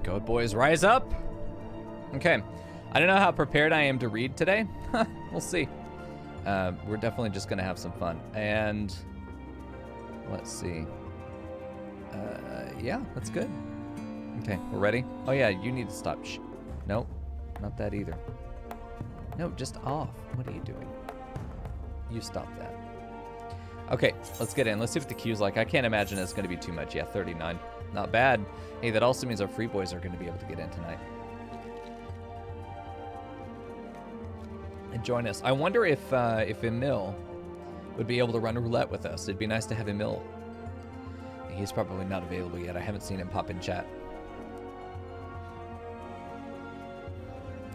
Goat boys, rise up! Okay. I don't know how prepared I am to read today. We'll see. We're definitely just going to have some fun. And let's see. Yeah, that's good. Okay, we're ready? Oh, yeah, you need to stop. Shh. Nope, not that either. No, just off. What are you doing? You stop that. Okay, let's get in. Let's see what the queue's like. I can't imagine it's going to be too much. Yeah, 39. Not bad. Hey, that also means our free boys are going to be able to get in tonight. And join us. I wonder if Emil would be able to run roulette with us. It'd be nice to have Emil. He's probably not available yet. I haven't seen him pop in chat.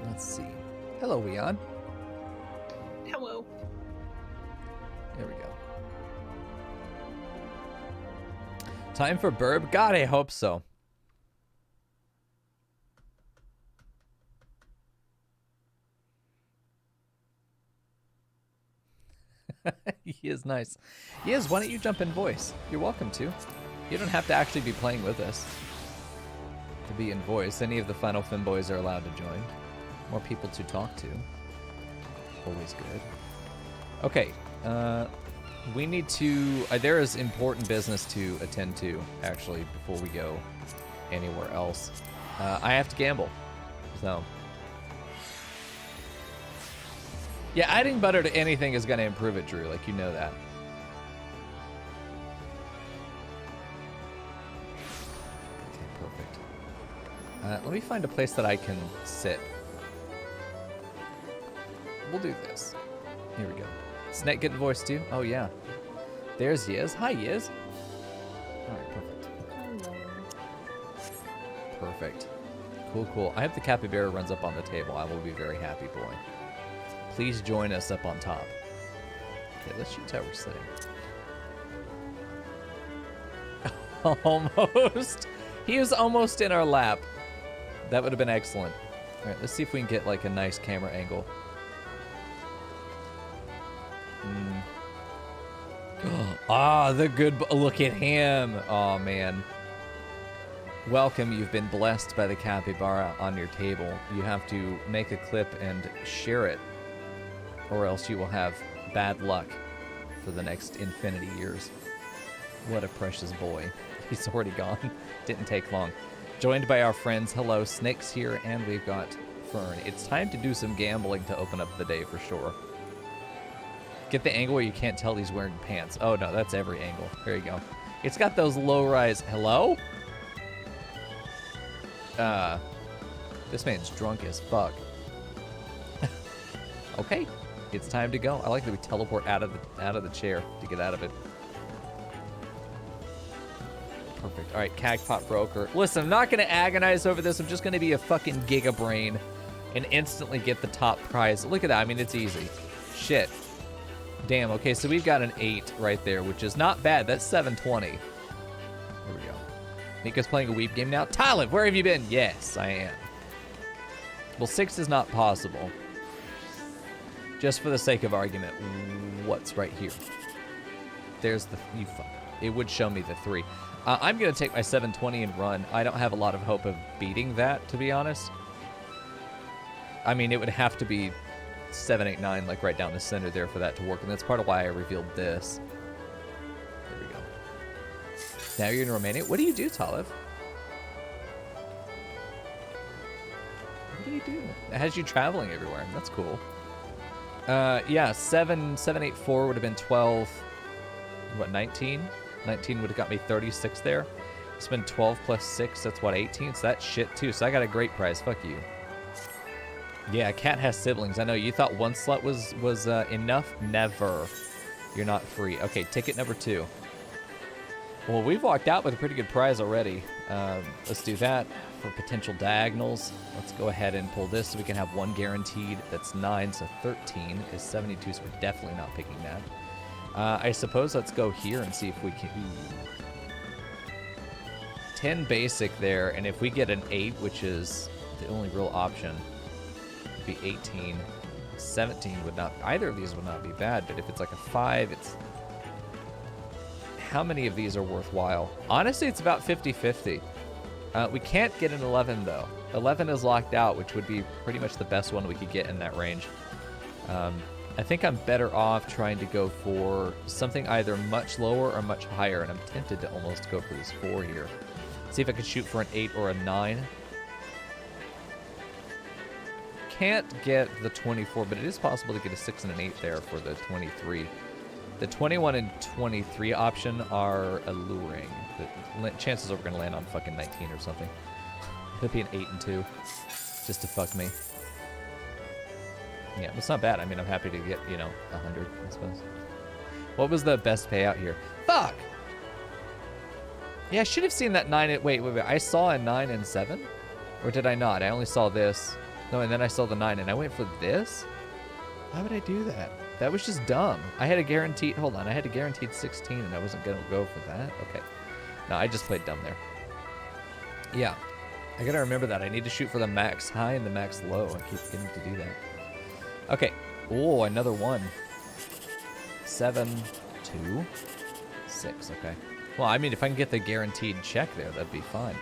Let's see. Hello, Weon. Hello. There we go. Time for Burb? God, I hope so. He is nice. Yes, why don't you jump in voice? You're welcome to. You don't have to actually be playing with us to be in voice. Any of the Final Fin boys are allowed to join. More people to talk to. Always good. Okay. We need to... there is important business to attend to, actually, before we go anywhere else. I have to gamble. So... yeah, adding butter to anything is going to improve it, Drew. Like, you know that. Okay, perfect. Let me find a place that I can sit. We'll do this. Here we go. Snake getting voice too? Oh, yeah. There's Yiz. Hi, Yiz. All right, perfect. Hello. Perfect. Cool, cool. I hope the capybara runs up on the table. I will be a very happy boy. Please join us up on top. Okay, let's shoot how we're sitting. Almost. He was almost in our lap. That would have been excellent. All right, let's see if we can get like a nice camera angle. Ah, the good... look at him. Oh, man. Welcome. You've been blessed by the capybara on your table. You have to make a clip and share it, or else you will have bad luck for the next infinity years. What a precious boy. He's already gone. Didn't take long. Joined by our friends. Hello, Snake's here, and we've got Fern. It's time to do some gambling to open up the day for sure. Get the angle where you can't tell he's wearing pants. Oh, no, that's every angle. There you go. It's got those low-rise... hello? This man's drunk as fuck. Okay. It's time to go. I like that we teleport out of the chair to get out of it. Perfect. All right, Cagpot Broker. Listen, I'm not going to agonize over this. I'm just going to be a fucking giga brain and instantly get the top prize. Look at that. I mean, it's easy. Shit. Damn. Okay, so we've got an 8 right there, which is not bad. That's 720. Here we go. Nico's playing a weeb game now. Tyler, where have you been? Yes, I am. Well, 6 is not possible. Just for the sake of argument, what's right here? There's the... you fuck. It would show me the 3. I'm going to take my 720 and run. I don't have a lot of hope of beating that, to be honest. I mean, it would have to be 789, like right down the center there for that to work. And that's part of why I revealed this. There we go. Now you're in Romania. What do you do, Talib? What do you do? It has you traveling everywhere. That's cool. Yeah, 784 would have been 12. What, 19? 19 would have got me 36 there. It's been 12 plus 6. That's what, 18? So that's shit too. So I got a great prize. Fuck you. Yeah, Cat has siblings. I know you thought one slot was enough. Never. You're not free. Okay, ticket number 2. Well, we've walked out with a pretty good prize already. Let's do that for potential diagonals. Let's go ahead and pull this so we can have 1 guaranteed. That's 9, so 13 is 72, so we're definitely not picking that. I suppose let's go here and see if we can... Ooh. 10 basic there, and if we get an 8, which is the only real option, it'd be 18. 17 would not... either of these would not be bad, but if it's like a 5, it's... how many of these are worthwhile? Honestly, it's about 50-50. We can't get an 11 though. 11 is locked out, which would be pretty much the best one we could get in that range. I think I'm better off trying to go for something either much lower or much higher, and I'm tempted to almost go for this 4 here. See if I could shoot for an 8 or a 9. Can't get the 24, but it is possible to get a 6 and an 8 there for the 23. The 21 and 23 option are alluring. The chances are we're going to land on fucking 19 or something. Could be an 8 and 2, just to fuck me. Yeah, it's not bad. I mean, I'm happy to get, you know, 100, I suppose. What was the best payout here? Fuck! Yeah, I should have seen that 9 and... Wait. I saw a 9 and 7? Or did I not? I only saw this. No, and then I saw the 9, and I went for this? Why would I do that? That was just dumb. I had a guaranteed... Hold on. I had a guaranteed 16, and I wasn't going to go for that? Okay. No, I just played dumb there. Yeah. I got to remember that. I need to shoot for the max high and the max low. I keep getting to do that. Okay. Oh, another 1. 7, 2, 6. Okay. Well, I mean, if I can get the guaranteed check there, that'd be fine.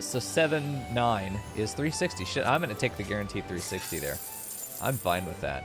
So 7, 9 is 360. Shit, I'm going to take the guaranteed 360 there. I'm fine with that.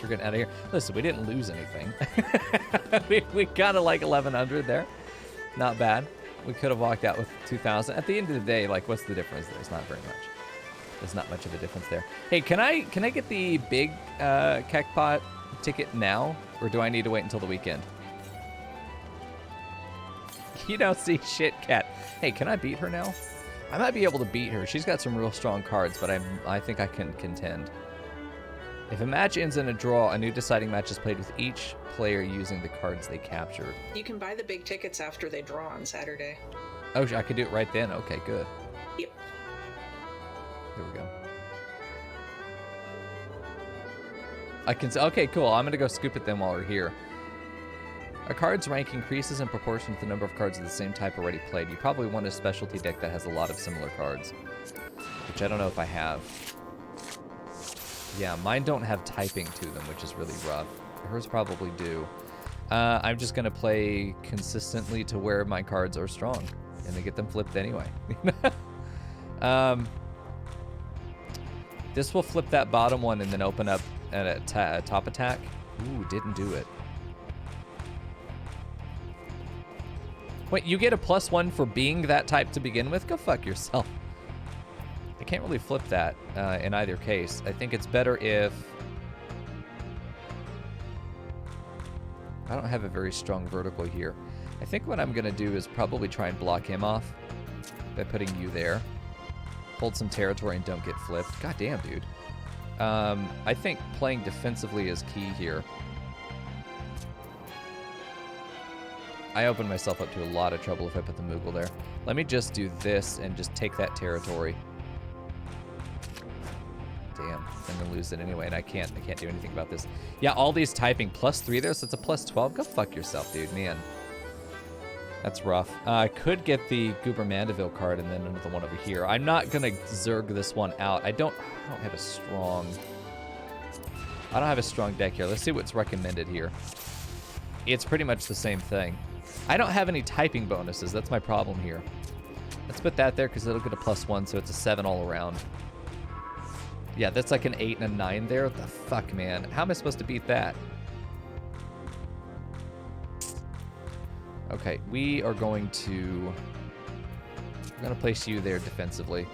We're getting out of here. Listen, we didn't lose anything. we got to like 1100 there. Not bad. We could have walked out with 2000. At the end of the day, like, what's the difference? There's not very much. There's not much of a difference there. Hey, can I get the big Kekpot ticket now, or do I need to wait until the weekend? You don't see shit, Cat. Hey, can I beat her now? I might be able to beat her. She's got some real strong cards, but I think I can contend. If a match ends in a draw, a new deciding match is played with each player using the cards they captured. You can buy the big tickets after they draw on Saturday. Oh, I could do it right then? Okay, good. Yep. Here we go. I can... Okay, cool. I'm going to go scoop it then while we're here. A card's rank increases in proportion to the number of cards of the same type already played. You probably want a specialty deck that has a lot of similar cards, which I don't know if I have. Yeah, mine don't have typing to them, which is really rough. Hers probably do. I'm just going to play consistently to where my cards are strong, and they get them flipped anyway. This will flip that bottom one and then open up a top attack. Ooh, didn't do it. Wait, you get a +1 for being that type to begin with? Go fuck yourself. I can't really flip that in either case. I think it's better if... I don't have a very strong vertical here. I think what I'm going to do is probably try and block him off by putting you there. Hold some territory and don't get flipped. God damn, dude. I think playing defensively is key here. I opened myself up to a lot of trouble if I put the Moogle there. Let me just do this and just take that territory. Damn, I'm gonna lose it anyway, and I can't do anything about this. Yeah, all these typing +3 there, so it's a +12. Go fuck yourself, dude, man. That's rough. I could get the Goober Mandeville card and then another one over here. I'm not gonna Zerg this one out. I don't have a strong deck here. Let's see what's recommended here. It's pretty much the same thing. I don't have any typing bonuses. That's my problem here. Let's put that there because it'll get a +1, so it's a 7 all around. Yeah, that's like an 8 and a 9 there. What the fuck, man? How am I supposed to beat that? Okay, we are going to... We're going to place you there defensively.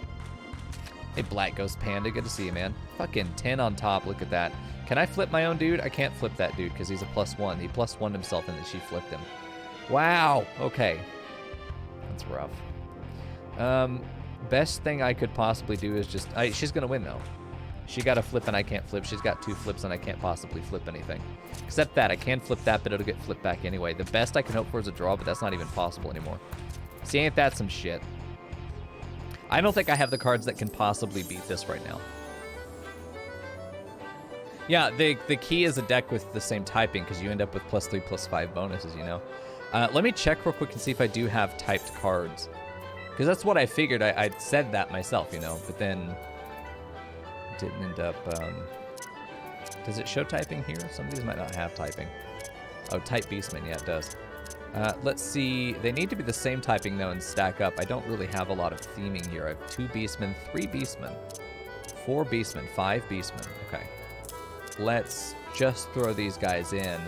Hey, Black Ghost Panda. Good to see you, man. Fucking 10 on top. Look at that. Can I flip my own dude? I can't flip that dude because he's a +1. He +1 himself and then she flipped him. Wow. Okay. That's rough. Best thing I could possibly do is just... she's going to win, though. She got a flip and I can't flip. She's got 2 flips and I can't possibly flip anything. Except that, I can flip that, but it'll get flipped back anyway. The best I can hope for is a draw, but that's not even possible anymore. See, ain't that some shit? I don't think I have the cards that can possibly beat this right now. Yeah, the key is a deck with the same typing, because you end up with +3, +5 bonuses, you know? Let me check real quick and see if I do have typed cards. Because that's what I figured. I said that myself, you know, but then didn't end up... does it show typing here? Some of these might not have typing. Oh, type Beastman. Yeah, it does. Let's see. They need to be the same typing, though, and stack up. I don't really have a lot of theming here. I have 2 Beastmen, 3 Beastmen, 4 Beastmen, 5 Beastmen. Okay. Let's just throw these guys in.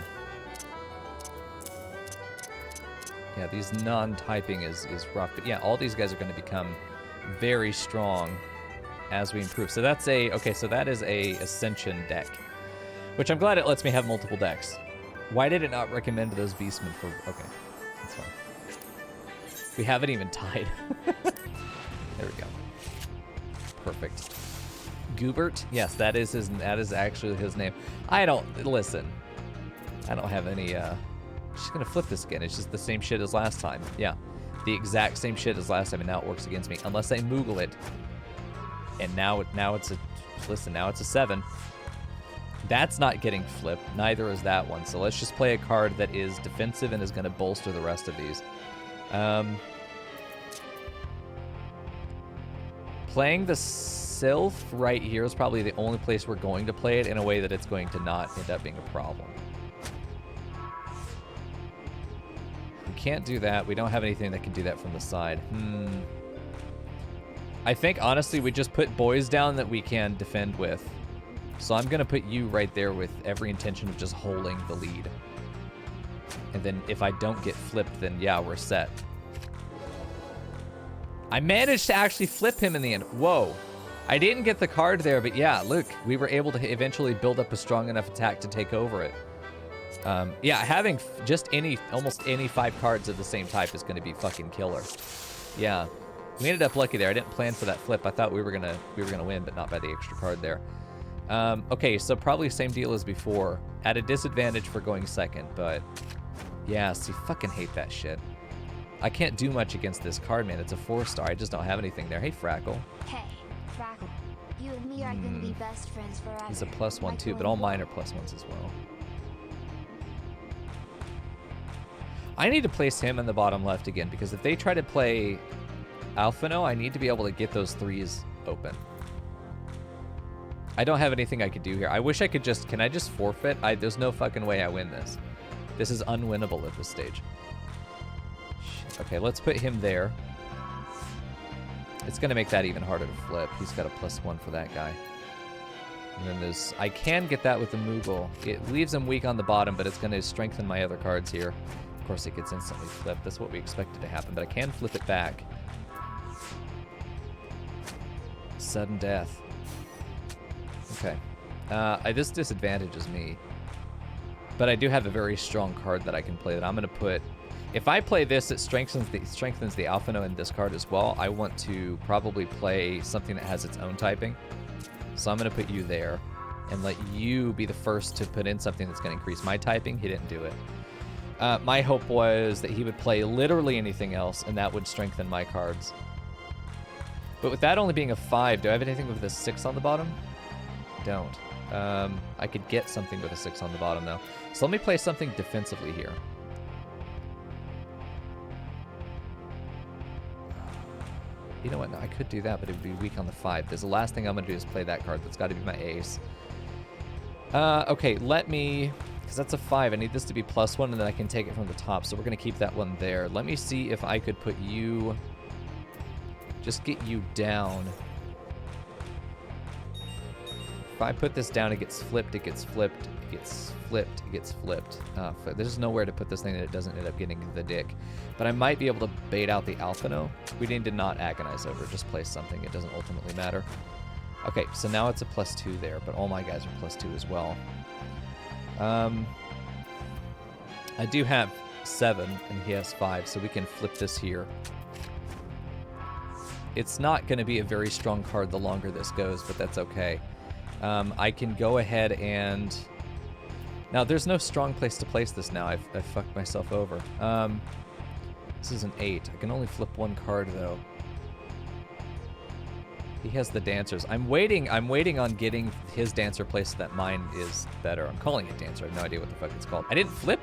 Yeah, these non-typing is rough. But yeah, all these guys are going to become very strong as we improve. So that's a... Okay, so that is a Ascension deck, which I'm glad it lets me have multiple decks. Why did it not recommend those Beastmen for... Okay, that's fine. We haven't even tied. There we go. Perfect. Goobert? Yes, that is actually his name. I don't... Listen. I don't have any... She's going to flip this again. It's just the same shit as last time. Yeah. The exact same shit as last time, and now it works against me. Unless I Moogle it. And now it's a... Listen, now it's a 7. That's not getting flipped. Neither is that one. So let's just play a card that is defensive and is going to bolster the rest of these. Playing the Sylph right here is probably the only place we're going to play it in a way that it's going to not end up being a problem. We can't do that. We don't have anything that can do that from the side. I think, honestly, we just put boys down that we can defend with. So I'm going to put you right there with every intention of just holding the lead. And then if I don't get flipped, then yeah, we're set. I managed to actually flip him in the end. Whoa. I didn't get the card there, but yeah, look, we were able to eventually build up a strong enough attack to take over it. Yeah, having just almost any 5 cards of the same type is going to be fucking killer. Yeah. We ended up lucky there. I didn't plan for that flip. I thought we were gonna win, but not by the extra card there. Okay, so probably same deal as before. At a disadvantage for going second, but yeah, see, fucking hate that shit. I can't do much against this card, man. It's a 4-star. I just don't have anything there. Hey, Frackle. Hey, Frackle. You and me are gonna be best friends forever. He's a +1 too, but all mine are +1s as well. I need to place him in the bottom left again, because if they try to play Alphino, I need to be able to get those 3s open. I don't have anything I could do here. I wish I could just... Can I just forfeit? There's no fucking way I win this. This is unwinnable at this stage. Shit. Okay, let's put him there. It's going to make that even harder to flip. He's got a +1 for that guy. And then there's... I can get that with the Moogle. It leaves him weak on the bottom, but it's going to strengthen my other cards here. Of course, it gets instantly flipped. That's what we expected to happen, but I can flip it back. Sudden death. Okay. This disadvantages me. But I do have a very strong card that I can play that I'm going to put... If I play this, it strengthens the Alphino in this card as well. I want to probably play something that has its own typing. So I'm going to put you there and let you be the first to put in something that's going to increase my typing. He didn't do it. My hope was that he would play literally anything else, and that would strengthen my cards. But with that only being a 5, do I have anything with a 6 on the bottom? Don't. I could get something with a 6 on the bottom, though. So let me play something defensively here. You know what? No, I could do that, but it would be weak on the 5. Because the last thing I'm going to do is play that card. That's got to be my ace. Okay, let me... Because that's a 5. I need this to be +1, and then I can take it from the top. So we're going to keep that one there. Let me see if I could put you... Just get you down. If I put this down, it gets flipped, it gets flipped, it gets flipped, it gets flipped. There's nowhere to put this thing that it doesn't end up getting the dick. But I might be able to bait out the Alphino. We need to not agonize over. Just place something. It doesn't ultimately matter. Okay, so now it's a +2 there, but all my guys are +2 as well. I do have 7, and he has 5, so we can flip this here. It's not going to be a very strong card the longer this goes, but that's okay. I can go ahead and... Now, there's no strong place to place this now. I've fucked myself over. This is an 8. I can only flip one card, though. He has the dancers. I'm waiting on getting his dancer placed so that mine is better. I'm calling it dancer. I have no idea what the fuck it's called. I didn't flip?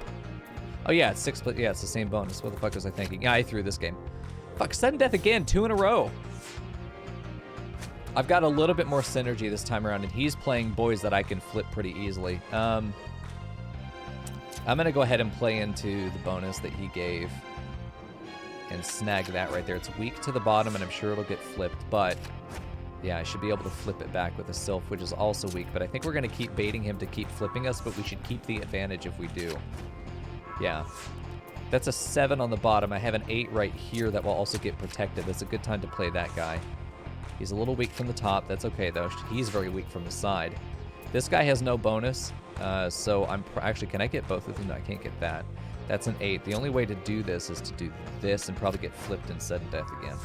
Oh, yeah, it's 6. Yeah, it's the same bonus. What the fuck was I thinking? Yeah, I threw this game. Fuck, sudden death again. 2 in a row. I've got a little bit more synergy this time around, and he's playing boys that I can flip pretty easily. I'm going to go ahead and play into the bonus that he gave and snag that right there. It's weak to the bottom, and I'm sure it'll get flipped, but yeah, I should be able to flip it back with a Sylph, which is also weak, but I think we're going to keep baiting him to keep flipping us, but we should keep the advantage if we do. Yeah. That's a 7 on the bottom. I have an 8 right here that will also get protected. That's a good time to play that guy. He's a little weak from the top. That's okay, though. He's very weak from the side. This guy has no bonus, so I'm... Actually, can I get both of them? No, I can't get that. That's an 8. The only way to do this is to do this and probably get flipped in sudden death again.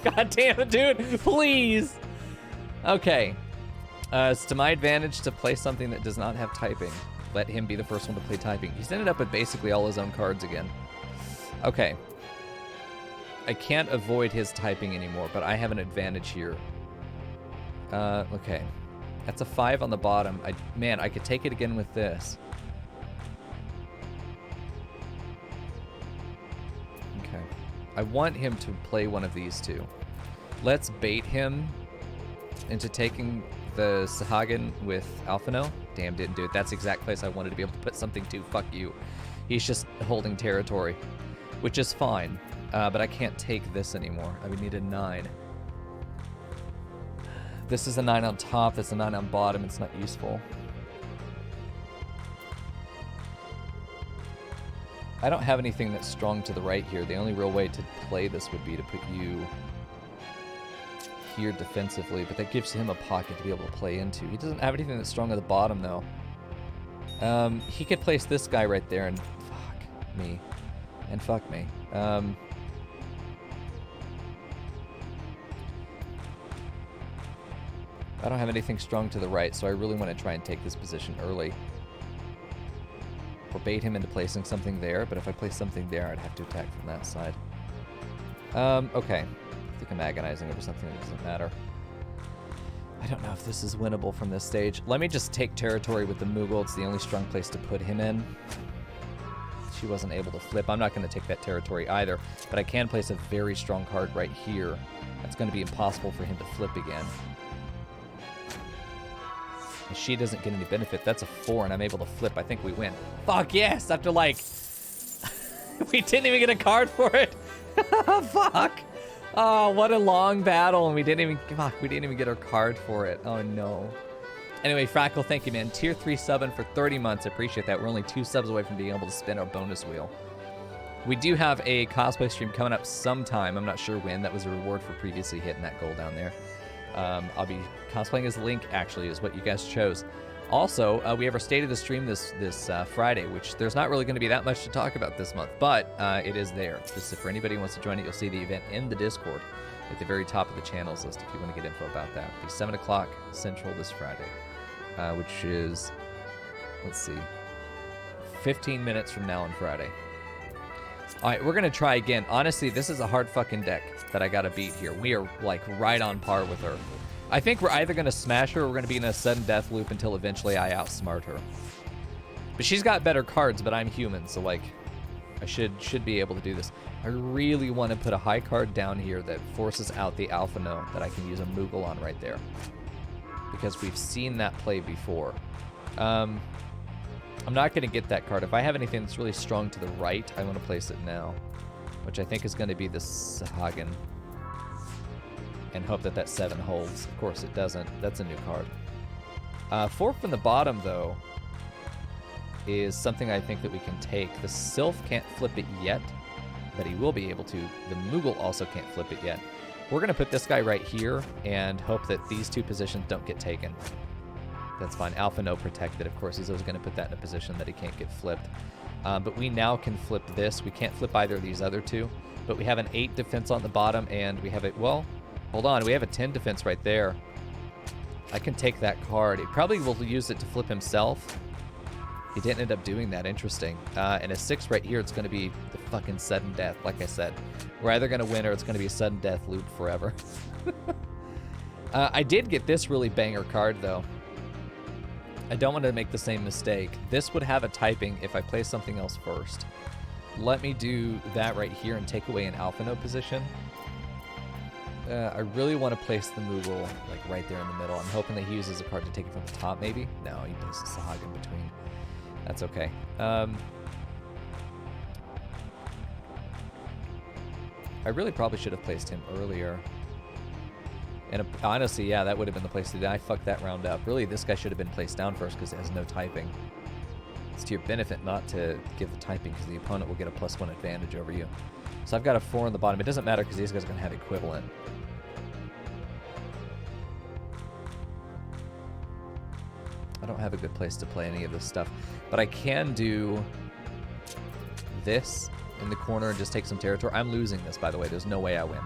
God damn it, dude! Please! Okay. It's to my advantage to play something that does not have typing. Let him be the first one to play typing. He's ended up with basically all his own cards again. Okay. I can't avoid his typing anymore, but I have an advantage here. Okay. That's a 5 on the bottom. Man, I could take it again with this. Okay. I want him to play one of these two. Let's bait him into taking the Sahagin with Alphino. Damn, didn't do it. That's the exact place I wanted to be able to put something to. Fuck you. He's just holding territory, which is fine. But I can't take this anymore. I would need a 9. This is a 9 on top. That's a 9 on bottom. It's not useful. I don't have anything that's strong to the right here. The only real way to play this would be to put you here defensively, but that gives him a pocket to be able to play into. He doesn't have anything that's strong at the bottom, though. He could place this guy right there and fuck me. And fuck me. I don't have anything strong to the right, so I really want to try and take this position early. Or bait him into placing something there, but if I place something there, I'd have to attack from that side. Okay. I think I'm agonizing over something that doesn't matter. I don't know if this is winnable from this stage. Let me just take territory with the Moogle. It's the only strong place to put him in. She wasn't able to flip. I'm not going to take that territory either, but I can place a very strong card right here. That's going to be impossible for him to flip again. And she doesn't get any benefit. That's a 4, and I'm able to flip. I think we win. Fuck yes! After, like... we didn't even get a card for it! Fuck! Oh, what a long battle, and we didn't even get our card for it. Oh, no. Anyway, Frackle, thank you, man. Tier 3 subbing for 30 months. I appreciate that. We're only 2 subs away from being able to spin our bonus wheel. We do have a cosplay stream coming up sometime. I'm not sure when. That was a reward for previously hitting that goal down there. I'll be cosplaying as Link, actually, is what you guys chose. Also, we have our State of the Stream this Friday, which there's not really going to be that much to talk about this month, but it is there. Just for anybody who wants to join it, you'll see the event in the Discord at the very top of the channels list if you want to get info about that. It'll be 7 o'clock Central this Friday, which is, let's see, 15 minutes from now on Friday. All right, we're going to try again. Honestly, this is a hard fucking deck that I got to beat here. We are, like, right on par with her. I think we're either going to smash her or we're going to be in a sudden death loop until eventually I outsmart her. But she's got better cards, but I'm human, so, like, I should be able to do this. I really want to put a high card down here that forces out the Alpha No that I can use a Moogle on right there. Because we've seen that play before. I'm not going to get that card. If I have anything that's really strong to the right, I want to place it now. Which I think is going to be the Sahagin. And hope that that 7 holds. Of course it doesn't. That's a new card. 4 from the bottom, though, is something I think that we can take. The Sylph can't flip it yet, but he will be able to. The Moogle also can't flip it yet. We're going to put this guy right here and hope that these 2 positions don't get taken. That's fine. Alpha No protected. Of course, he's always going to put that in a position that he can't get flipped. But we now can flip this. We can't flip either of these other 2. But we have an 8 defense on the bottom, and we have it, well, Hold on, we have a 10 defense right there. I can take that card. He probably will use it to flip himself. He didn't end up doing that. Interesting. And a 6 right here, it's going to be the fucking sudden death, like I said. We're either going to win or it's going to be a sudden death loop forever. I did get this really banger card, though. I don't want to make the same mistake. This would have a typing if I play something else first. Let me do that right here and take away an alpha node position. I really want to place the Moogle like right there in the middle. I'm hoping that he uses a card to take it from the top, maybe. No, he places Sahag in between. That's okay. I really probably should have placed him earlier. And honestly, yeah, that would have been the place to do. I fucked that round up. Really, this guy should have been placed down first because it has no typing. It's to your benefit not to give the typing because the opponent will get a +1 advantage over you. So I've got a 4 on the bottom. It doesn't matter because these guys are going to have equivalent. I don't have a good place to play any of this stuff. But I can do this in the corner and just take some territory. I'm losing this, by the way. There's no way I win.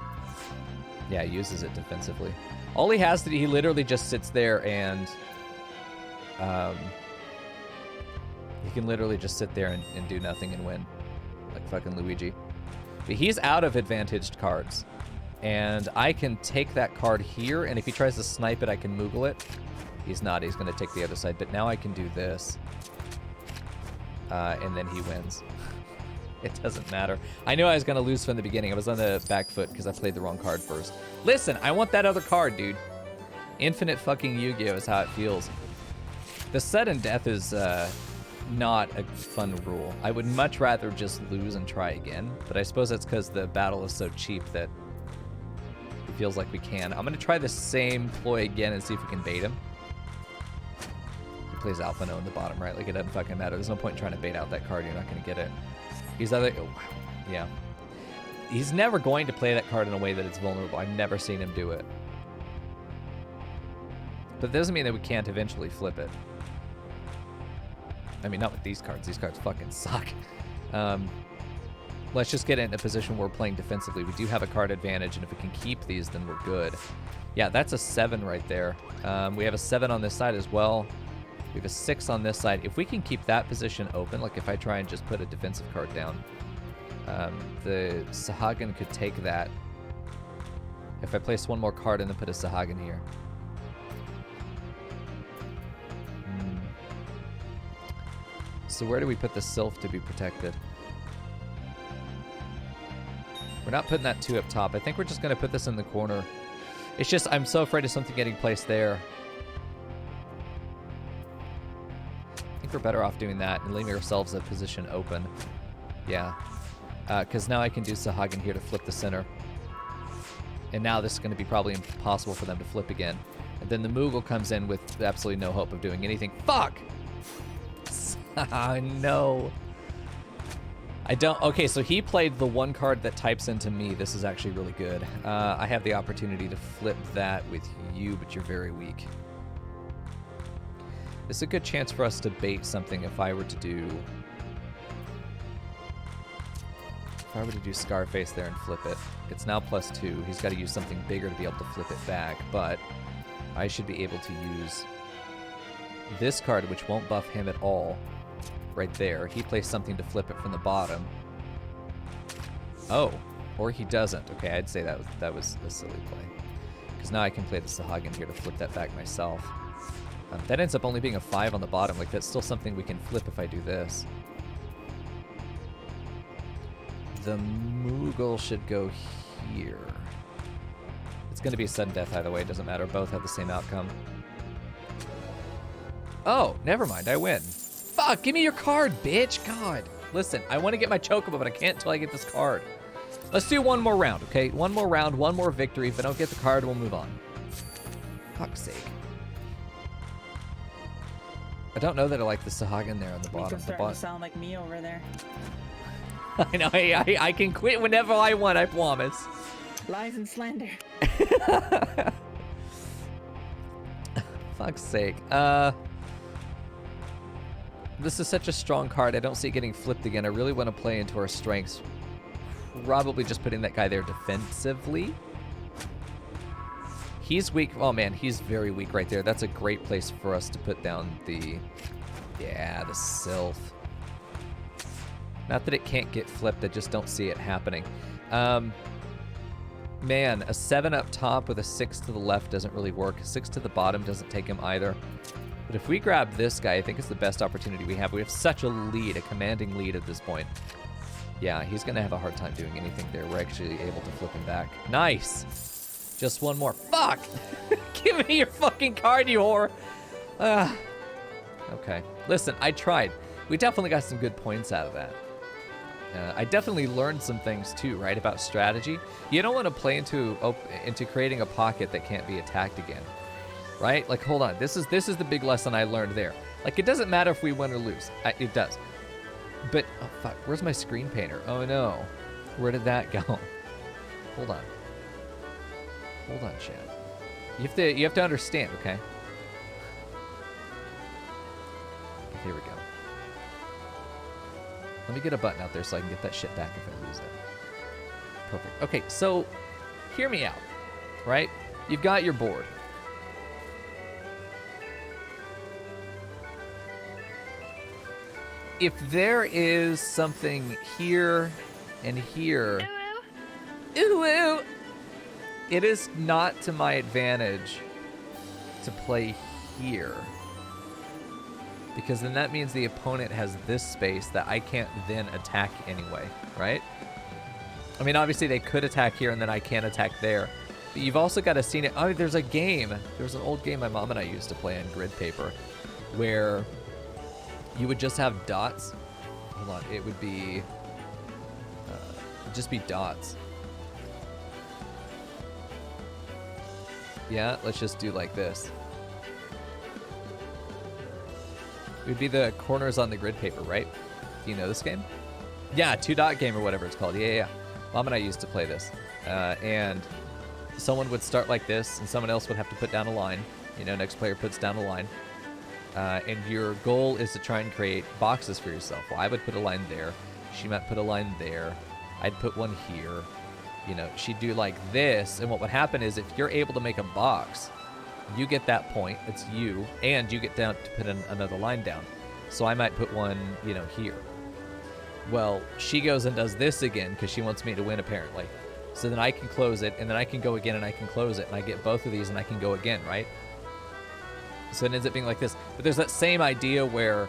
Yeah, he uses it defensively. All he has to do, he literally just sits there and he can literally just sit there and do nothing and win. Like fucking Luigi. But he's out of advantaged cards. And I can take that card here, and if he tries to snipe it, I can Moogle it. He's not. He's going to take the other side. But now I can do this. And then he wins. It doesn't matter. I knew I was going to lose from the beginning. I was on the back foot because I played the wrong card first. Listen, I want that other card, dude. Infinite fucking Yu-Gi-Oh! Is how it feels. The sudden death is not a fun rule. I would much rather just lose and try again. But I suppose that's because the battle is so cheap that it feels like we can. I'm going to try the same ploy again and see if we can bait him. He plays Alpha No in the bottom right. Like, it doesn't fucking matter. There's no point in trying to bait out that card. You're not going to get it. He's either... Oh, yeah. He's never going to play that card in a way that it's vulnerable. I've never seen him do it. But that doesn't mean that we can't eventually flip it. I mean, not with these cards. These cards fucking suck. Let's just get in a position where we're playing defensively. We do have a card advantage, and if we can keep these, then we're good. Yeah, that's a 7 right there. We have a 7 on this side as well. We have a 6 on this side. If we can keep that position open, like if I try and just put a defensive card down, the Sahagin could take that. If I place one more card and then put a Sahagin here. So where do we put the Sylph to be protected? We're not putting that 2 up top. I think we're just going to put this in the corner. It's just I'm so afraid of something getting placed there. I think we're better off doing that and leaving ourselves a position open. Yeah. Because now I can do Sahagin here to flip the center. And now this is going to be probably impossible for them to flip again. And then the Moogle comes in with absolutely no hope of doing anything. Fuck! No. I don't... Okay, so he played the one card that types into me. This is actually really good. I have the opportunity to flip that with you, but you're very weak. This is a good chance for us to bait something if I were to do... If I were to do Scarface there and flip it. It's now +2. He's got to use something bigger to be able to flip it back, but I should be able to use this card, which won't buff him at all. Right there. He plays something to flip it from the bottom. Oh. Or he doesn't. Okay, I'd say that was a silly play. Because now I can play the Sahagin here to flip that back myself. That ends up only being a 5 on the bottom. Like, that's still something we can flip if I do this. The Moogle should go here. It's going to be a sudden death either way. It doesn't matter. Both have the same outcome. Oh, never mind. I win. Fuck, give me your card, bitch. God. Listen, I want to get my Chocobo, but I can't until I get this card. Let's do one more round, okay? One more round, one more victory. If I don't get the card, we'll move on. Fuck's sake. I don't know that I like the Sahagin there on the bottom. Mico's starting to sound like me over there. I know, I can quit whenever I want, I promise. Lies and slander. Fuck's sake. This is such a strong card. I don't see it getting flipped again. I really want to play into our strengths. Probably just putting that guy there defensively. He's weak. Oh, man, he's very weak right there. That's a great place for us to put down the... Yeah, the Sylph. Not that it can't get flipped. I just don't see it happening. Man, a 7 up top with a 6 to the left doesn't really work. 6 to the bottom doesn't take him either. But if we grab this guy, I think it's the best opportunity we have. We have such a lead, a commanding lead at this point. Yeah, he's going to have a hard time doing anything there. We're actually able to flip him back. Nice! Just one more. Fuck! Give me your fucking card, you whore! Okay. Listen, I tried. We definitely got some good points out of that. I definitely learned some things too, right, about strategy. You don't want to play into creating a pocket that can't be attacked again, right? Like, hold on, this is the big lesson I learned there. Like, it doesn't matter if we win or lose. It does. But oh fuck, where's my screen painter? Oh no, where did that go? Hold on, Chad. You have to understand, okay? Here we go. Let me get a button out there so I can get that shit back if I lose it. Perfect. Okay, so hear me out, right? You've got your board. If there is something here and here, ooh, it is not to my advantage to play here. Because then that means the opponent has this space that I can't then attack anyway, right? I mean, obviously they could attack here and then I can't attack there. But you've also got to see it. Oh, there's a game. There's an old game my mom and I used to play on grid paper where you would just have dots. Hold on. It would be... just be dots. Yeah, let's just do like this. It would be the corners on the grid paper, right? Do you know this game? Yeah, 2-dot game or whatever it's called. Yeah. Mom and I used to play this. And someone would start like this, and someone else would have to put down a line. You know, next player puts down a line. And your goal is to try and create boxes for yourself. Well, I would put a line there. She might put a line there. I'd put one here. You know, she'd do like this. And what would happen is if you're able to make a box, you get that point, it's you, and you get down to put another line down. So I might put one, you know, here. Well, she goes and does this again because she wants me to win, apparently. So then I can close it, and then I can go again and I can close it, and I get both of these and I can go again, right? So it ends up being like this. But there's that same idea where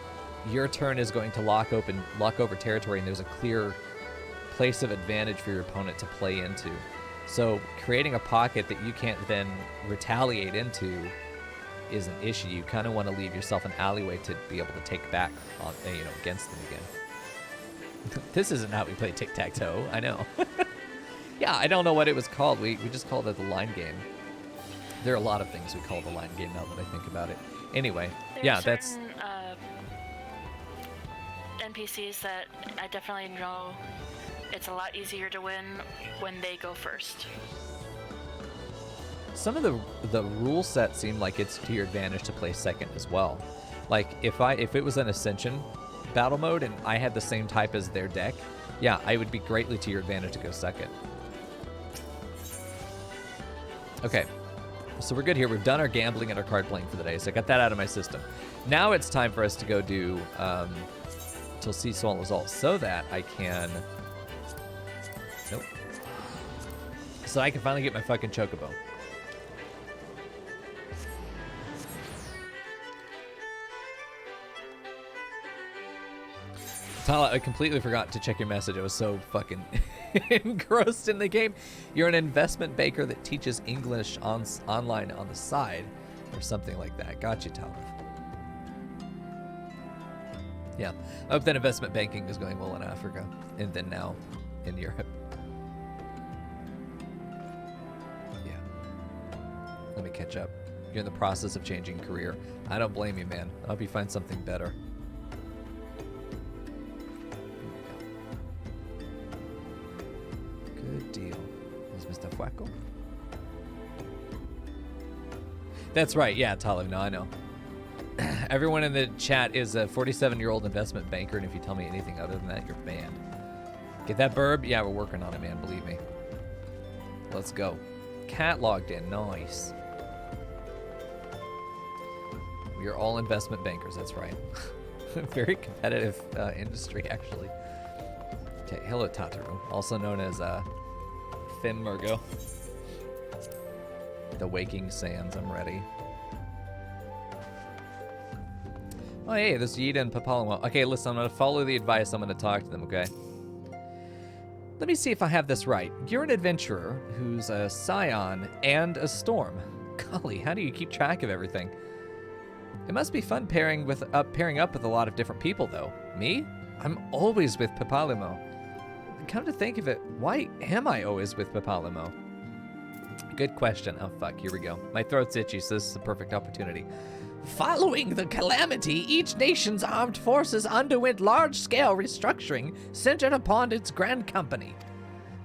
your turn is going to lock over territory, and there's a clear place of advantage for your opponent to play into. So creating a pocket that you can't then retaliate into is an issue. You kind of want to leave yourself an alleyway to be able to take back on, you know, against them again. This isn't how we play tic-tac-toe. I know. Yeah, I don't know what it was called. We just called it the line game. There are a lot of things we call the line game now that I think about it. Anyway, yeah, that's... NPCs that I definitely know it's a lot easier to win when they go first. Some of the rule set seem like it's to your advantage to play second as well. Like if it was an Ascension battle mode and I had the same type as their deck, yeah, I would be greatly to your advantage to go second. Okay, so we're good here. We've done our gambling and our card playing for the day, so I got that out of my system. Now it's time for us to go do till see all results so that I can... Nope. So I can finally get my fucking chocobo. Tala, I completely forgot to check your message. I was so fucking engrossed in the game. You're an investment banker that teaches English online on the side or something like that. Got you, Tala. Yeah. I hope that investment banking is going well in Africa and then now in Europe. Let me catch up. You're in the process of changing career. I don't blame you, man. I hope you find something better. Good deal. Is Mr. Fueco? That's right. Yeah, Talib. No, I know. Everyone in the chat is a 47-year-old investment banker, and if you tell me anything other than that, you're banned. Get that burb? Yeah, we're working on it, man. Believe me. Let's go. Cat logged in. Nice. We are all investment bankers, that's right. Very competitive industry, actually. Okay, hello Tataru, also known as Finn Murgo. The Waking Sands, I'm ready. Oh, hey, this is Yida and Papalamo. Okay, listen, I'm going to follow the advice. I'm going to talk to them, okay? Let me see if I have this right. You're an adventurer who's a scion and a storm. Golly, how do you keep track of everything? It must be fun pairing up with a lot of different people, though. Me? I'm always with Papalamo. Come to think of it, why am I always with Papalamo? Good question. Oh, fuck, here we go. My throat's itchy, so this is the perfect opportunity. Following the calamity, each nation's armed forces underwent large-scale restructuring centered upon its grand company.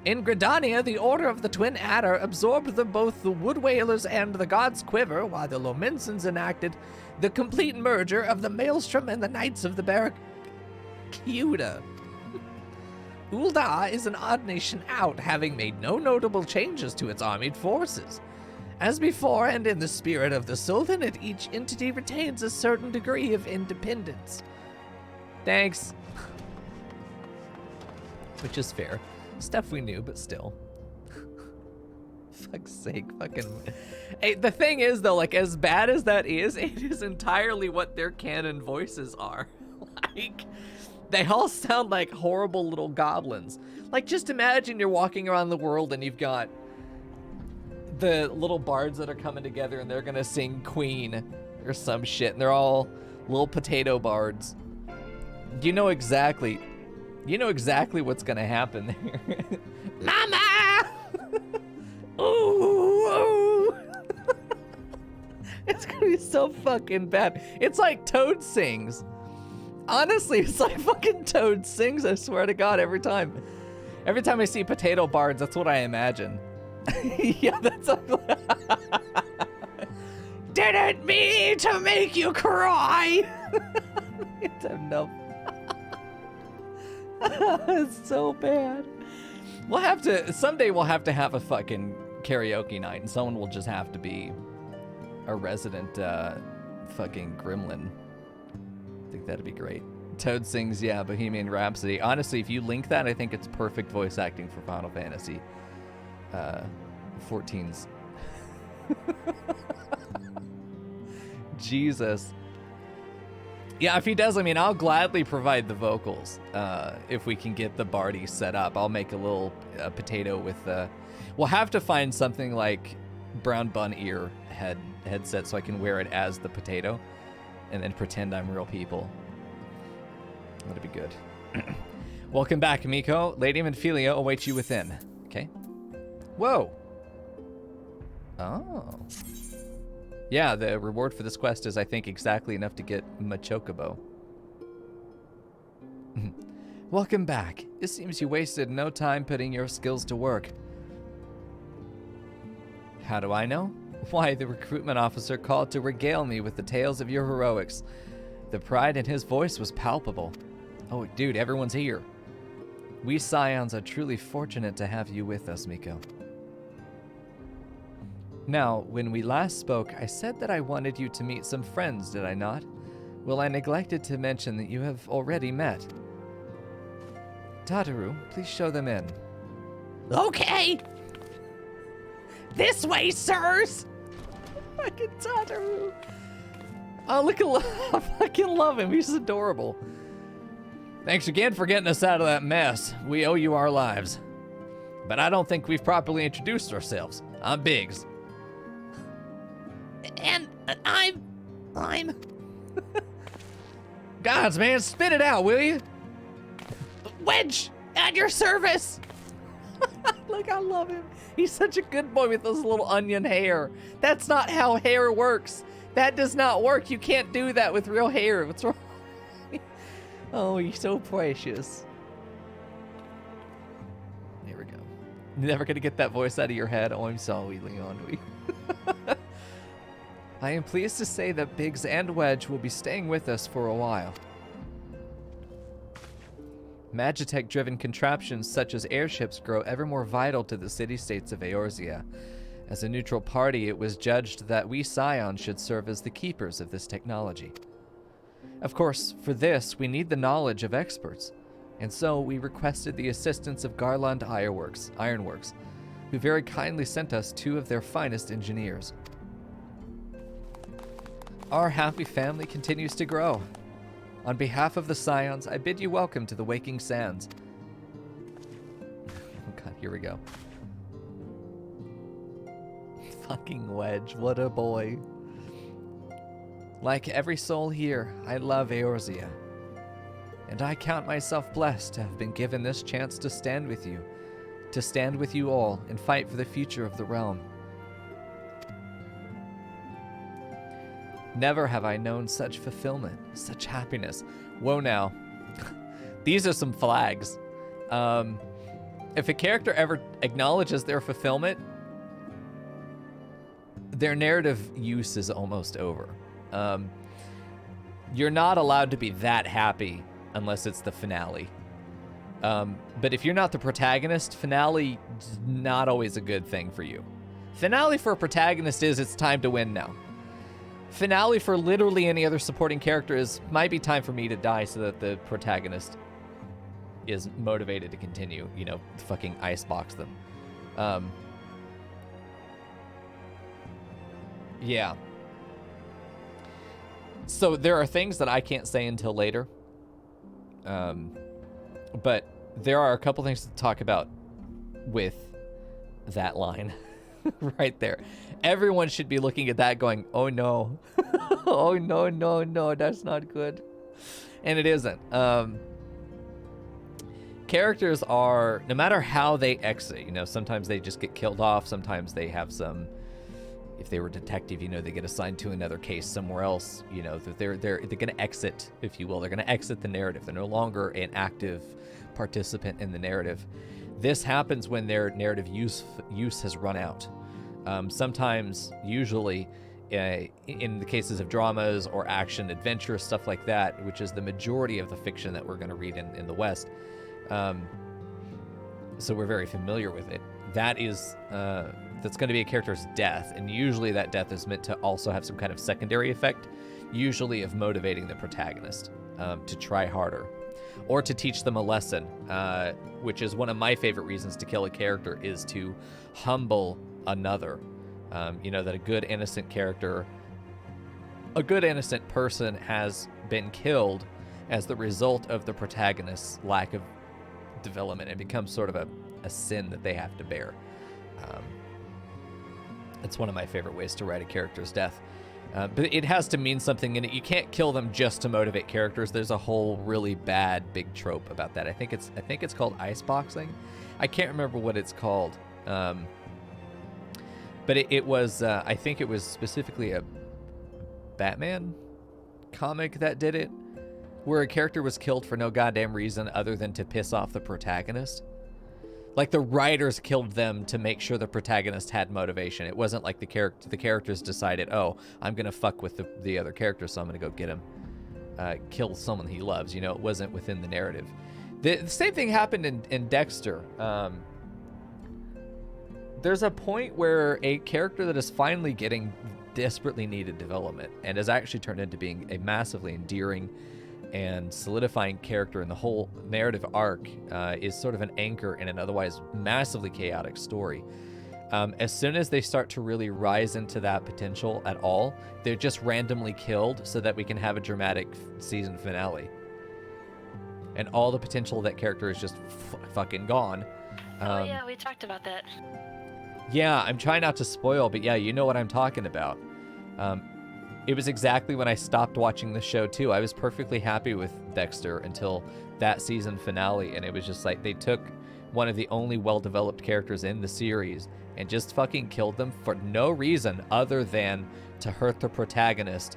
In Gridania, the Order of the Twin Adder absorbed both the Wood Whalers and the God's Quiver, while the Lominsons enacted the complete merger of the Maelstrom and the Knights of the Barracuda. Ul'dah is an odd nation out, having made no notable changes to its armed forces. As before, and in the spirit of the Sultanate, each entity retains a certain degree of independence. Thanks. Which is fair. Stuff we knew, but still. Fuck's sake, fucking... Hey, the thing is, though, like, as bad as that is, it is entirely what their canon voices are. Like, they all sound like horrible little goblins. Like, just imagine you're walking around the world and you've got the little bards that are coming together and they're gonna sing Queen or some shit, and they're all little potato bards. You know exactly what's gonna happen there. Mama! Ooh! It's gonna be so fucking bad. It's like Toad sings. Honestly, it's like fucking Toad sings, I swear to God, every time. Every time I see potato bards, that's what I imagine. Yeah, that's didn't mean to make you cry. It's enough. It's so bad. Someday we'll have to have a fucking karaoke night, and someone will just have to be a resident fucking gremlin. I think that'd be great. Toad sings, yeah, Bohemian Rhapsody. Honestly, if you link that, I think it's perfect voice acting for Final Fantasy 14's. Jesus. Yeah, if he does, I mean, I'll gladly provide the vocals. If we can get the Barty set up, I'll make a little potato with we'll have to find something like brown bun ear headset so I can wear it as the potato and then pretend I'm real people. That'd be good. Welcome back, Mico. Lady Ophelia awaits you within. Okay. Whoa. Oh. Yeah, the reward for this quest is, I think, exactly enough to get Machocobo. Welcome back. It seems you wasted no time putting your skills to work. How do I know? Why, the recruitment officer called to regale me with the tales of your heroics. The pride in his voice was palpable. Oh, dude, everyone's here. We Scions are truly fortunate to have you with us, Mico. Now, when we last spoke, I said that I wanted you to meet some friends, did I not? Well, I neglected to mention that you have already met. Tataru, please show them in. Okay! This way, sirs! Fucking Tataru! Oh, look at I fucking love him. He's adorable. Thanks again for getting us out of that mess. We owe you our lives. But I don't think we've properly introduced ourselves. I'm Biggs. And I'm... Gods, man, spit it out, will you? Wedge, at your service! Look, I love him. He's such a good boy with those little onion hair. That's not how hair works. That does not work. You can't do that with real hair. What's wrong? Oh, he's so precious. There we go. Never gonna get that voice out of your head. Oh, I'm sorry, Leon. I am pleased to say that Biggs and Wedge will be staying with us for a while. Magitech-driven contraptions such as airships grow ever more vital to the city-states of Eorzea. As a neutral party, it was judged that we Scions should serve as the keepers of this technology. Of course, for this, we need the knowledge of experts, and so we requested the assistance of Garland Ironworks, who very kindly sent us 2 of their finest engineers. Our happy family continues to grow. On behalf of the Scions, I bid you welcome to the Waking Sands. Oh god, here we go. Fucking Wedge, what a boy. Like every soul here, I love Eorzea. And I count myself blessed to have been given this chance to stand with you all and fight for the future of the realm. Never have I known such fulfillment, such happiness. Whoa now. These are some flags. If a character ever acknowledges their fulfillment, their narrative use is almost over. You're not allowed to be that happy unless it's the finale. But if you're not the protagonist, finale is not always a good thing for you. Finale for a protagonist is it's time to win now. Finale for literally any other supporting character is might be time for me to die so that the protagonist is motivated to continue, you know, fucking icebox them. Yeah. So there are things that I can't say until later. But there are a couple things to talk about with that line right there. Everyone should be looking at that going, oh no. Oh no, no, no, that's not good. And it isn't. Characters are, no matter how they exit, you know, sometimes they just get killed off, sometimes they have some, if they were a detective, you know, they get assigned to another case somewhere else, you know, they're going to exit, if you will. They're going to exit the narrative. They're no longer an active participant in the narrative. This happens when their narrative use has run out. Sometimes, usually, in the cases of dramas or action, adventure, stuff like that, which is the majority of the fiction that we're going to read in the West. So we're very familiar with it. That is, that's going to be a character's death, and usually that death is meant to also have some kind of secondary effect, usually of motivating the protagonist to try harder, or to teach them a lesson, which is one of my favorite reasons to kill a character, is to humble another. You know, that a good innocent character, a good innocent person has been killed as the result of the protagonist's lack of development. It becomes sort of a sin that they have to bear. It's one of my favorite ways to write a character's death. But it has to mean something, and you can't kill them just to motivate characters. There's a whole really bad big trope about that. I think it's called iceboxing. I can't remember what it's called. But it was, I think it was specifically a Batman comic that did it, where a character was killed for no goddamn reason other than to piss off the protagonist. Like, the writers killed them to make sure the protagonist had motivation. It wasn't like the characters decided, oh, I'm going to fuck with the other character, so I'm going to go get him, kill someone he loves. You know, it wasn't within the narrative. The same thing happened in Dexter. There's a point where a character that is finally getting desperately needed development and has actually turned into being a massively endearing and solidifying character in the whole narrative arc is sort of an anchor in an otherwise massively chaotic story. As soon as they start to really rise into that potential at all, they're just randomly killed so that we can have a dramatic season finale. And all the potential of that character is just fucking gone. Oh yeah, we talked about that. Yeah, I'm trying not to spoil, but yeah, you know what I'm talking about. It was exactly when I stopped watching the show too. I was perfectly happy with Dexter until that season finale, and it was just like they took one of the only well-developed characters in the series and just fucking killed them for no reason other than to hurt the protagonist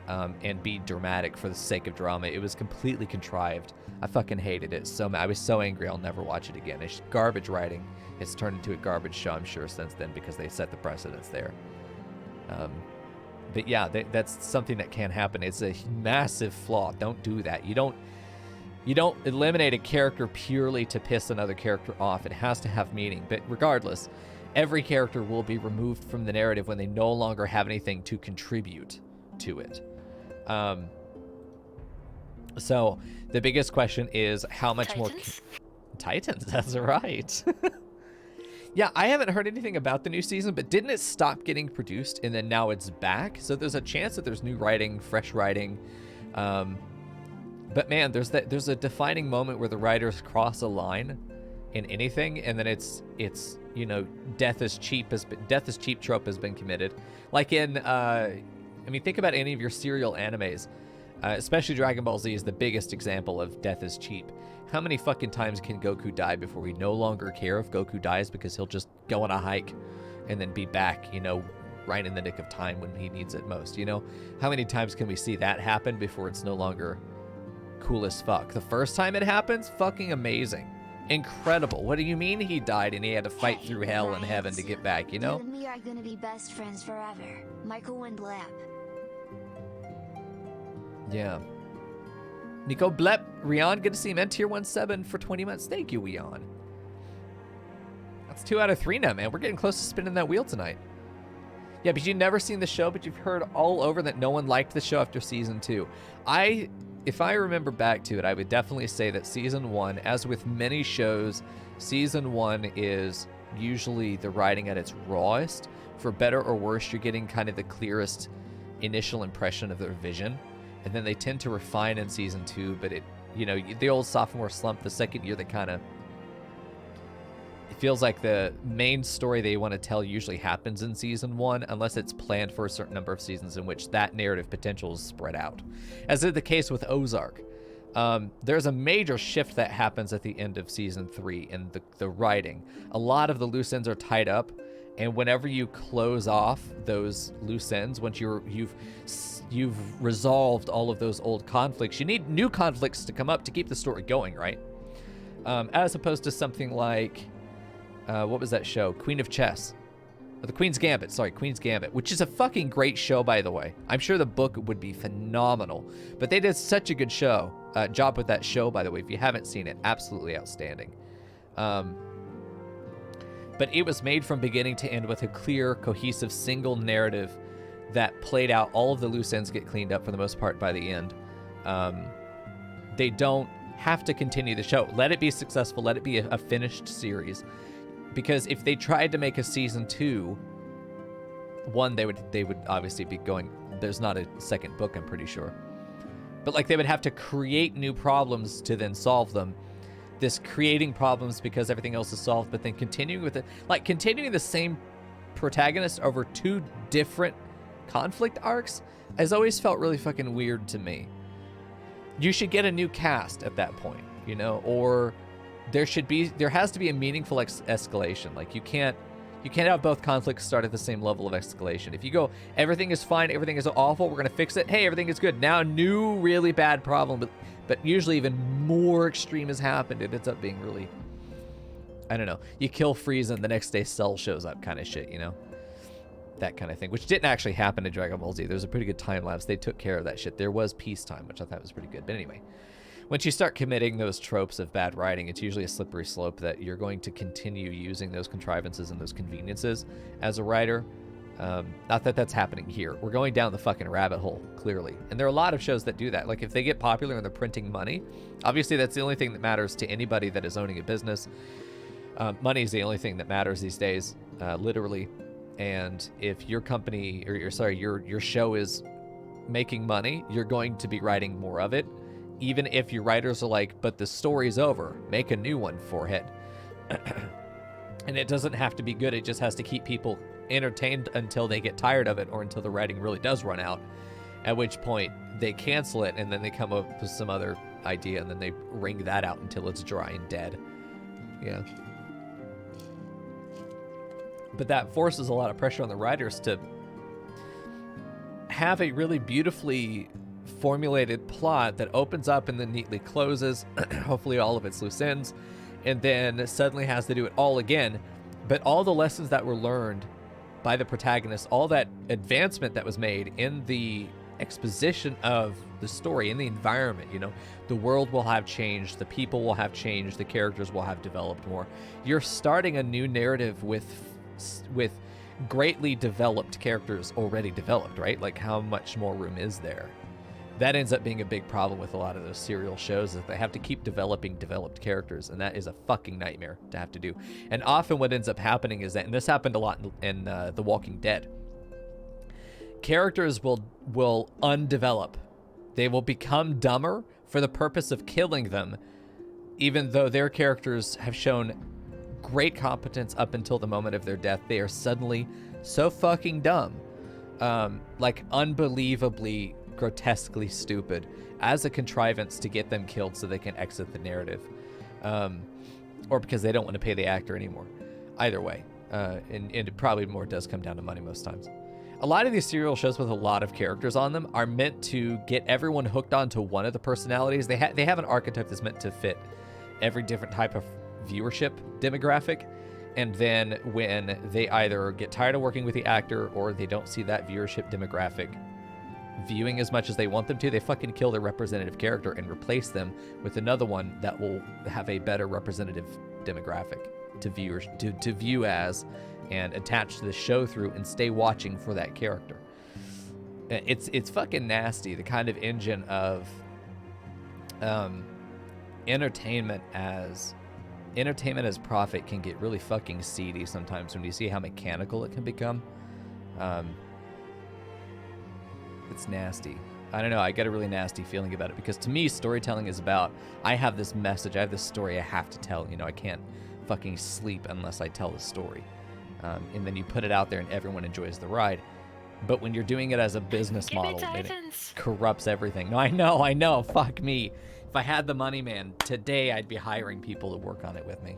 and be dramatic for the sake of drama. It was completely contrived. I fucking hated it so much. I was so angry I'll never watch it again. It's garbage writing. It's turned into a garbage show, I'm sure, since then, because they set the precedence there. But yeah, that's something that can happen. It's a massive flaw. Don't do that. You don't eliminate a character purely to piss another character off. It has to have meaning. But regardless, every character will be removed from the narrative when they no longer have anything to contribute to it. So the biggest question is how much more Titans, that's right. Yeah, I haven't heard anything about the new season, but didn't it stop getting produced and then now it's back? So there's a chance that there's new writing, fresh writing. But man, there's a defining moment where the writers cross a line in anything, and then it's you know, death is cheap trope has been committed. Like in I mean, think about any of your serial animes. Especially Dragon Ball Z is the biggest example of death is cheap. How many fucking times can Goku die before we no longer care if Goku dies because he'll just go on a hike and then be back, you know, right in the nick of time when he needs it most, you know? How many times can we see that happen before it's no longer cool as fuck? The first time it happens, fucking amazing. Incredible. What do you mean he died and he had to fight through hell and heaven to get back, you know? You and me are gonna be best friends forever. Michael and Lab. Yeah. Mico Blep, Rion, good to see him. And Tier 1-7 for 20 months. Thank you, Rion. That's 2 out of 3 now, man. We're getting close to spinning that wheel tonight. Yeah, but you've never seen the show, but you've heard all over that no one liked the show after season 2. If I remember back to it, I would definitely say that season 1, as with many shows, season 1 is usually the writing at its rawest. For better or worse, you're getting kind of the clearest initial impression of their vision. And then they tend to refine in season 2, but it, you know, the old sophomore slump, the second year, they kind of, it feels like the main story they want to tell usually happens in season 1, unless it's planned for a certain number of seasons in which that narrative potential is spread out. As is the case with Ozark. There's a major shift that happens at the end of season 3 in the writing. A lot of the loose ends are tied up, and whenever you close off those loose ends, once you've resolved all of those old conflicts, you need new conflicts to come up to keep the story going, right? As opposed to something like, what was that show? Queen of Chess. Or the Queen's Gambit, sorry, Queen's Gambit, which is a fucking great show, by the way. I'm sure the book would be phenomenal, but they did such a good job with that show, by the way. If you haven't seen it, absolutely outstanding. But it was made from beginning to end with a clear, cohesive, single narrative that played out. All of the loose ends get cleaned up for the most part by the end. They don't have to continue the show. Let it be successful. Let it be a finished series. Because if they tried to make a season 2, one, they would obviously be going, there's not a second book, I'm pretty sure. But like they would have to create new problems to then solve them. This creating problems because everything else is solved, but then continuing with it, like continuing the same protagonist over 2 different conflict arcs has always felt really fucking weird to me. You should get a new cast at that point, you know, or there has to be a meaningful escalation. Like you can't have both conflicts start at the same level of escalation. If you go, everything is fine, everything is awful, we're gonna fix it. Hey, everything is good. Now, new really bad problem, but usually even more extreme has happened. It ends up being really, I don't know. You kill Frieza and the next day Cell shows up, kind of shit, you know, that kind of thing. Which didn't actually happen in Dragon Ball Z. There's a pretty good time lapse. They took care of that shit. There was peacetime, which I thought was pretty good. But anyway. Once you start committing those tropes of bad writing, it's usually a slippery slope that you're going to continue using those contrivances and those conveniences as a writer. Not that that's happening here. We're going down the fucking rabbit hole, clearly. And there are a lot of shows that do that. Like if they get popular and they're printing money, obviously that's the only thing that matters to anybody that is owning a business. Money is the only thing that matters these days, literally. And if your company, or your show is making money, you're going to be writing more of it. Even if your writers are like, but the story's over, make a new one, forehead. And it doesn't have to be good. It just has to keep people entertained until they get tired of it or until the writing really does run out, at which point they cancel it and then they come up with some other idea and then they wring that out until it's dry and dead. Yeah. But that forces a lot of pressure on the writers to have a really beautifully formulated plot that opens up and then neatly closes, hopefully all of its loose ends, and then suddenly has to do it all again. But all the lessons that were learned by the protagonist, all that advancement that was made in the exposition of the story, in the environment, you know, the world will have changed, the people will have changed, the characters will have developed more. You're starting a new narrative with with greatly developed characters already developed, right? Like, how much more room is there? That ends up being a big problem with a lot of those serial shows, is they have to keep developing developed characters, and that is a fucking nightmare to have to do. And often what ends up happening is that, and this happened a lot in The Walking Dead, characters will undevelop. They will become dumber for the purpose of killing them, even though their characters have shown great competence up until the moment of their death. They are suddenly so fucking dumb, like unbelievably, grotesquely stupid, as a contrivance to get them killed so they can exit the narrative, or because they don't want to pay the actor anymore. Either way, and it probably more does come down to money most times. A lot of these serial shows with a lot of characters on them are meant to get everyone hooked onto one of the personalities. They have an archetype that's meant to fit every different type of viewership demographic, and then when they either get tired of working with the actor or they don't see that viewership demographic viewing as much as they want them to, they fucking kill their representative character and replace them with another one that will have a better representative demographic to view as and attach to the show through and stay watching for that character. It's fucking nasty, the kind of engine of entertainment as profit can get really fucking seedy sometimes when you see how mechanical it can become. It's nasty. I don't know, I get a really nasty feeling about it, because to me, storytelling is about, I have this message, I have this story I have to tell, you know, I can't fucking sleep unless I tell the story. And then you put it out there and everyone enjoys the ride. But when you're doing it as a business model, it corrupts everything. No, I know, fuck me. If I had the money, man, today I'd be hiring people to work on it with me.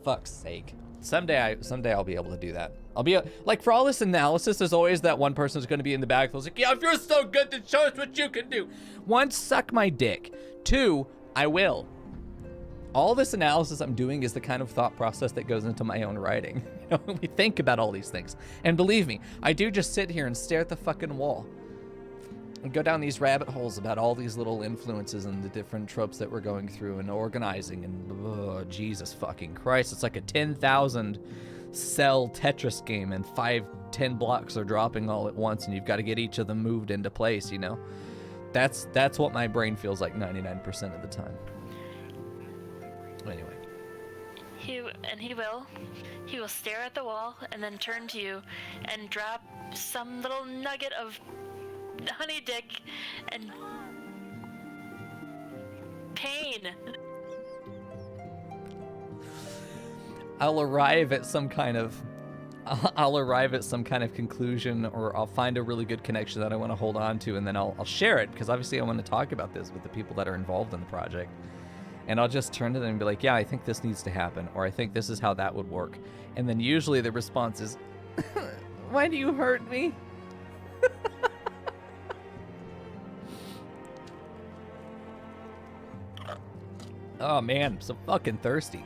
Fuck's sake. Someday I'll be able to do that. I'll be like, for all this analysis, there's always that one person who's going to be in the back who's like, yeah, if you're so good, then show us what you can do. One, suck my dick. Two, I will. All this analysis I'm doing is the kind of thought process that goes into my own writing. You know, we think about all these things. And believe me, I do just sit here and stare at the fucking wall and go down these rabbit holes about all these little influences and the different tropes that we're going through and organizing, and Jesus fucking Christ, it's like a 10,000 cell Tetris game, and 5-10 blocks are dropping all at once, and you've got to get each of them moved into place, you know? That's what my brain feels like 99% of the time. Anyway. He will stare at the wall and then turn to you and drop some little nugget of honey dick and pain. I'll arrive at some kind of conclusion, or I'll find a really good connection that I want to hold on to, and then I'll share it, because obviously I want to talk about this with the people that are involved in the project. And I'll just turn to them and be like, yeah, I think this needs to happen, or I think this is how that would work. And then usually the response is, why do you hurt me? Oh man, I'm so fucking thirsty.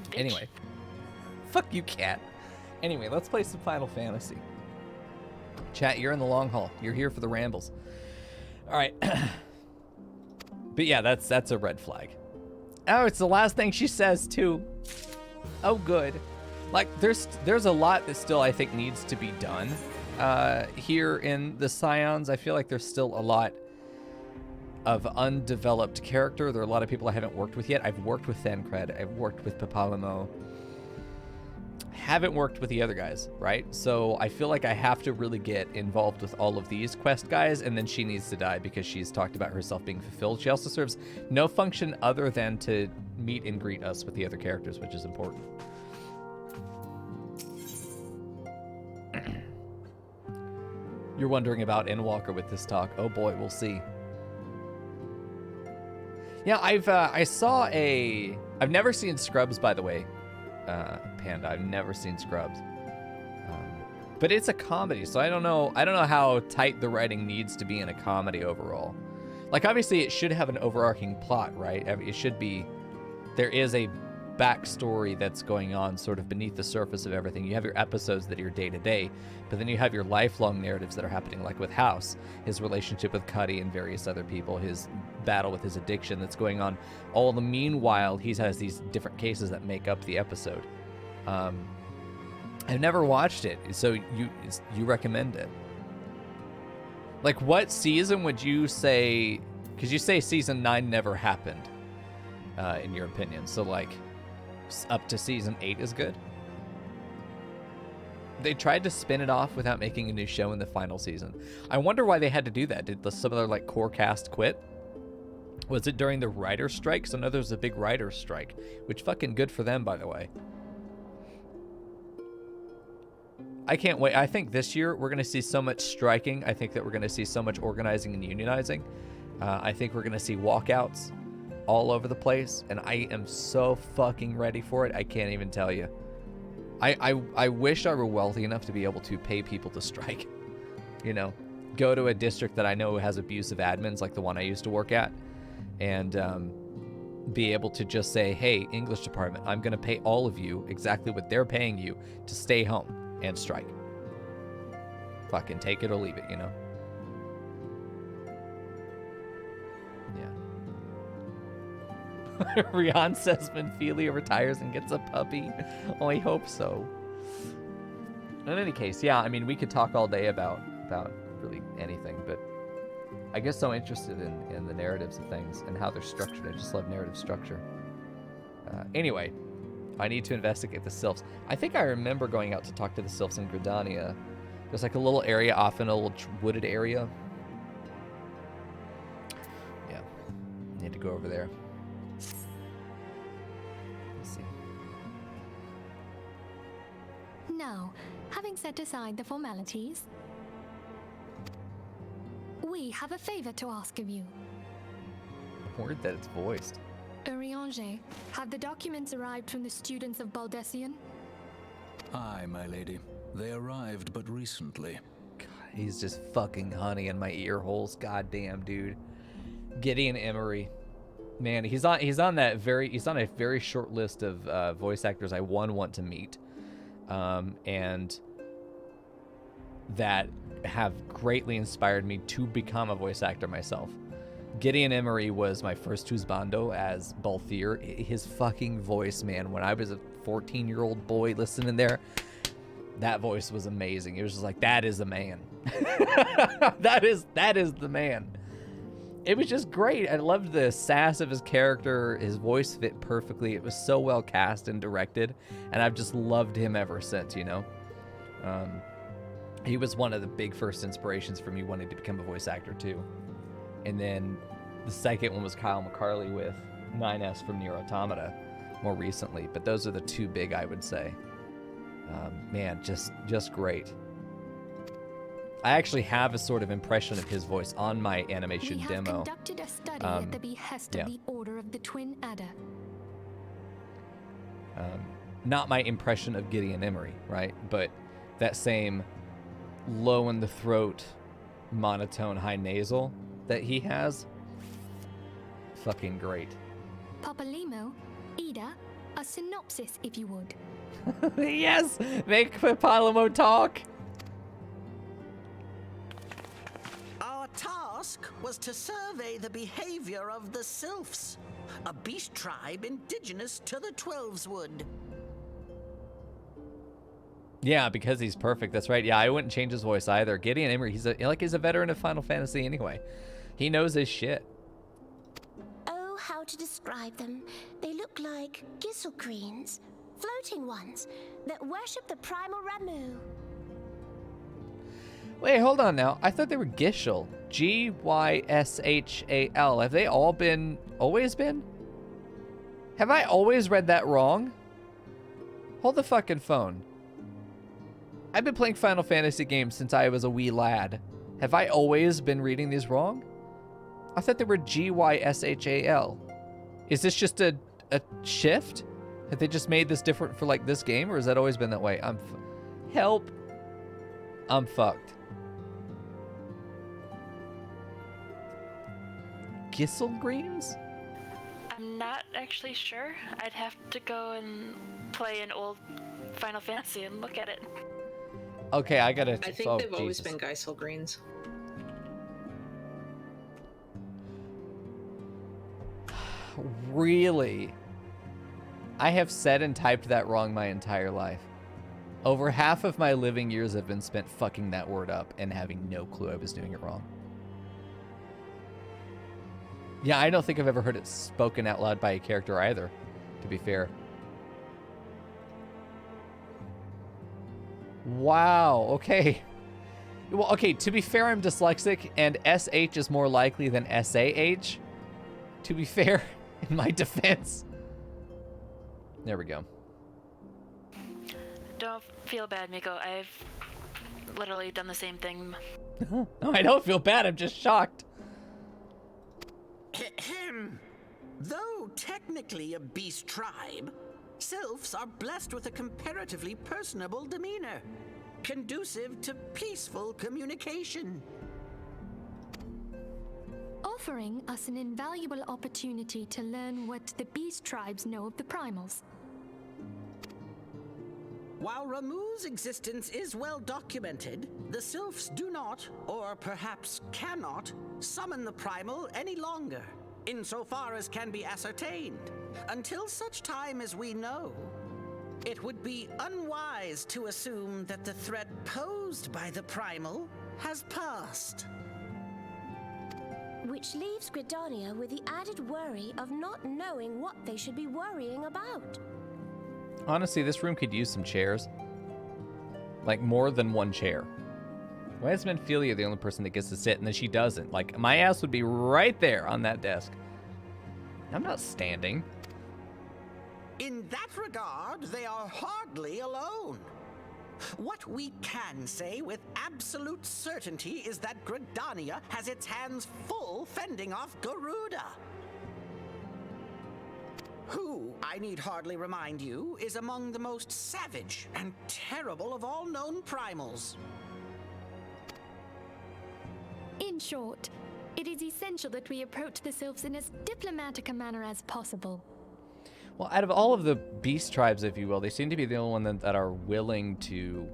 Bitch. Anyway. Fuck you, cat. Anyway, let's play some Final Fantasy. Chat, you're in the long haul. You're here for the rambles. Alright. But yeah, that's a red flag. Oh, it's the last thing she says too. Oh good. Like, there's a lot that still I think needs to be done here in the Scions. I feel like there's still a lot of undeveloped character. There are a lot of people I haven't worked with yet. I've worked with Thancred. I've worked with Papalamo. Haven't worked with the other guys, right? So I feel like I have to really get involved with all of these quest guys, and then she needs to die because she's talked about herself being fulfilled. She also serves no function other than to meet and greet us with the other characters, which is important. You're wondering about Endwalker with this talk. Oh boy, we'll see. Yeah, I've never seen Scrubs, by the way. Panda, I've never seen Scrubs. But it's a comedy, so I don't know how tight the writing needs to be in a comedy overall. Like, obviously it should have an overarching plot, right? It should be, there is a backstory that's going on sort of beneath the surface of everything. You have your episodes that are your day-to-day, but then you have your lifelong narratives that are happening, like with House, his relationship with Cuddy and various other people, his battle with his addiction that's going on. All the meanwhile, he has these different cases that make up the episode. I've never watched it, so you recommend it. Like, what season would you say? Because you say season 9 never happened, in your opinion. So, like, up to season 8 is good. They tried to spin it off without making a new show in the final season. I wonder why they had to do that. Did some of their like core cast quit? Was it during the writer's strike? Because I know there was a big writer's strike, which fucking good for them, by the way. I can't wait. I think this year we're going to see so much striking. I think that we're going to see so much organizing and unionizing. I think we're going to see walkouts all over the place, and I am so fucking ready for it. I can't even tell you. I wish I were wealthy enough to be able to pay people to strike. You know, go to a district that I know has abusive admins like the one I used to work at, and be able to just say, hey, English department, I'm going to pay all of you exactly what they're paying you to stay home and strike. Fucking take it or leave it, you know? Yeah. Rian says Ophelia retires and gets a puppy. Oh, I hope so. In any case, yeah, I mean, we could talk all day about really anything, but I get so interested in the narratives of things and how they're structured. I just love narrative structure. Anyway, I need to investigate the Sylphs. I think I remember going out to talk to the Sylphs in Gridania. There's like a little area off in a little wooded area. Yeah, need to go over there. Let's see. Now, having set aside the formalities, we have a favor to ask of you. I'm worried that it's voiced. Urianger, have the documents arrived from the students of Baldessian? Aye, my lady. They arrived but recently. God, he's just fucking honey in my ear holes. Goddamn, dude. Gideon Emery. Man, he's on a very short list of voice actors I want to meet. And that have greatly inspired me to become a voice actor myself. Gideon Emery was my first husbando as Balthier. His fucking voice, man, when I was a 14-year-old boy listening there, that voice was amazing. It was just like, that is the man. that is the man. It was just great. I loved the sass of his character. His voice fit perfectly. It was so well cast and directed, and I've just loved him ever since, you know? He was one of the big first inspirations for me wanting to become a voice actor, too. And then the second one was Kyle McCarley with 9S from Nier Automata more recently. But those are the two big, I would say. Man, just great. I actually have a sort of impression of his voice on my animation demo. We have conducted a study at the behest of the Order of the Twin Adder. Not my impression of Gideon Emery, right? But that same low in the throat, monotone, high nasal that he has, fucking great. Papalimo, Ida, a synopsis if you would. Yes, make Papalimo talk. Our task was to survey the behavior of the Sylphs, a beast tribe indigenous to the Twelveswood. Yeah, because he's perfect. That's right. Yeah, I wouldn't change his voice either. Gideon Emery, he's a veteran of Final Fantasy anyway. He knows his shit. Oh, how to describe them. They look like Gisselcreens, floating ones, that worship the primal Ramu. Wait, hold on now. I thought they were Gyshal. Gyshal. Have they always been? Have I always read that wrong? Hold the fucking phone. I've been playing Final Fantasy games since I was a wee lad. Have I always been reading these wrong? I thought they were Gyshal. Is this just a shift? Have they just made this different for like this game, or has that always been that way? Help. I'm fucked. Gisselgreens? I'm not actually sure. I'd have to go and play an old Final Fantasy and look at it. Okay, I gotta. I think they've always been Geisel Greens. Really? I have said and typed that wrong my entire life. Over half of my living years have been spent fucking that word up and having no clue I was doing it wrong. Yeah, I don't think I've ever heard it spoken out loud by a character either, to be fair. Wow, okay. Well, okay, to be fair, I'm dyslexic, and SH is more likely than SAH. To be fair, in my defense. There we go. Don't feel bad, Mico. I've literally done the same thing. No, I don't feel bad. I'm just shocked. Though technically a beast tribe, sylphs are blessed with a comparatively personable demeanor, conducive to peaceful communication. Offering us an invaluable opportunity to learn what the beast tribes know of the primals. While Ramu's existence is well documented, the sylphs do not, or perhaps cannot, summon the primal any longer, insofar as can be ascertained, until such time as we know. It would be unwise to assume that the threat posed by the primal has passed. Which leaves Gridania with the added worry of not knowing what they should be worrying about. Honestly, this room could use some chairs. Like, more than one chair. Why is Menphilia the only person that gets to sit and then she doesn't? Like, my ass would be right there on that desk. I'm not standing. In that regard, they are hardly alone. What we can say with absolute certainty is that Gridania has its hands full fending off Garuda, who, I need hardly remind you, is among the most savage and terrible of all known primals. In short, it is essential that we approach the sylphs in as diplomatic a manner as possible. Well, out of all of the beast tribes, if you will, they seem to be the only one that are willing to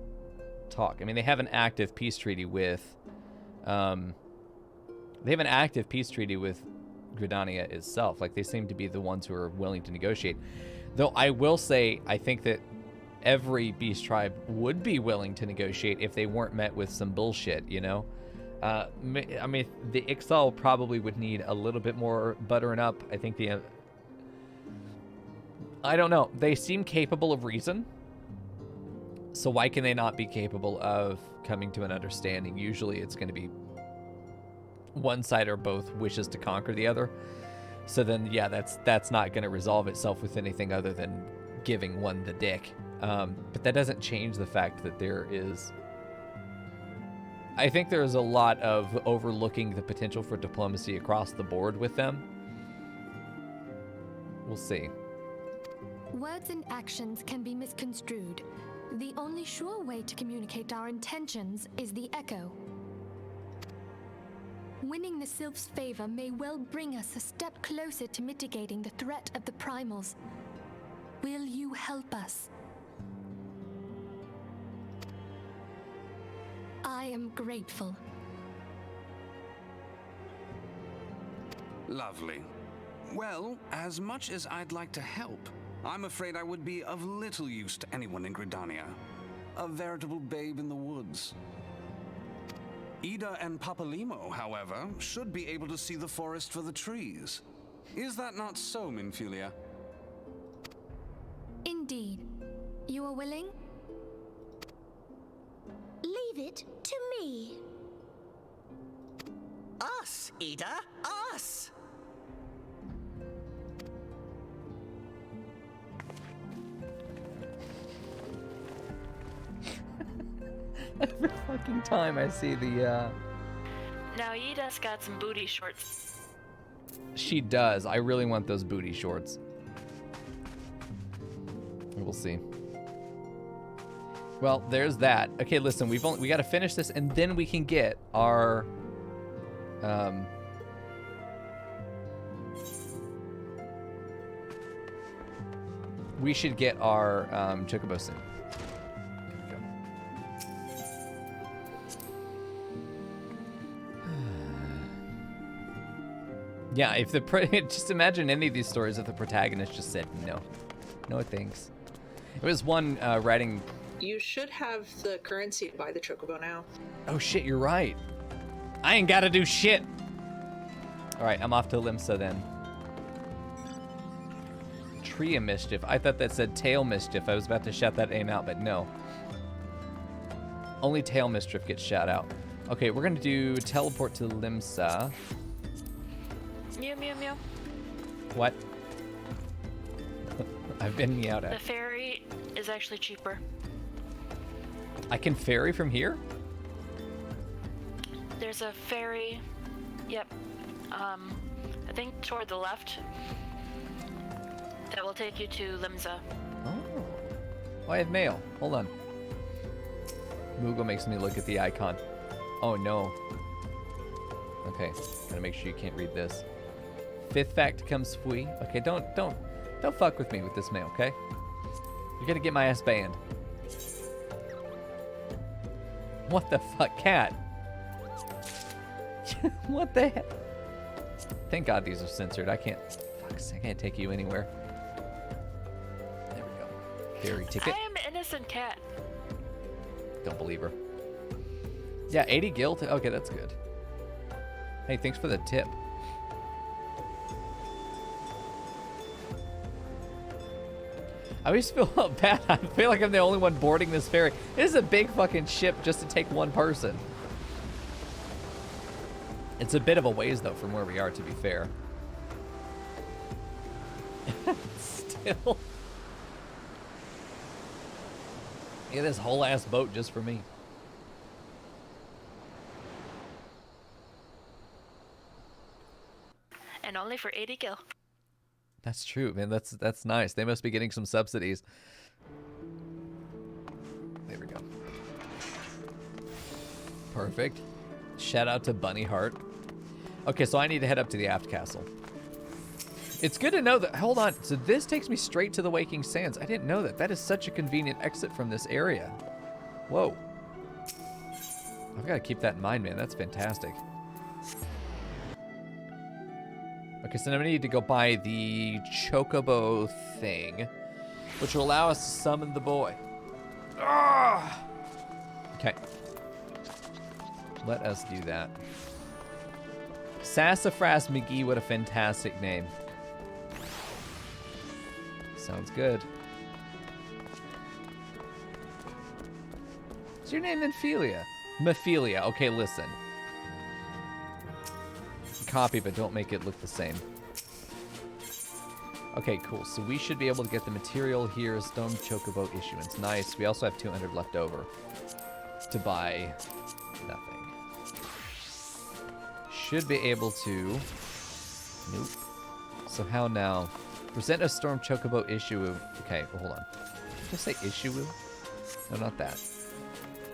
talk. I mean, they have an active peace treaty with... Gridania itself. Like, they seem to be the ones who are willing to negotiate. Though I will say, I think that every beast tribe would be willing to negotiate if they weren't met with some bullshit, you know? I mean, the XIV probably would need a little bit more buttering up. I think the... I don't know. They seem capable of reason. So why can they not be capable of coming to an understanding? Usually it's going to be one side or both wishes to conquer the other. So then, yeah, that's not going to resolve itself with anything other than giving one the dick. But that doesn't change the fact that there is... I think there's a lot of overlooking the potential for diplomacy across the board with them. We'll see. Words and actions can be misconstrued. The only sure way to communicate our intentions is the echo. Winning the Sylph's favor may well bring us a step closer to mitigating the threat of the primals. Will you help us? I am grateful. Lovely. Well, as much as I'd like to help, I'm afraid I would be of little use to anyone in Gridania. A veritable babe in the woods. Ida and Papalimo, however, should be able to see the forest for the trees. Is that not so, Menphilia? Indeed. You are willing? Leave it to me. Us, Ida, us! Every fucking time I see the, Now, Ida's got some booty shorts. She does. I really want those booty shorts. We'll see. Well, there's that. Okay, listen, we got to finish this, and then we can get our, we should get our, Chocobo soon. Yeah, if the just imagine any of these stories if the protagonist just said no thanks. It was one writing You should have the currency to buy the chocobo now. Oh shit, you're right. I ain't gotta do shit. All right, I'm off to Limsa then. Tree of Mischief. I thought that said Tail Mischief. I was about to shout that name out, but no. Only Tail Mischief gets shout out. Okay, we're gonna do teleport to Limsa. Mew, mew, mew. What? I've been meowed The at. ferry is actually cheaper. I can ferry from here? There's a ferry. Yep. I think toward the left. That will take you to Limsa. Oh. Oh, I have mail. Hold on. Moogle makes me look at the icon. Oh no. Okay, gotta make sure you can't read this. Fifth fact comes fui. Okay, don't fuck with me with this mail, okay? You're gonna get my ass banned. What the fuck, cat? What the heck? Thank God these are censored. I can't take you anywhere. There we go. Ferry ticket. I am an innocent cat. Don't believe her. Yeah, 80 guilt. Okay, that's good. Hey, thanks for the tip. I always feel bad. I feel like I'm the only one boarding this ferry. It is a big fucking ship just to take one person. It's a bit of a ways, though, from where we are, to be fair. Still. Yeah, this whole ass boat just for me. And only for 80 gil. That's true, man. That's nice. They must be getting some subsidies. There we go. Perfect. Shout out to Bunny Heart. Okay, so I need to head up to the aft castle. It's good to know that. Hold on. So this takes me straight to the Waking Sands. I didn't know that. That is such a convenient exit from this area. Whoa. I've got to keep that in mind, man. That's fantastic. Okay, so now we need to go buy the chocobo thing, which will allow us to summon the boy. Ah! Okay. Let us do that. Sassafras McGee, what a fantastic name. Sounds good. What's your name, Mephilia? Mephilia. Okay, listen. Copy, but don't make it look the same. Okay, cool. So we should be able to get the material here. Stone Chocobo issuance. Nice. We also have 200 left over to buy nothing. Should be able to... Nope. So how now? Present a Storm Chocobo issue. Okay, well, hold on. Did I say issue? No, not that.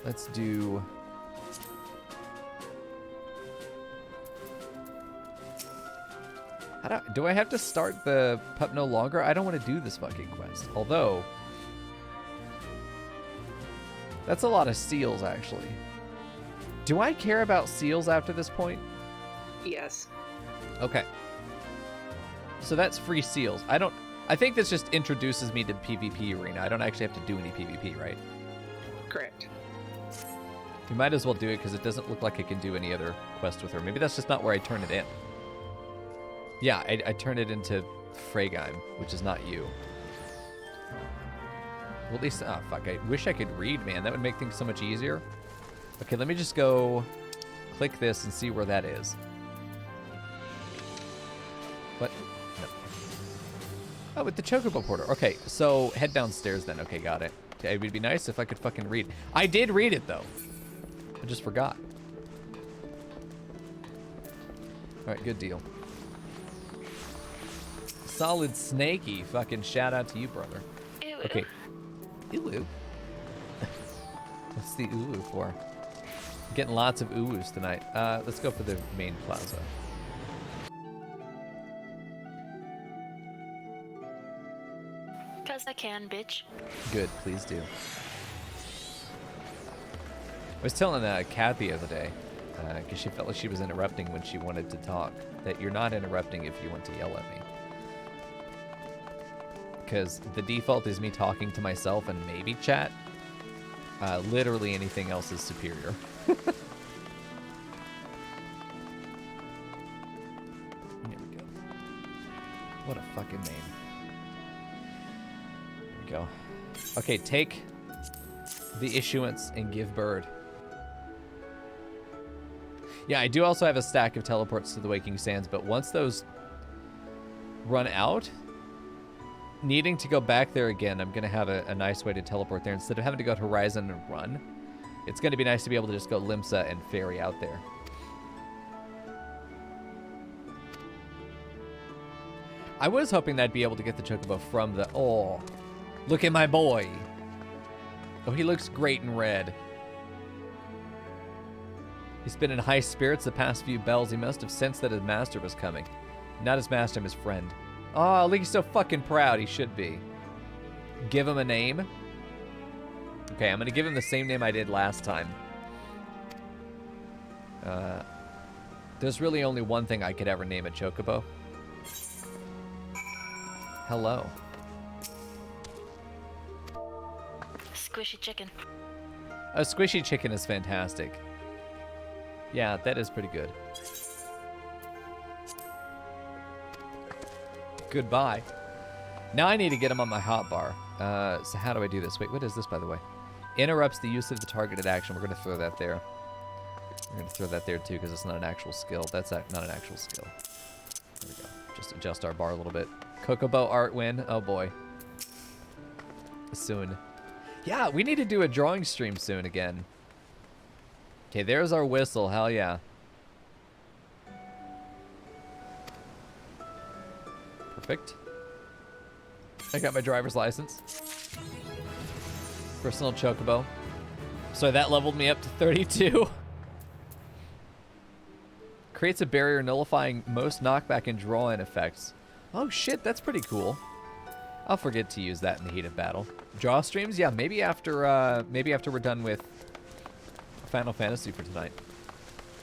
Let's do... Do I have to start the pup no longer? I don't want to do this fucking quest. Although, that's a lot of seals, actually. Do I care about seals after this point? Yes. Okay. So that's free seals. I think this just introduces me to PvP arena. I don't actually have to do any PvP, right? Correct. You might as well do it because it doesn't look like I can do any other quest with her. Maybe that's just not where I turn it in. Yeah, I turn it into Freygeim, which is not you. Well, at least, oh, fuck, I wish I could read, man. That would make things so much easier. Okay, let me just go click this and see where that is. What? No. Oh, with the Chocobo Porter. Okay, so head downstairs then. Okay, got it. Okay, it would be nice if I could fucking read. I did read it, though. I just forgot. All right, good deal. Solid Snaky. Fucking shout out to you, brother. Ew. Okay. Ew. What's the uwu for? I'm getting lots of uwus tonight. Let's go for the main plaza. Cause I can, bitch. Good, please do. I was telling Kat the other day, because she felt like she was interrupting when she wanted to talk, that you're not interrupting if you want to yell at me. Because the default is me talking to myself and maybe chat. Literally anything else is superior. Here we go. What a fucking name. There we go. Okay, take the issuance and give bird. Yeah, I do also have a stack of teleports to the Waking Sands, but once those run out, needing to go back there again, I'm going to have a nice way to teleport there. Instead of having to go to Horizon and run, it's going to be nice to be able to just go Limsa and ferry out there. I was hoping that I'd be able to get the Chocobo from the... Oh, look at my boy. Oh, he looks great in red. He's been in high spirits the past few bells. He must have sensed that his master was coming. Not his master, his friend. Oh, look, he's so fucking proud. He should be. Give him a name. Okay, I'm going to give him the same name I did last time. There's really only one thing I could ever name a Chocobo. Hello. Squishy chicken. A squishy chicken is fantastic. Yeah, that is pretty good. Goodbye. Now I need to get him on my hotbar. So how do I do this? Wait, what is this, by the way? Interrupts the use of the targeted action. We're going to throw that there. We're going to throw that there, too, because it's not an actual skill. That's not an actual skill. There we go. Just adjust our bar a little bit. Chocobo art win. Oh, boy. Soon. Yeah, we need to do a drawing stream soon again. Okay, there's our whistle. Hell yeah. Perfect. I got my driver's license. Personal Chocobo. So that leveled me up to 32. Creates a barrier nullifying most knockback and draw-in effects. Oh shit, that's pretty cool. I'll forget to use that in the heat of battle. Draw streams? Yeah, maybe after we're done with Final Fantasy for tonight.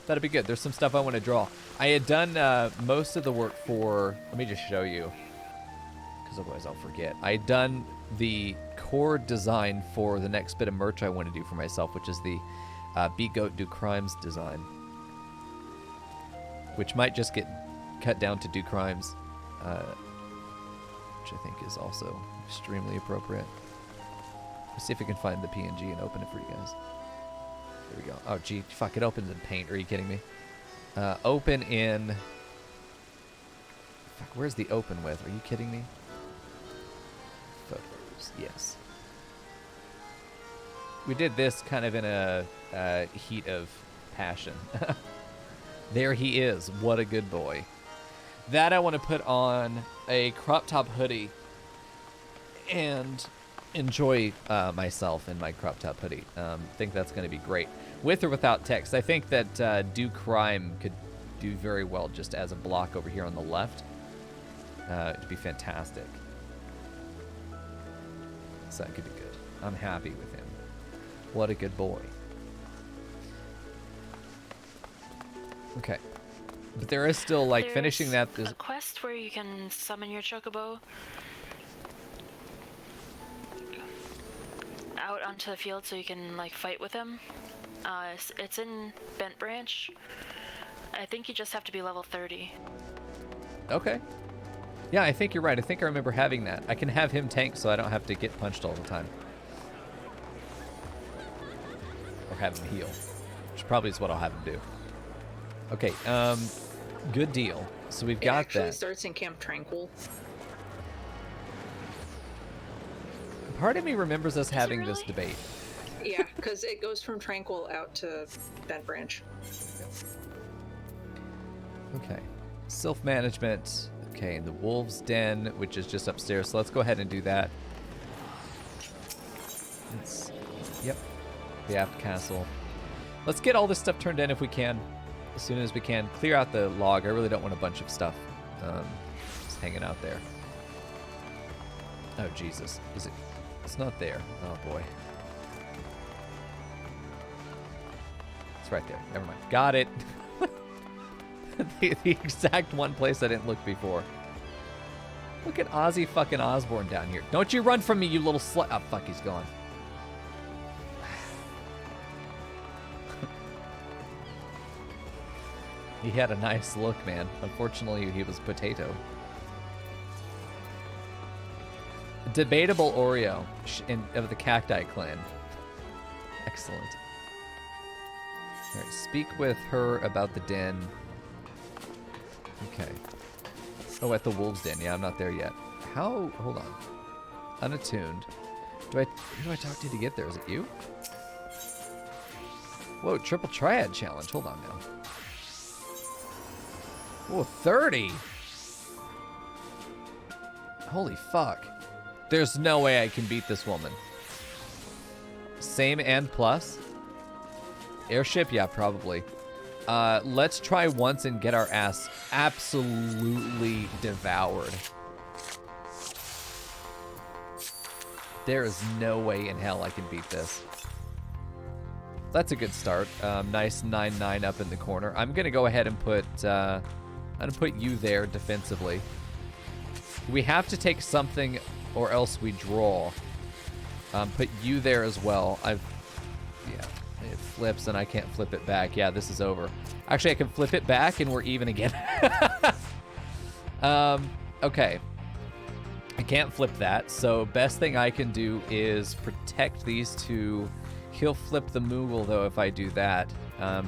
That'd be good. There's some stuff I want to draw. I had done most of the work for... Let me just show you, because otherwise I'll forget. I had done the core design for the next bit of merch I want to do for myself, which is the Beat Goat Do Crimes design, which might just get cut down to Do Crimes, which I think is also extremely appropriate. Let's see if I can find the PNG and open it for you guys. There we go. Oh, gee. Fuck, it opens in Paint. Are you kidding me? Open in... Fuck, where's the open with? Are you kidding me? Photos. Yes. We did this kind of in a heat of passion. There he is. What a good boy. That I want to put on a crop top hoodie and enjoy myself in my crop top hoodie. Think that's going to be great. With or without text. I think that Do Crime could do very well just as a block over here on the left. It'd be fantastic. So that could be good. I'm happy with him. What a good boy. Okay. But there is still, like, finishing that... There's a quest where you can summon your Chocobo out onto the field so you can, like, fight with him. It's in Bent Branch. I think you just have to be level 30. Okay. Yeah, I think you're right. I think I remember having that. I can have him tank so I don't have to get punched all the time. Or have him heal. Which probably is what I'll have him do. Okay, good deal. So we've got that. It actually starts in Camp Tranquil. Part of me remembers us having really? this debate. Yeah, because it goes from Tranquil out to Bent Branch. Okay. Sylph-management. Okay, the Wolves' Den, which is just upstairs. So let's go ahead and do that. Yep. The Aft Castle. Let's get all this stuff turned in if we can. As soon as we can. Clear out the log. I really don't want a bunch of stuff just hanging out there. Oh, Jesus. Is it? It's not there. Oh, boy. It's right there. Never mind. Got it. the exact one place I didn't look before. Look at Ozzy fucking Osbourne down here. Don't you run from me, you little slut. Oh, fuck, he's gone. He had a nice look, man. Unfortunately, he was potato. Debatable Oreo of the Cacti Clan. Excellent. All right, speak with her about the den. Okay. Oh, at the wolves den. Yeah, I'm not there yet. How? Hold on. Unattuned. Who do I talk to get there? Is it you? Whoa, triple triad challenge. Hold on now. Whoa, 30. Holy fuck. There's no way I can beat this woman. Same and plus? Airship? Yeah, probably. Let's try once and get our ass absolutely devoured. There is no way in hell I can beat this. That's a good start. Nice 9-9 up in the corner. I'm gonna go ahead and put you there defensively. We have to take something or else we draw. Put you there as well. Yeah, it flips and I can't flip it back. Yeah, this is over. Actually, I can flip it back and we're even again. Okay. I can't flip that, so best thing I can do is protect these two. He'll flip the Moogle, though, if I do that.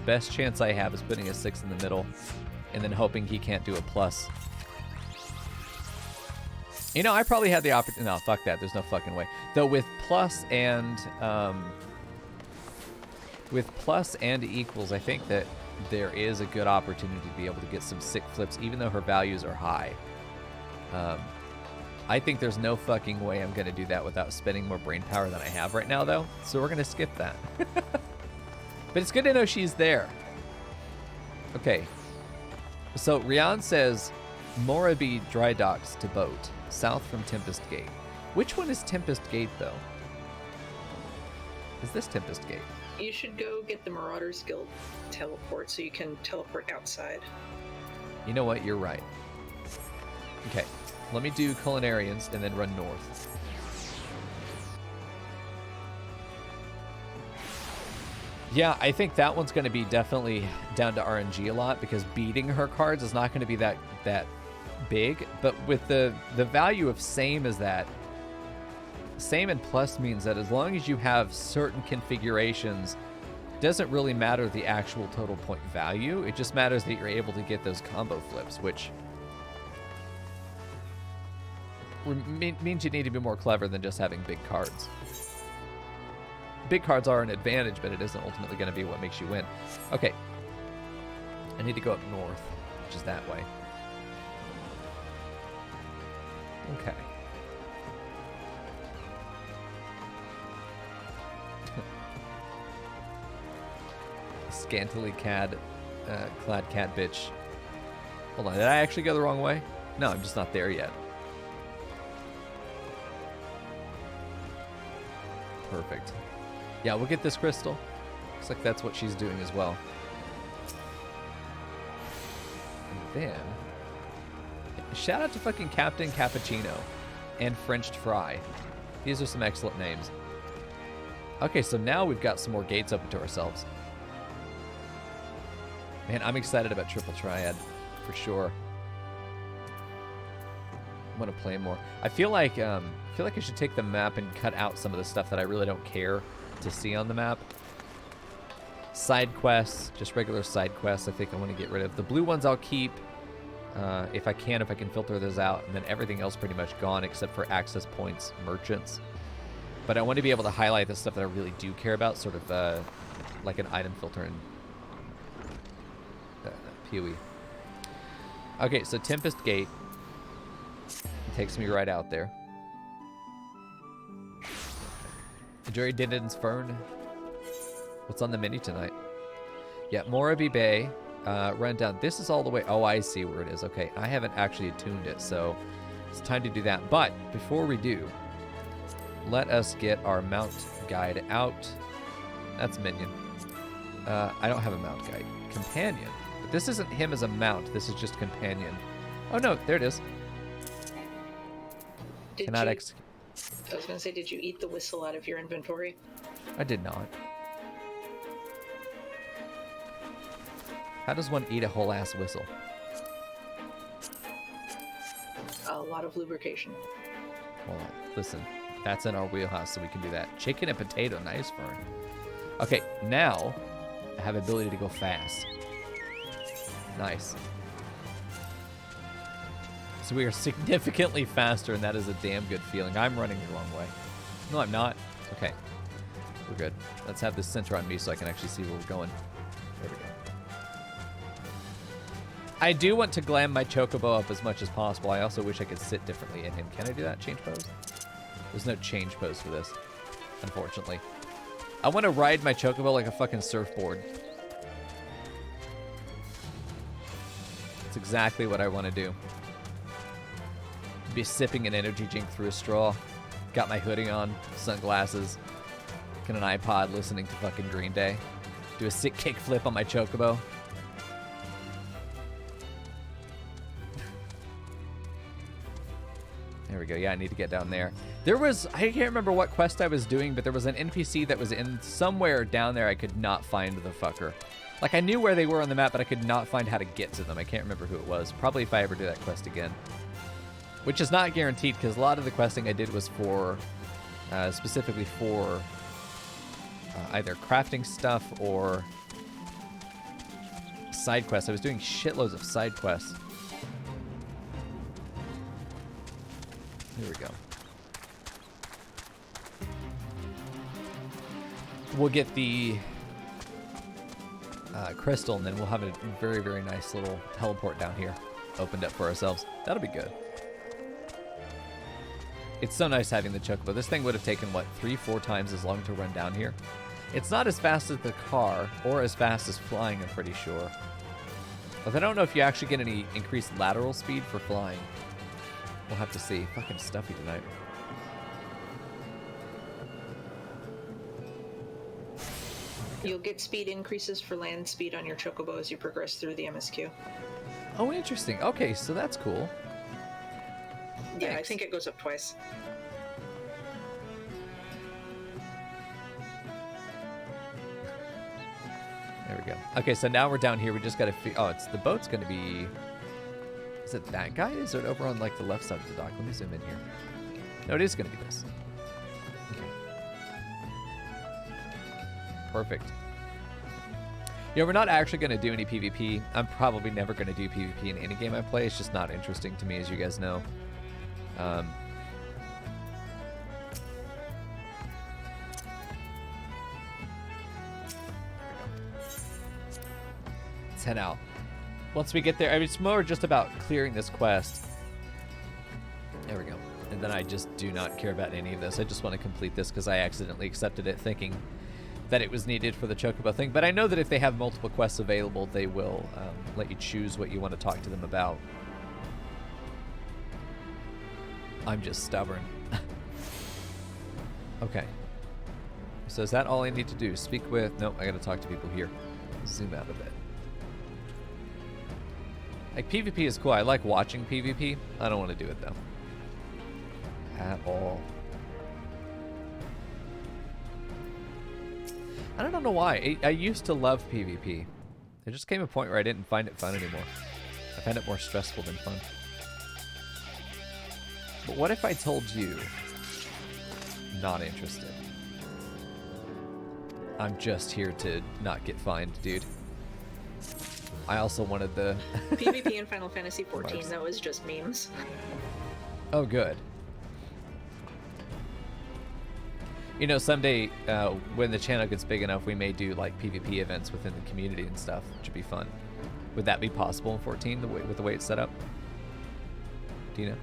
Best chance I have is putting a 6 in the middle and then hoping he can't do a plus. You know, I probably had the opportunity. No, fuck that. There's no fucking way. Though with plus and equals, I think that there is a good opportunity to be able to get some sick flips, even though her values are high. I think there's no fucking way I'm going to do that without spending more brain power than I have right now, though. So we're going to skip that. But it's good to know she's there. Okay. So Rian says, Morabi dry docks to boat, south from Tempest Gate. Which one is Tempest Gate, though? Is this Tempest Gate? You should go get the Marauders Guild teleport so you can teleport outside. You know what? You're right. Okay. Let me do Culinarians and then run north. Yeah, I think that one's going to be definitely down to RNG a lot because beating her cards is not going to be that big. But with the value of same as that, same and plus means that as long as you have certain configurations, it doesn't really matter the actual total point value. It just matters that you're able to get those combo flips, which means you need to be more clever than just having big cards. Big cards are an advantage, but it isn't ultimately going to be what makes you win. Okay. I need to go up north, which is that way. Okay. Scantily clad cat bitch. Hold on, did I actually go the wrong way? No, I'm just not there yet. Perfect. Yeah, we'll get this crystal. Looks like that's what she's doing as well. And then, shout out to fucking Captain Cappuccino and Frenched Fry. These are some excellent names. Okay, so now we've got some more gates open to ourselves. Man, I'm excited about Triple Triad, for sure. I want to play more. I feel like I should take the map and cut out some of the stuff that I really don't care to see on the map. Side quests, just regular side quests, I think I want to get rid of. The blue ones I'll keep if I can filter those out, and then everything else pretty much gone except for access points, merchants. But I want to be able to highlight the stuff that I really do care about, sort of like an item filter in PoE. Okay, so Tempest Gate takes me right out there. Jerry Dindon's Fern. What's on the menu tonight? Yeah, Morabi Bay. Run down. This is all the way. Oh, I see where it is. Okay, I haven't actually attuned it, so it's time to do that. But before we do, let us get our mount guide out. That's minion. I don't have a mount guide. Companion. But this isn't him as a mount. This is just companion. Oh, no. There it is. Cannot execute. I was going to say, did you eat the whistle out of your inventory? I did not. How does one eat a whole ass whistle? A lot of lubrication. Well, listen, that's in our wheelhouse, so we can do that. Chicken and potato, nice Fern. Okay, now I have ability to go fast. Nice. So we are significantly faster, and that is a damn good feeling. I'm running the wrong way. No, I'm not. Okay, we're good. Let's have this center on me so I can actually see where we're going. There we go. I do want to glam my chocobo up as much as possible. I also wish I could sit differently in him. Can I do that? Change pose? There's no change pose for this, unfortunately. I want to ride my chocobo like a fucking surfboard. That's exactly what I want to do. Be sipping an energy drink through a straw. Got my hoodie on, sunglasses, got an iPod listening to fucking Green Day. Do a sick kickflip on my chocobo. There we go. Yeah, I need to get down there. There was, I can't remember what quest I was doing, but there was an NPC that was in somewhere down there. I could not find the fucker. Like, I knew where they were on the map, but I could not find how to get to them. I can't remember who it was. Probably if I ever do that quest again. Which is not guaranteed, because a lot of the questing I did was for, specifically for either crafting stuff or side quests. I was doing shitloads of side quests. Here we go. We'll get the crystal, and then we'll have a very, very nice little teleport down here opened up for ourselves. That'll be good. It's so nice having the chocobo. This thing would have taken, what, 3-4 times as long to run down here? It's not as fast as the car, or as fast as flying, I'm pretty sure. But I don't know if you actually get any increased lateral speed for flying. We'll have to see. Fucking stuffy tonight. You'll get speed increases for land speed on your chocobo as you progress through the MSQ. Oh, interesting. Okay, so that's cool. Yeah, Thanks. I think it goes up twice. There we go. Okay, so now we're down here. We just got to... Oh, it's the boat's going to be... Is it that guy? Is it over on, like, the left side of the dock? Let me zoom in here. No, it is going to be this. Okay. Perfect. Yeah, we're not actually going to do any PvP. I'm probably never going to do PvP in any game I play. It's just not interesting to me, as you guys know. Let's head out. Once we get there, I mean, it's more just about clearing this quest. There we go. And then I just do not care about any of this. I just want to complete this because I accidentally accepted it thinking that it was needed for the chocobo thing. But I know that if they have multiple quests available, they will let you choose what you want to talk to them about. I'm just stubborn. Okay. So is that all I need to do? Speak with... Nope, I gotta talk to people here. Zoom out a bit. Like, PvP is cool. I like watching PvP. I don't want to do it, though. At all. I don't know why. I used to love PvP. There just came a point where I didn't find it fun anymore. I find it more stressful than fun. But what if I told you, not interested? I'm just here to not get fined, dude. I also wanted the... PvP in Final Fantasy XIV, that was just memes. Oh, good. You know, someday, when the channel gets big enough, we may do, like, PvP events within the community and stuff, which would be fun. Would that be possible in 14, with the way it's set up? Do you know?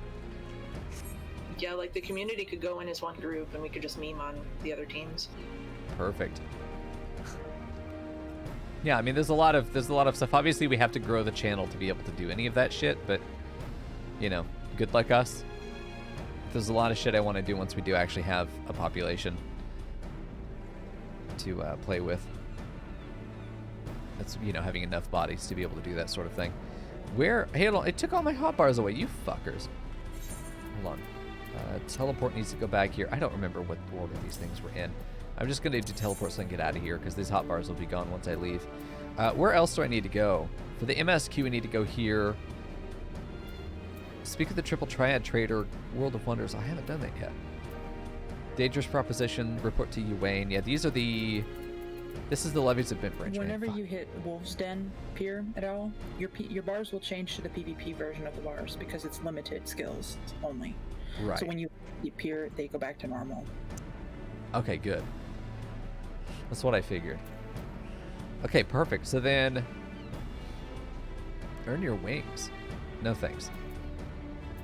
Yeah, like, the community could go in as one group, and we could just meme on the other teams. Perfect. Yeah, I mean, there's a lot of stuff. Obviously, we have to grow the channel to be able to do any of that shit, but, you know, good luck us. There's a lot of shit I want to do once we do actually have a population to play with. That's, you know, having enough bodies to be able to do that sort of thing. Where? Hey, hold on. It took all my hotbars away, you fuckers. Hold on. Teleport needs to go back here. I don't remember what order these things were in. I'm just going to teleport so I can get out of here because these hotbars will be gone once I leave. Where else do I need to go? For the MSQ, I need to go here. Speak of the Triple Triad Trader, World of Wonders. I haven't done that yet. Dangerous Proposition, report to Uwain. Yeah, these are the... This is the levies of Bent Branch. Whenever you hit Wolf's Den Pier at all, your bars will change to the PvP version of the bars because it's limited skills only. Right. So when you hit Pier, they go back to normal. Okay, good. That's what I figured. Okay, perfect. So then... Earn your wings. No thanks.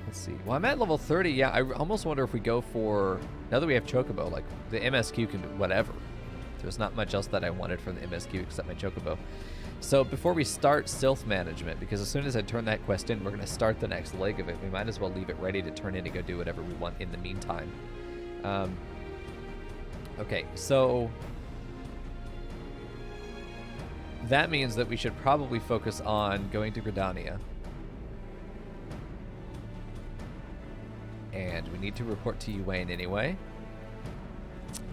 Let's see. Well, I'm at level 30. Yeah, I almost wonder if we go for... Now that we have Chocobo, like, the MSQ can do whatever. There's not much else that I wanted from the MSQ except my Chocobo. So before we start Sylph-management, because as soon as I turn that quest in, we're going to start the next leg of it. We might as well leave it ready to turn in to go do whatever we want in the meantime. Okay, so... That means that we should probably focus on going to Gridania. And we need to report to Uwain anyway.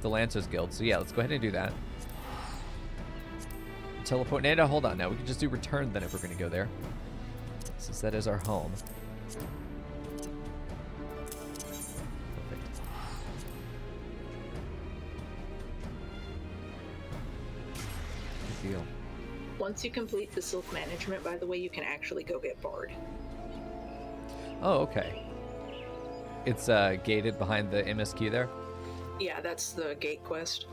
The Lancers Guild. So yeah, let's go ahead and do that. Teleport. No, hold on now. We can just do return then if we're going to go there. Since that is our home. Perfect. Good deal. Once you complete the Sylph-management, by the way, you can actually go get Bard. Oh, okay. It's gated behind the MSQ there? Yeah, that's the gate quest.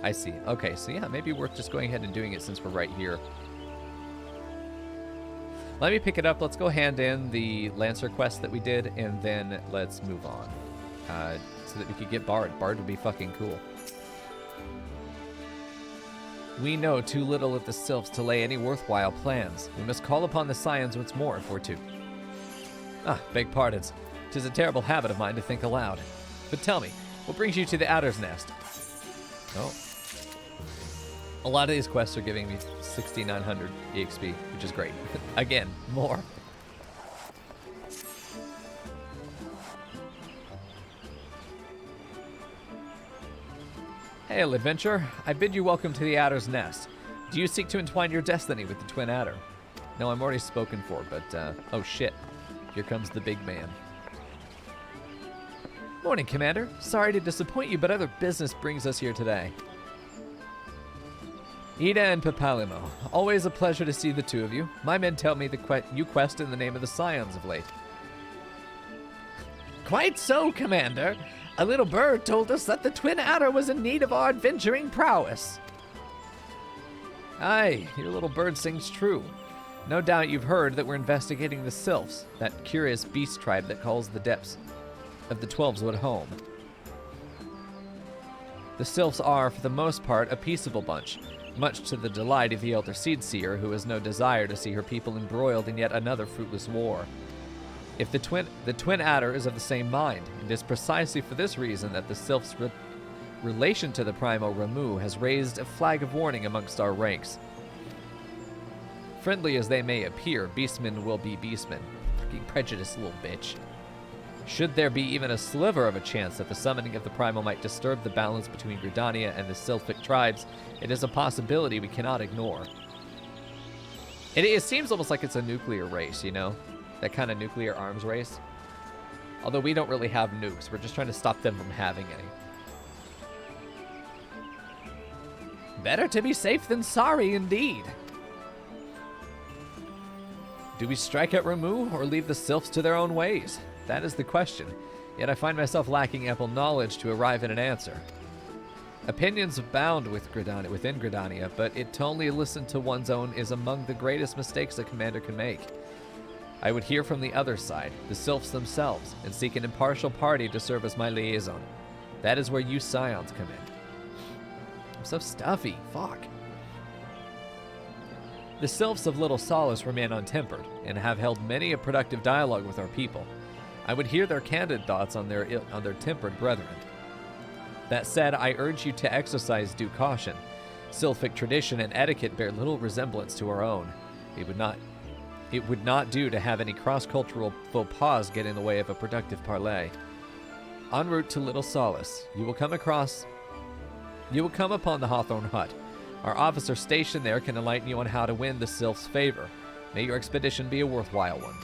I see. Okay, so yeah, maybe worth just going ahead and doing it since we're right here. Let me pick it up. Let's go hand in the Lancer quest that we did, and then let's move on. So that we could get Bard. Bard would be fucking cool. We know too little of the Sylphs to lay any worthwhile plans. We must call upon the Scions once more if we're to... beg pardons. 'Tis a terrible habit of mine to think aloud. But tell me, what brings you to the Adder's Nest? Oh. A lot of these quests are giving me 6,900 EXP, which is great. Again, more. Hail, adventurer. I bid you welcome to the Adder's Nest. Do you seek to entwine your destiny with the Twin Adder? No, I'm already spoken for, but, oh shit. Here comes the big man. Morning, Commander. Sorry to disappoint you, but other business brings us here today. Ida and Papalimo. Always a pleasure to see the two of you. My men tell me you quest in the name of the Scions of late. Quite so, Commander. A little bird told us that the Twin Adder was in need of our adventuring prowess. Aye, your little bird sings true. No doubt you've heard that we're investigating the Sylphs, that curious beast tribe that calls the depths of the Twelveswood home. The Sylphs are, for the most part, a peaceable bunch, much to the delight of the Elder Seedseer, who has no desire to see her people embroiled in yet another fruitless war. If the Twin Adder is of the same mind, it is precisely for this reason that the Sylphs' relation to the Primal Ramu has raised a flag of warning amongst our ranks. Friendly as they may appear, beastmen will be beastmen. Fucking prejudiced little bitch. Should there be even a sliver of a chance that the summoning of the Primal might disturb the balance between Gridania and the Sylphic tribes, it is a possibility we cannot ignore. It seems almost like it's a nuclear race, you know? That kind of nuclear arms race. Although we don't really have nukes, we're just trying to stop them from having any. Better to be safe than sorry, indeed. Do we strike at Ramu or leave the Sylphs to their own ways? That is the question, yet I find myself lacking ample knowledge to arrive at an answer. Opinions abound within Gridania, but to only listen to one's own is among the greatest mistakes a commander can make. I would hear from the other side, the Sylphs themselves, and seek an impartial party to serve as my liaison. That is where you Scions come in. I'm so stuffy, fuck. The Sylphs of Little Solace remain untempered, and have held many a productive dialogue with our people. I would hear their candid thoughts on their tempered brethren. That said, I urge you to exercise due caution. Sylphic tradition and etiquette bear little resemblance to our own. It would not do to have any cross-cultural faux pas get in the way of a productive parley. En route to Little Solace, you will come across You will come upon the Hawthorne Hut. Our officer stationed there can enlighten you on how to win the Sylph's favor. May your expedition be a worthwhile one.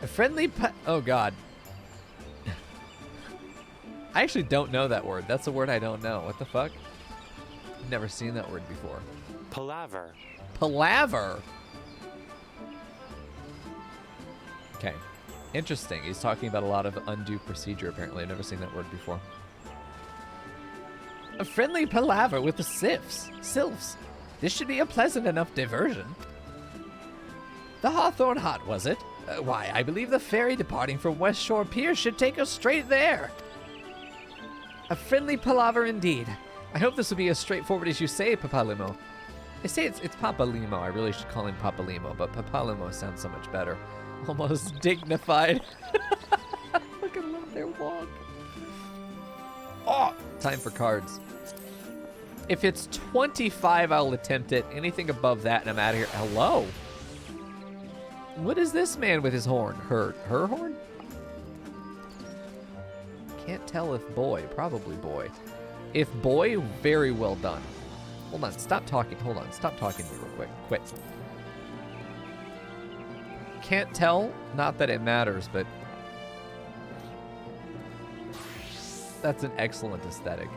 A friendly oh god. I actually don't know that word. That's a word I don't know. What the fuck? Never seen that word before. Palaver. Palaver? Okay. Interesting. He's talking about a lot of undue procedure, apparently. I've never seen that word before. A friendly palaver with the Sylphs. This should be a pleasant enough diversion. The Hawthorne Hut, was it? Why, I believe the ferry departing from West Shore Pier should take us straight there. A friendly palaver indeed. I hope this will be as straightforward as you say, Papalimo. They say it's Papalimo. I really should call him Papalimo, but Papalimo sounds so much better. Almost dignified. Look at them, their walk. Oh, time for cards. If it's 25, I'll attempt it. Anything above that, and I'm out of here. Hello. What is this man with his horn? Her horn? Can't tell if boy. Probably boy. If boy, very well done. Hold on, stop talking. Hold on, stop talking to me real quick. Quit. Can't tell. Not that it matters, but that's an excellent aesthetic.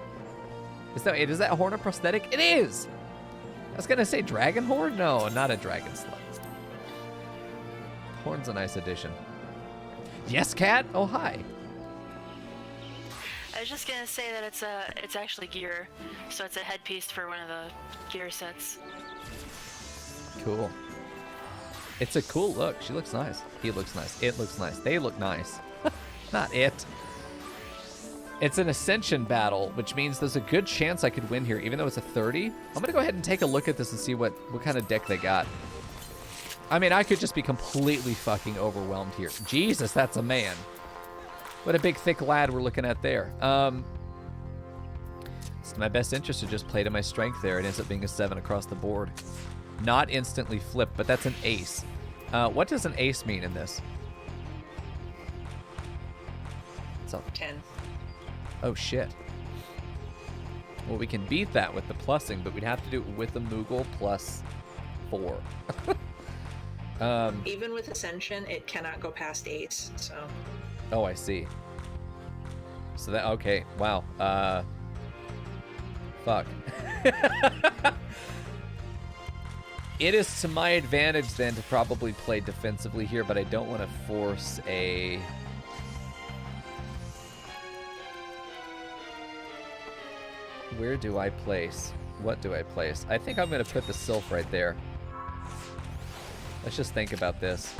Is that horn a prosthetic? It is! I was gonna say dragon horn? No, not a dragon slut. Horn's a nice addition. Yes, cat? Oh, hi. I was just gonna say that it's actually gear, so it's a headpiece for one of the gear sets. Cool. It's a cool look. She looks nice. He looks nice. It looks nice. They look nice. Not it. It's an Ascension battle, which means there's a good chance I could win here, even though it's a 30. I'm gonna go ahead and take a look at this and see what kind of deck they got. I mean, I could just be completely fucking overwhelmed here. Jesus, that's a man. What a big, thick lad we're looking at there. It's in my best interest to just play to my strength there. It ends up being a 7 across the board. Not instantly flip, but that's an ace. What does an ace mean in this? So 10. Oh, shit. Well, we can beat that with the plussing, but we'd have to do it with the Moogle plus 4. Even with Ascension, it cannot go past ace, so... Oh, I see. So that, okay, wow. Fuck. It is to my advantage then to probably play defensively here, but I don't want to force a... Where do I place? What do I place? I think I'm going to put the Sylph right there. Let's just think about this.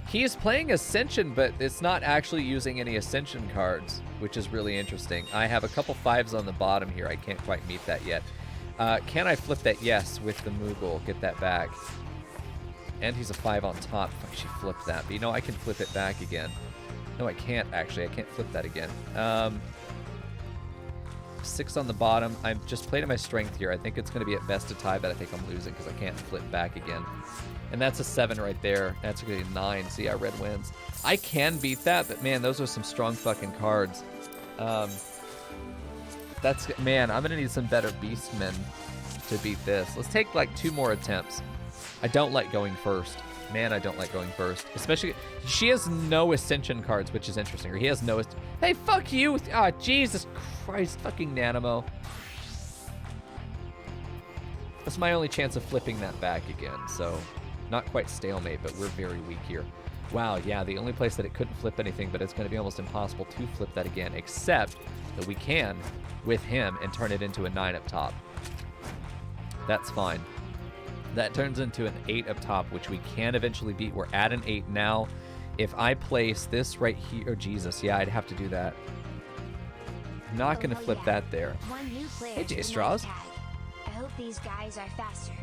He is playing Ascension, but it's not actually using any Ascension cards, which is really interesting. I have a couple 5s on the bottom here. I can't quite meet that yet. Can I flip that? Yes, with the Moogle. Get that back. And he's a 5 on top. Fuck, she flipped that. But you know, I can flip it back again. No, I can't, actually. I can't flip that again. 6 on the bottom. I'm just playing to my strength here. I think it's going to be at best a tie, but I think I'm losing because I can't flip back again. And that's a 7 right there. That's going to be 9. See how red wins. I can beat that, but man, those are some strong fucking cards. Man, I'm going to need some better Beastmen to beat this. Let's take like 2 more attempts. I don't like going first. Man, I don't like going first. Especially, she has no Ascension cards, which is interesting. Or he has no... Hey, fuck you! Ah, oh, Jesus Christ, fucking Nanimo. That's my only chance of flipping that back again, so... Not quite stalemate, but we're very weak here. Wow, yeah, the only place that it couldn't flip anything, but it's going to be almost impossible to flip that again, except that we can, with him, and turn it into a 9 up top. That's fine. That turns into an 8 up top, which we can eventually beat. We're at an 8 now. If I place this right here... Oh, Jesus, yeah, I'd have to do that. I'm not going to flip that there. One new player Hey, to the J-Straws. tag. I hope these guys are faster.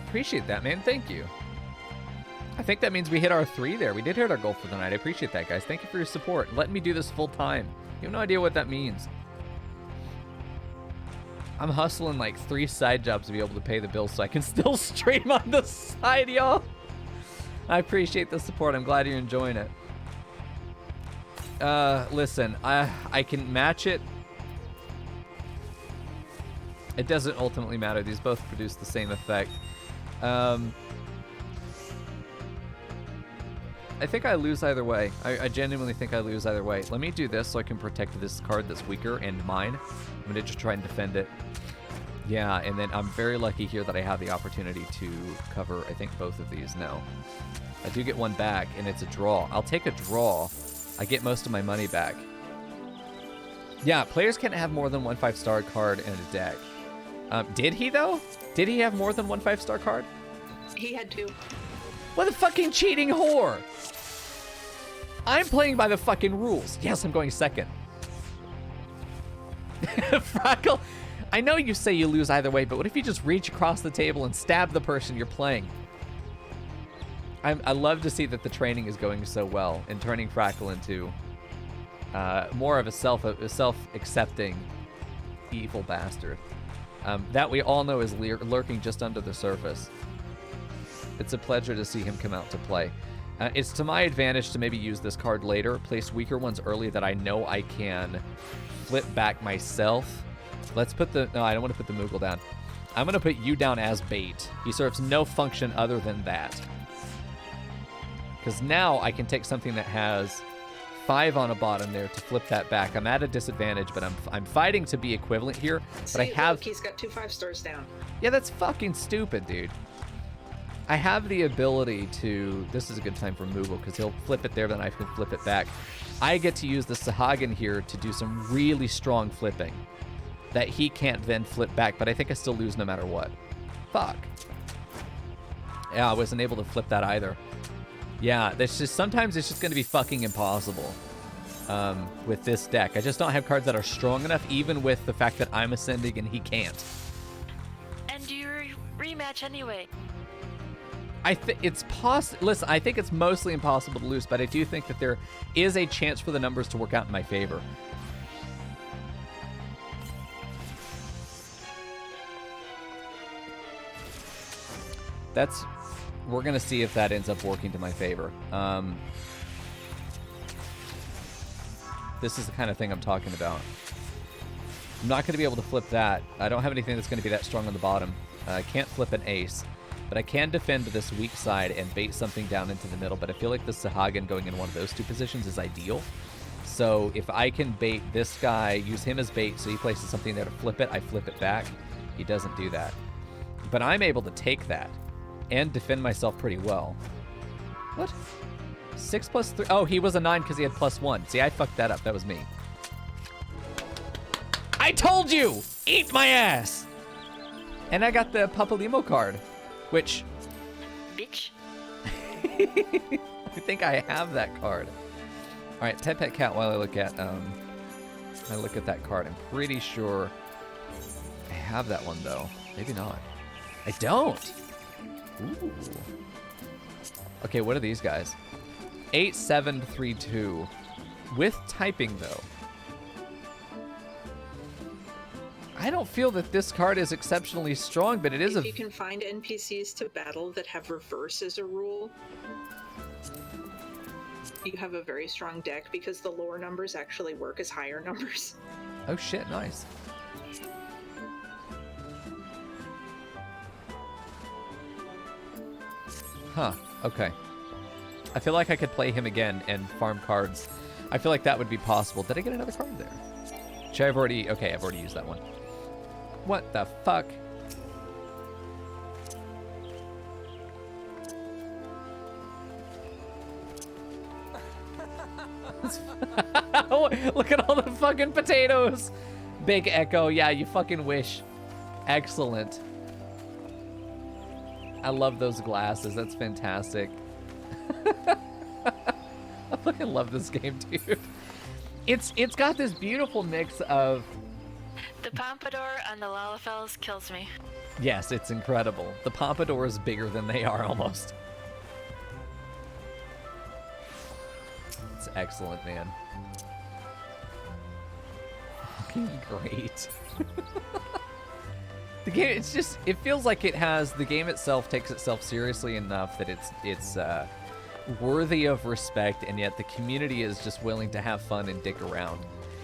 Appreciate that, man. Thank you. I think that means we hit our 3 there. We did hit our goal for the night. I appreciate that, guys. Thank you for your support. Letting me do this full time. You have no idea what that means. I'm hustling like 3 side jobs to be able to pay the bills so I can still stream on the side, y'all. I appreciate the support. I'm glad you're enjoying it. Listen, I can match it. It doesn't ultimately matter. These both produce the same effect. I think I lose either way. I genuinely think I lose either way. Let me do this so I can protect this card that's weaker and mine. I'm going to just try and defend it. Yeah, and then I'm very lucky here that I have the opportunity to cover, I think, both of these now. I do get one back, and it's a draw. I'll take a draw. I get most of my money back. Yeah, players can't have more than one 5-star card in a deck. Did he, though? Did he have more than one 5-star card? He had 2. What a fucking cheating whore! I'm playing by the fucking rules. Yes, I'm going second. Frackle, I know you say you lose either way, but what if you just reach across the table and stab the person you're playing? I love to see that the training is going so well and turning Frackle into more of a self-accepting evil bastard that we all know is lurking just under the surface. It's a pleasure to see him come out to play. It's to my advantage to maybe use this card later, place weaker ones early that I know I can flip back myself. Let's put the... No, I don't want to put the Moogle down. I'm going to put you down as bait. He serves no function other than that. Because now I can take something that has 5 on a bottom there to flip that back. I'm at a disadvantage, but I'm fighting to be equivalent here. See, But I have... Look, he's got 2 5-stars down. Yeah, that's fucking stupid, dude. I have the ability to... This is a good time for Moogle, because he'll flip it there, then I can flip it back. I get to use the Sahagin here to do some really strong flipping that he can't then flip back, but I think I still lose no matter what. Fuck. Yeah, I wasn't able to flip that either. Yeah, that's just... Sometimes it's just going to be fucking impossible with this deck. I just don't have cards that are strong enough, even with the fact that I'm ascending and he can't. And do you rematch anyway? I think it's possible. Listen, I think it's mostly impossible to lose, but I do think that there is a chance for the numbers to work out in my favor. We're gonna see if that ends up working to my favor. This is the kind of thing I'm talking about. I'm not gonna be able to flip that. I don't have anything that's gonna be that strong on the bottom. I can't flip an ace. But I can defend this weak side and bait something down into the middle. But I feel like the Sahagin going in one of those 2 positions is ideal. So if I can bait this guy, use him as bait, so he places something there to flip it, I flip it back. He doesn't do that. But I'm able to take that and defend myself pretty well. What? 6 plus 3? Oh, he was a 9 because he had +1. See, I fucked that up. That was me. I told you! Eat my ass! And I got the Papalimo card. Which... Bitch. I think I have that card. All right, Pet Cat. While I look at that card, I'm pretty sure I have that one though. Maybe not. I don't. Ooh. Okay, what are these guys? 8732 with typing though. I don't feel that this card is exceptionally strong, but it is If you can find NPCs to battle that have reverse as a rule, you have a very strong deck because the lower numbers actually work as higher numbers. Oh shit, nice. Huh, okay. I feel like I could play him again and farm cards. I feel like that would be possible. Did I get another card there? Should I have already... Okay, I've already used that one. What the fuck? Look at all the fucking potatoes. Big Echo. Yeah, you fucking wish. Excellent. I love those glasses. That's fantastic. I fucking love this game, dude. It's got this beautiful mix of... The Pompadour and the Lalafels kills me. Yes, it's incredible. The Pompadour is bigger than they are almost. It's excellent, man. Fucking great. The game, it's just, it feels like it has, the game itself takes itself seriously enough that it's worthy of respect, and yet the community is just willing to have fun and dick around.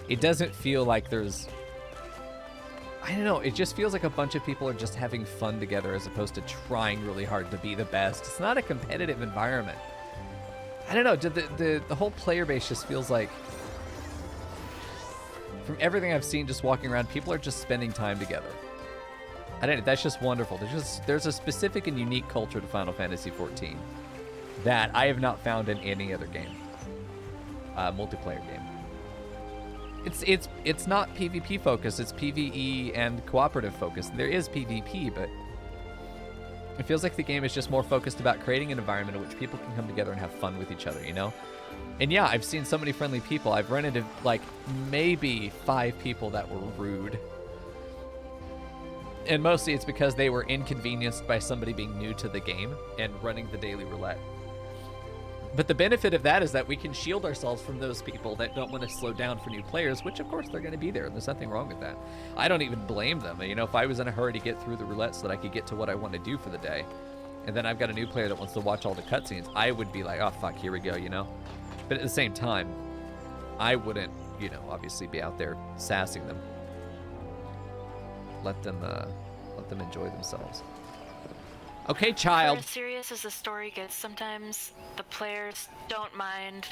It doesn't feel like there's... I don't know, it just feels like a bunch of people are just having fun together as opposed to trying really hard to be the best. It's not a competitive environment. I don't know, the whole player base just feels like... From everything I've seen just walking around, people are just spending time together. I don't know, that's just wonderful. There's a specific and unique culture to Final Fantasy XIV that I have not found in any other game. Multiplayer game. It's not PvP focused, it's PvE and cooperative focused. There is PvP, but it feels like the game is just more focused about creating an environment in which people can come together and have fun with each other, you know? And yeah, I've seen so many friendly people. I've run into like maybe 5 people that were rude. And mostly it's because they were inconvenienced by somebody being new to the game and running the daily roulette. But the benefit of that is that we can shield ourselves from those people that don't want to slow down for new players, which of course they're going to be there, and there's nothing wrong with that. I don't even blame them. You know, if I was in a hurry to get through the roulette so that I could get to what I want to do for the day, and then I've got a new player that wants to watch all the cutscenes, I would be like, oh fuck, here we go, you know? But at the same time, I wouldn't, you know, obviously be out there sassing them. Let them enjoy themselves. Okay, child. For as serious as the story gets, sometimes the players don't mind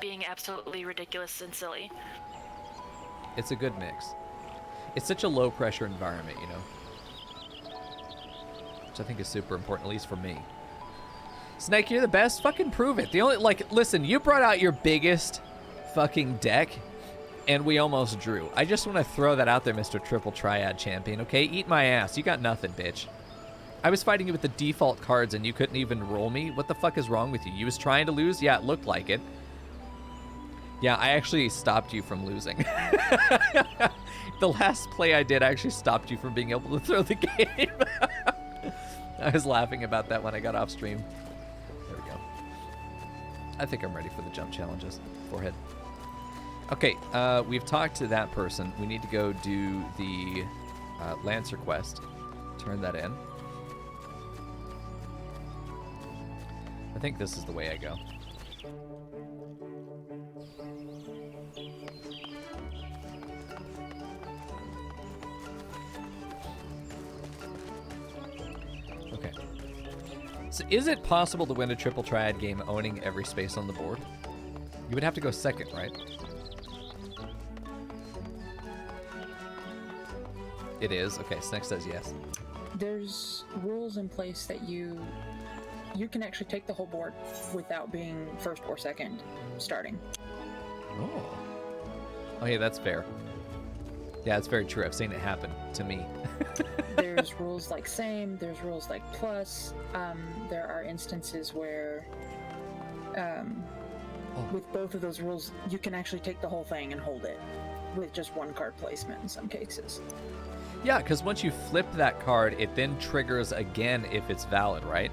being absolutely ridiculous and silly. It's a good mix. It's such a low pressure environment, you know? Which I think is super important, at least for me. Snake, you're the best? Fucking prove it. The only, like, listen, you brought out your biggest fucking deck, and we almost drew. I just want to throw that out there, Mr. Triple Triad Champion, okay? Eat my ass. You got nothing, bitch. I was fighting you with the default cards and you couldn't even roll me? What the fuck is wrong with you? You was trying to lose? Yeah, it looked like it. Yeah, I actually stopped you from losing. The last play I did, I actually stopped you from being able to throw the game. I was laughing about that when I got off stream. There we go. I think I'm ready for the jump challenges. Forehead. Okay, we've talked to that person. We need to go do the Lancer quest. Turn that in. I think this is the way I go. Okay. So is it possible to win a triple triad game owning every space on the board? You would have to go second, right? It is? Okay, Sneck says yes. There's rules in place that you can actually take the whole board without being first or second starting. Oh. Oh yeah, that's fair. Yeah, it's very true. I've seen it happen to me. There's rules like same, there's rules like plus. There are instances where with both of those rules, you can actually take the whole thing and hold it with just one card placement in some cases. Yeah, because once you flip that card, it then triggers again if it's valid, right?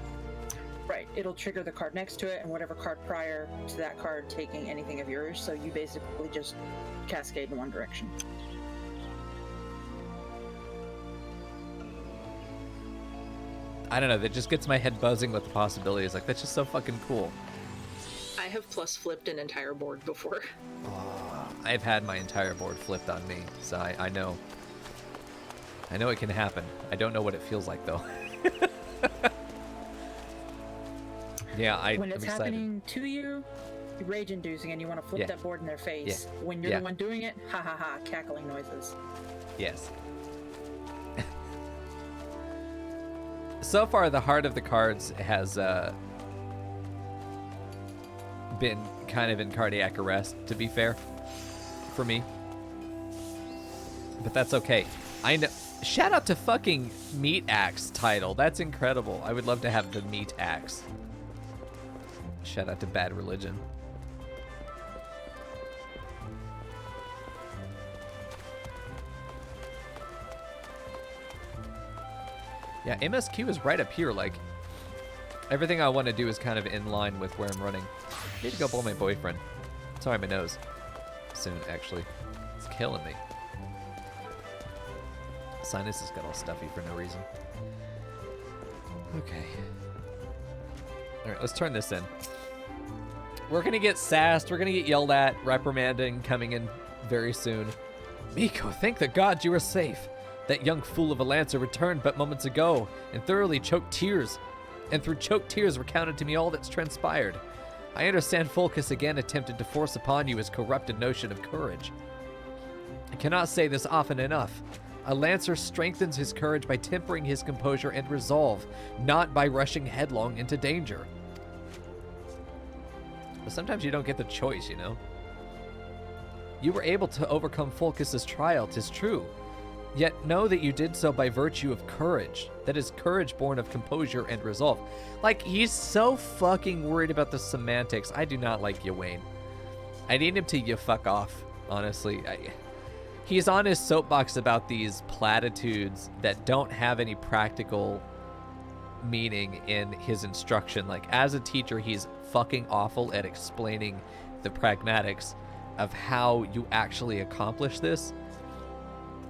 Right, it'll trigger the card next to it and whatever card prior to that card taking anything of yours, so you basically just cascade in one direction. I don't know, that just gets my head buzzing with the possibilities. Like, that's just so fucking cool. I have plus flipped an entire board before. I've had my entire board flipped on me, so I know. I know it can happen. I don't know what it feels like, though. Yeah, when it's I'm excited. happening to you, rage-inducing, and you want to flip that board in their face. Yeah. When you're the one doing it, ha ha ha, cackling noises. Yes. So far, the heart of the cards has been kind of in cardiac arrest, to be fair, for me. But that's okay. I know. Shout out to fucking Meat Axe title. That's incredible. I would love to have the Meat Axe. Shout out to Bad Religion. Yeah, MSQ is right up here. Like, everything I want to do is kind of in line with where I'm running. I need to go blow my boyfriend. Sorry, my nose. Soon, actually. It's killing me. Sinus has got all stuffy for no reason. Okay. Alright, let's turn this in. We're gonna get sassed, we're gonna get yelled at, reprimanding coming in very soon. Mico, thank the gods you are safe. That young fool of a Lancer returned but moments ago, and through choked tears recounted to me all that's transpired. I understand Fulcus again attempted to force upon you his corrupted notion of courage. I cannot say this often enough. A Lancer strengthens his courage by tempering his composure and resolve, not by rushing headlong into danger. But sometimes you don't get the choice, you know? You were able to overcome Fulcus's trial, 'tis true. Yet know that you did so by virtue of courage. That is courage born of composure and resolve. Like, he's so fucking worried about the semantics. I do not like Ywain. I need him to you fuck off, honestly. He's on his soapbox about these platitudes that don't have any practical meaning in his instruction. Like, as a teacher, he's fucking awful at explaining the pragmatics of how you actually accomplish this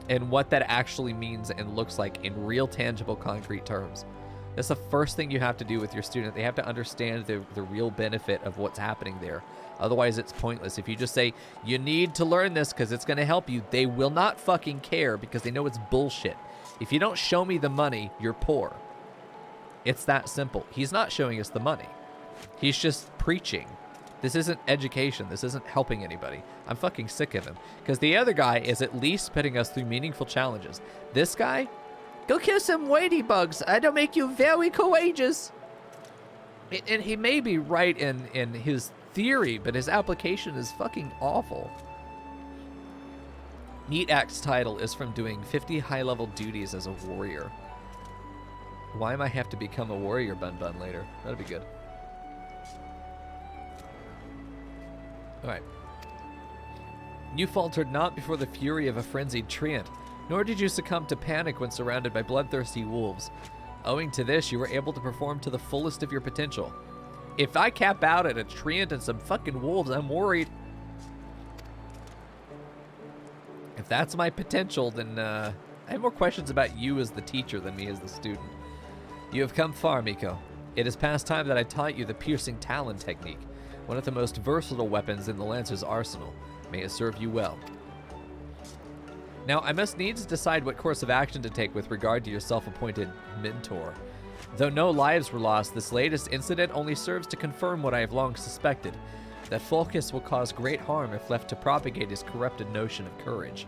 and what that actually means and looks like in real, tangible, concrete terms. That's the first thing you have to do with your student. They have to understand the real benefit of what's happening there. Otherwise, it's pointless. If you just say, you need to learn this because it's going to help you, they will not fucking care because they know it's bullshit. If you don't show me the money, you're poor. It's that simple. He's not showing us the money. He's just preaching. This isn't education. This isn't helping anybody. I'm fucking sick of him. Because the other guy is at least putting us through meaningful challenges. This guy, go kill some ladybugs. It'll make you very courageous. And he may be right in his theory, but his application is fucking awful. Meat Axe title is from doing 50 high-level duties as a warrior. Why might I have to become a warrior, Bun later? That'd be good. Alright. You faltered not before the fury of a frenzied treant, nor did you succumb to panic when surrounded by bloodthirsty wolves. Owing to this, you were able to perform to the fullest of your potential. If I cap out at a treant and some fucking wolves, I'm worried. If that's my potential, then I have more questions about you as the teacher than me as the student. You have come far, Mico. It is past time that I taught you the piercing talon technique, one of the most versatile weapons in the Lancer's arsenal. May it serve you well. Now, I must needs decide what course of action to take with regard to your self-appointed mentor. Though no lives were lost, this latest incident only serves to confirm what I have long suspected, that Fulcus will cause great harm if left to propagate his corrupted notion of courage.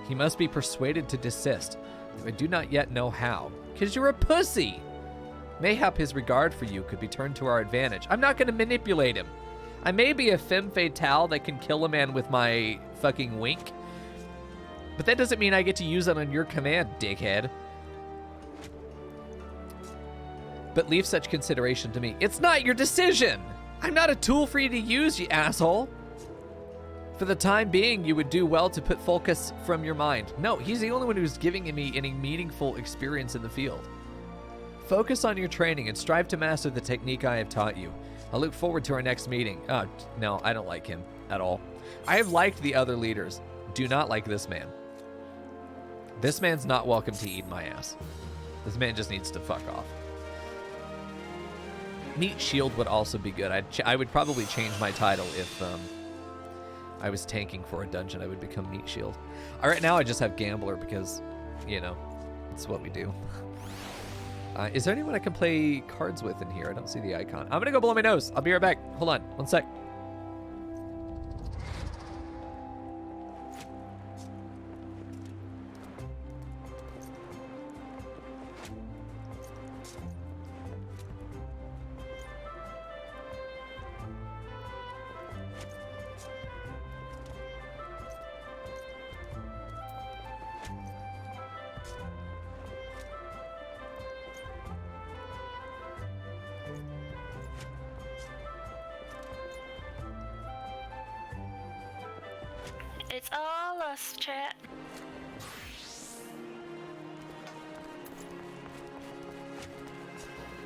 He must be persuaded to desist, though I do not yet know how. 'Cause you're a pussy! Mayhap his regard for you could be turned to our advantage. I'm not gonna manipulate him. I may be a femme fatale that can kill a man with my fucking wink, but that doesn't mean I get to use it on your command, dickhead. But leave such consideration to me. It's not your decision! I'm not a tool for you to use, you asshole! For the time being, you would do well to put Fulcus from your mind. No, he's the only one who's giving me any meaningful experience in the field. Focus on your training and strive to master the technique I have taught you. I look forward to our next meeting. Oh, no, I don't like him at all. I have liked the other leaders. Do not like this man. This man's not welcome to eat my ass. This man just needs to fuck off. Meat Shield would also be good. I would probably change my title if I was tanking for a dungeon. I would become Meat Shield. All right, now I just have Gambler because, you know, it's what we do. Is there anyone I can play cards with in here? I don't see the icon. I'm gonna go blow my nose. I'll be right back. Hold on, one sec. It's all us, chat.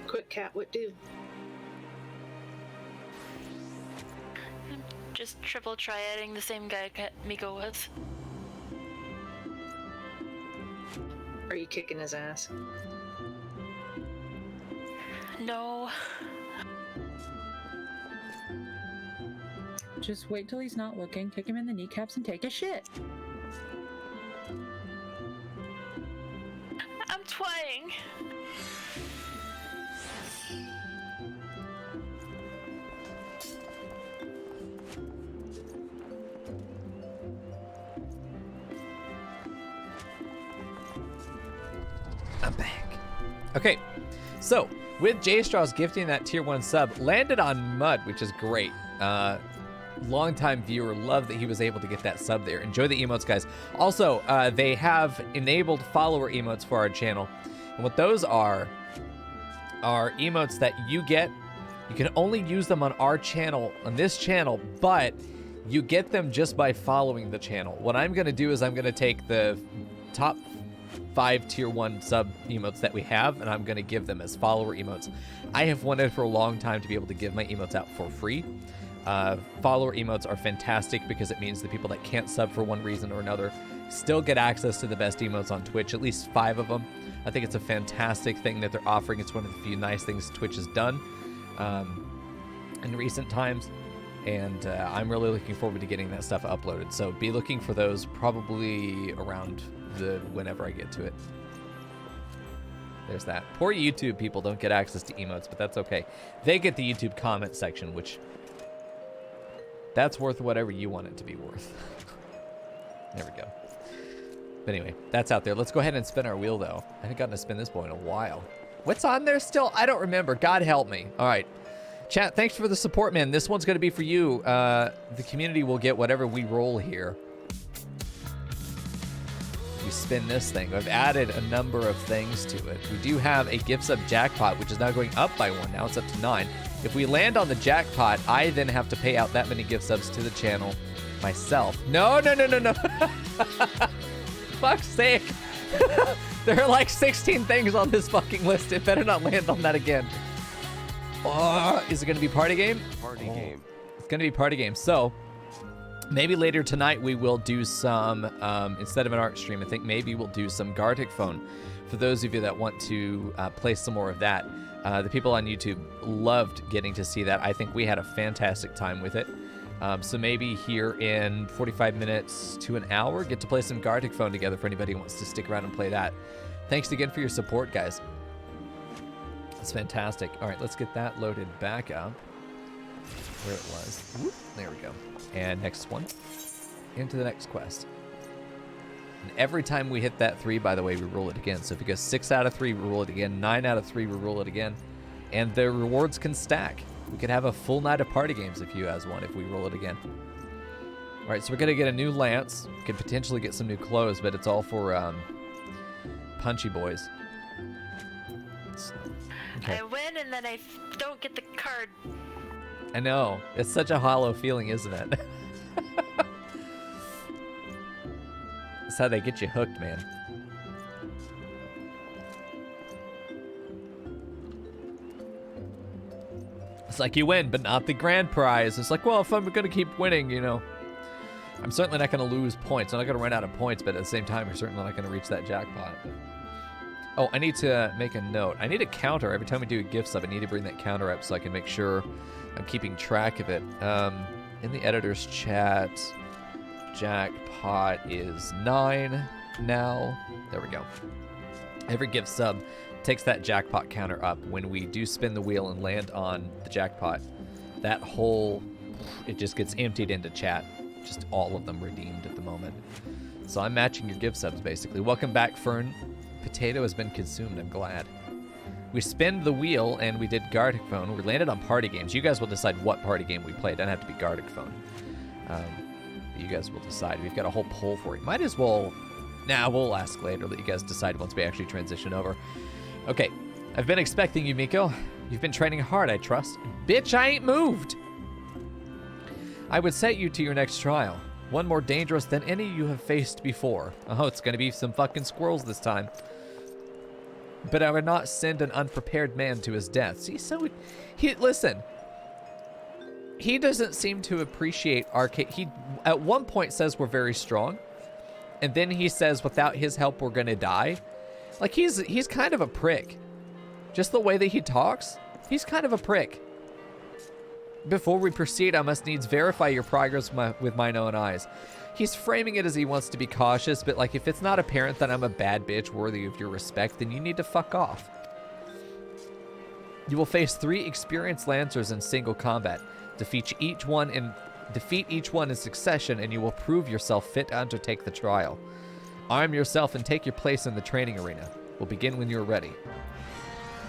Quick cat, what do? Just triple triading the same guy Mico was. Are you kicking his ass? No, Just wait till he's not looking, kick him in the kneecaps, and take a shit. I'm trying. I'm back. Okay, so with J-Straws gifting that tier 1 sub, landed on Mud, which is great. Longtime viewer, love that he was able to get that sub there. Enjoy the emotes, guys. Also, they have enabled follower emotes for our channel. And what those are emotes that you get. You can only use them on our channel, on this channel, but you get them just by following the channel. What I'm going to do is I'm going to take the top 5 tier 1 sub emotes that we have, and I'm going to give them as follower emotes. I have wanted for a long time to be able to give my emotes out for free. Follower emotes are fantastic because it means the people that can't sub for one reason or another still get access to the best emotes on Twitch, at least 5 of them. I think it's a fantastic thing that they're offering. It's one of the few nice things Twitch has done in recent times, and I'm really looking forward to getting that stuff uploaded. So be looking for those probably around whenever I get to it. There's that. Poor YouTube people don't get access to emotes, but that's okay. They get the YouTube comment section, which that's worth whatever you want it to be worth. There we go. But anyway, that's out there. Let's go ahead and spin our wheel, though. I haven't gotten to spin this boy in a while. What's on there still? I don't remember. God help me. All right. Chat, thanks for the support, man. This one's going to be for you. The community will get whatever we roll here. We spin this thing. I've added a number of things to it. We do have a gift sub jackpot, which is now going up by 1. Now it's up to 9. If we land on the jackpot, I then have to pay out that many gift subs to the channel myself. No. Fuck's sake. There are like 16 things on this fucking list. It better not land on that again. Oh, is it going to be party game? Party game. It's going to be party game. So maybe later tonight we will do some, instead of an art stream, I think maybe we'll do some Gartic Phone for those of you that want to play some more of that. The people on YouTube loved getting to see that. I think we had a fantastic time with it. So maybe here in 45 minutes to an hour, get to play some Gartic Phone together for anybody who wants to stick around and play that. Thanks again for your support, guys. It's fantastic. All right, let's get that loaded back up where it was. Whoop, there we go. And next one, into the next quest. And every time we hit that 3, by the way, we roll it again. So if it goes 6 out of 3, we roll it again. 9 out of 3, we roll it again. And the rewards can stack. We could have a full night of party games if you guys want, if we roll it again. All right, so we're going to get a new lance. We could potentially get some new clothes, but it's all for punchy boys. Okay. I win and then I don't get the card. I know. It's such a hollow feeling, isn't it? That's how they get you hooked, man. It's like you win, but not the grand prize. It's like, well, if I'm going to keep winning, you know, I'm certainly not going to lose points. I'm not going to run out of points, but at the same time, you're certainly not going to reach that jackpot. Oh, I need to make a note. I need a counter. Every time we do a gift sub, I need to bring that counter up so I can make sure I'm keeping track of it. In the editor's chat, jackpot is 9 now. There we go. Every gift sub takes that jackpot counter up. When we do spin the wheel and land on the jackpot, that whole, it just gets emptied into chat. Just all of them redeemed at the moment. So I'm matching your gift subs, basically. Welcome back, Fern. Potato has been consumed, I'm glad. We spinned the wheel and we did Gartic Phone. We landed on party games. You guys will decide what party game we play. It doesn't have to be Gartic Phone. You guys will decide. We've got a whole poll for you. Might as well, we'll ask later. Let you guys decide once we actually transition over. Okay, I've been expecting you, Mico. You've been training hard, I trust. Bitch, I ain't moved. I would set you to your next trial. One more dangerous than any you have faced before. Oh, it's gonna be some fucking squirrels this time. But I would not send an unprepared man to his death. See, so listen. He doesn't seem to appreciate our he at one point says we're very strong, and then he says without his help we're gonna die. Like he's kind of a prick. Just the way that he talks, he's kind of a prick. Before we proceed, I must needs verify your progress with mine own eyes. He's framing it as he wants to be cautious, but like if it's not apparent that I'm a bad bitch worthy of your respect, then you need to fuck off. You will face 3 experienced Lancers in single combat. Defeat each one in succession, and you will prove yourself fit to undertake the trial. Arm yourself and take your place in the training arena. We'll begin when you're ready.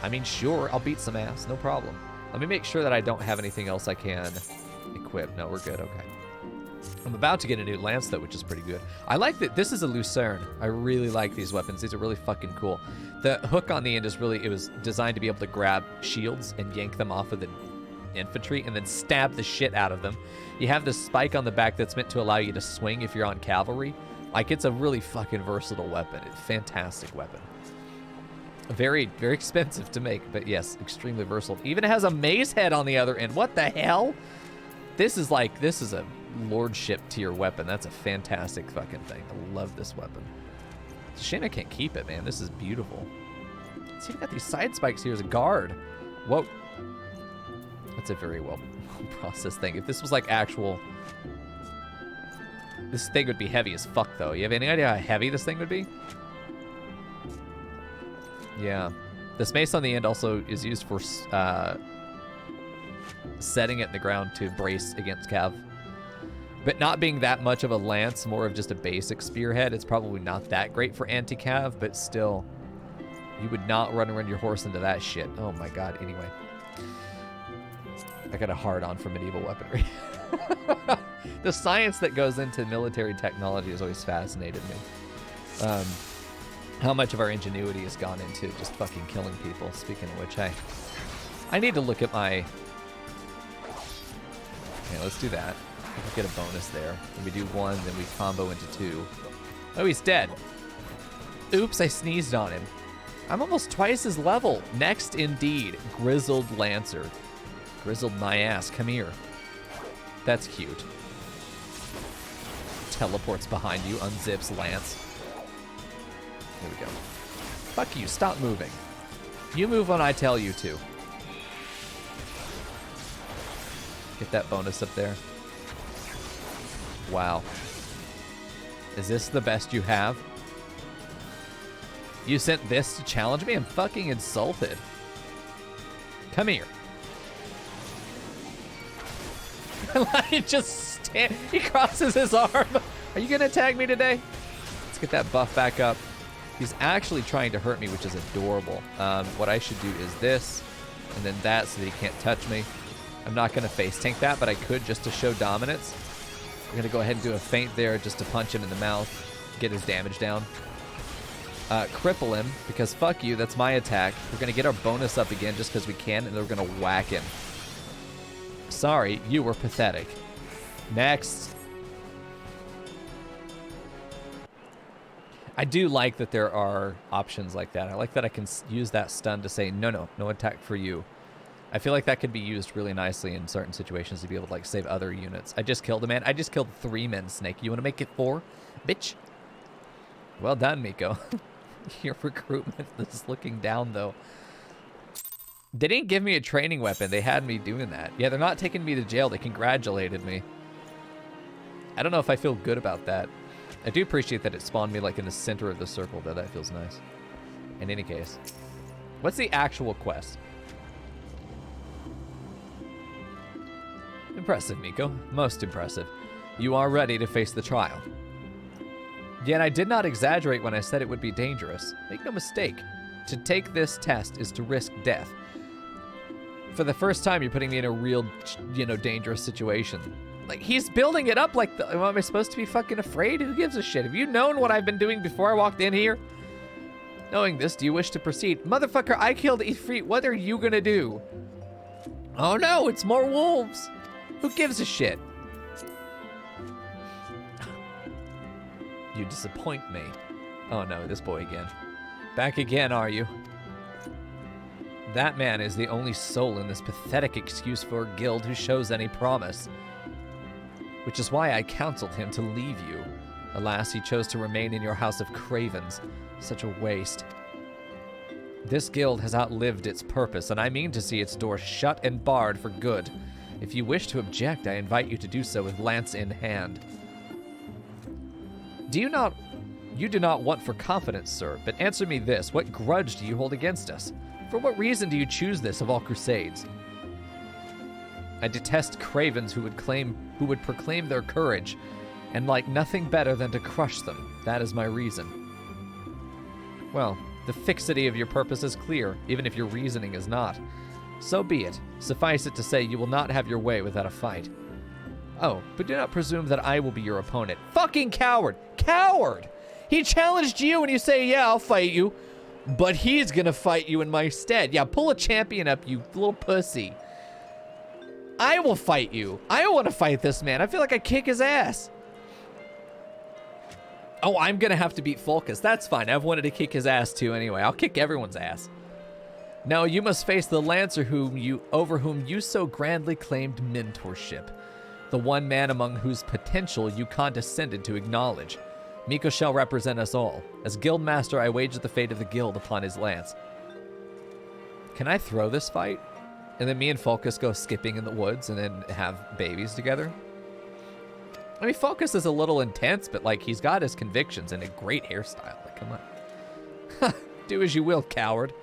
I mean, sure, I'll beat some ass, no problem. Let me make sure that I don't have anything else I can equip. No, we're good, okay. I'm about to get a new lance, though, which is pretty good. I like that this is a Lucerne. I really like these weapons. These are really fucking cool. The hook on the end is really, it was designed to be able to grab shields and yank them off of the infantry and then stab the shit out of them. You have this spike on the back that's meant to allow you to swing if you're on cavalry. Like, it's a really fucking versatile weapon. It's a fantastic weapon. Very, very expensive to make, but yes, extremely versatile. Even has a mace head on the other end. What the hell? This is a lordship tier weapon. That's a fantastic fucking thing. I love this weapon. It's a shame I can't keep it, man. This is beautiful. Let's see if we got these side spikes here as a guard. Whoa. That's a very well processed thing. If this was like actual... This thing would be heavy as fuck, though. You have any idea how heavy this thing would be? Yeah. This mace on the end also is used for setting it in the ground to brace against cav. But not being that much of a lance, more of just a basic spearhead, it's probably not that great for anti-cav, but still, you would not run around your horse into that shit. Oh my god, anyway. I got a hard-on for medieval weaponry. The science that goes into military technology has always fascinated me. How much of our ingenuity has gone into just fucking killing people. Speaking of which, I need to look at my... Okay, let's do that. We'll get a bonus there. When we do 1, then we combo into 2. Oh, he's dead. Oops, I sneezed on him. I'm almost twice his level. Next, indeed, Grizzled Lancer. Grizzled my ass. Come here. That's cute. Teleports behind you, unzips lance. There we go. Fuck you, stop moving. You move when I tell you to. Get that bonus up there. Wow. Is this the best you have? You sent this to challenge me? I'm fucking insulted. Come here. He crosses his arm. Are you gonna tag me today? Let's get that buff back up. He's actually trying to hurt me, which is adorable. What I should do is this, and then that so that he can't touch me. I'm not gonna face tank that, but I could just to show dominance. We're gonna go ahead and do a feint there just to punch him in the mouth, get his damage down. Cripple him, because fuck you, that's my attack. We're gonna get our bonus up again just because we can, and then we're gonna whack him. Sorry, you were pathetic. Next. I do like that there are options like that. I like that I can use that stun to say, no attack for you. I feel like that could be used really nicely in certain situations to be able to like save other units. I just killed a man. I just killed 3 men, Snake. You want to make it 4? Bitch. Well done, Mico. Your recruitment is looking down, though. They didn't give me a training weapon. They had me doing that. Yeah, they're not taking me to jail. They congratulated me. I don't know if I feel good about that. I do appreciate that it spawned me like in the center of the circle, though. That feels nice. In any case. What's the actual quest? Impressive, Mico. Most impressive. You are ready to face the trial. Yet I did not exaggerate when I said it would be dangerous. Make no mistake. To take this test is to risk death. For the first time, you're putting me in a real, dangerous situation. Like, he's building it up like, am I supposed to be fucking afraid? Who gives a shit? Have you known what I've been doing before I walked in here? Knowing this, do you wish to proceed? Motherfucker, I killed Ifrit. What are you gonna do? Oh no, it's more wolves. Who gives a shit? You disappoint me. Oh no, this boy again. Back again, are you? That man is the only soul in this pathetic excuse for a guild who shows any promise. Which is why I counseled him to leave you. Alas, he chose to remain in your house of cravens. Such a waste. This guild has outlived its purpose, and I mean to see its doors shut and barred for good. If you wish to object, I invite you to do so with lance in hand. You do not want for confidence, sir, but answer me this. What grudge do you hold against us? For what reason do you choose this of all crusades? I detest cravens who would proclaim their courage, and like nothing better than to crush them. That is my reason. Well, the fixity of your purpose is clear, even if your reasoning is not. So be it. Suffice it to say, you will not have your way without a fight. Oh, but do not presume that I will be your opponent. Fucking coward! Coward! He challenged you and you say, yeah, I'll fight you. But he's gonna fight you in my stead. Yeah, pull a champion up, you little pussy. I will fight you. I want to fight this man. I feel like I kick his ass. Oh, I'm gonna have to beat Fulcus. That's fine. I've wanted to kick his ass too anyway. I'll kick everyone's ass. Now you must face the Lancer over whom you so grandly claimed mentorship. The one man among whose potential you condescended to acknowledge. Mico shall represent us all. As Guildmaster, I wager the fate of the guild upon his lance. Can I throw this fight? And then me and Fulcus go skipping in the woods and then have babies together? I mean, Fulcus is a little intense, but like he's got his convictions and a great hairstyle. Like, come on. Do as you will, coward.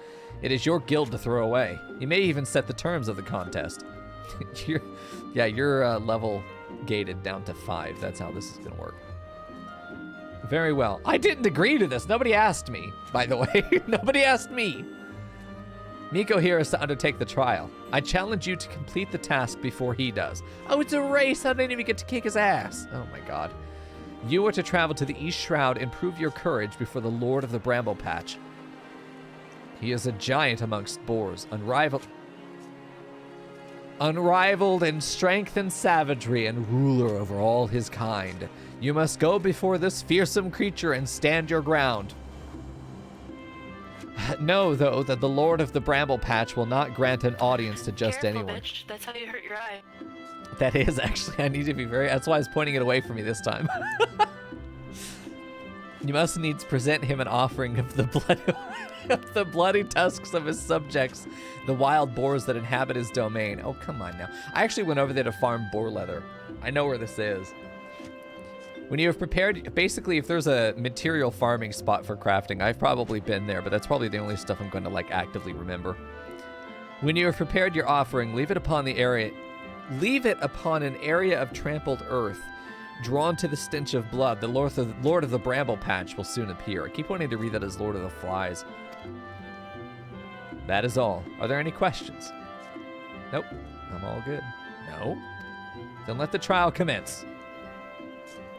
It is your guild to throw away. You may even set the terms of the contest. You're level gated down to 5. That's how this is going to work. Very well. I didn't agree to this. Nobody asked me, by the way. Nobody asked me. Mico here is to undertake the trial. I challenge you to complete the task before he does. Oh, it's a race. I didn't even get to kick his ass. Oh my god. You are to travel to the East Shroud and prove your courage before the Lord of the Bramble Patch. He is a giant amongst boars, unrivaled in strength and savagery, and ruler over all his kind. You must go before this fearsome creature and stand your ground. Know, though, that the Lord of the Bramble Patch will not grant an audience to just Careful, anyone. Bitch. That's how you hurt your eye. That is actually, I need to be very, that's why I was pointing it away from me this time. You must needs present him an offering of the blood of the bloody tusks of his subjects, the wild boars that inhabit his domain. Oh, come on now. I actually went over there to farm boar leather. I know where this is. When you have prepared, basically, if there's a material farming spot for crafting, I've probably been there, but that's probably the only stuff I'm going to, like, actively remember. When you have prepared your offering, leave it upon an area of trampled earth, drawn to the stench of blood. The Lord of the Bramble Patch will soon appear. I keep wanting to read that as Lord of the Flies. That is all. Are there any questions? Nope. I'm all good. No. Then let the trial commence.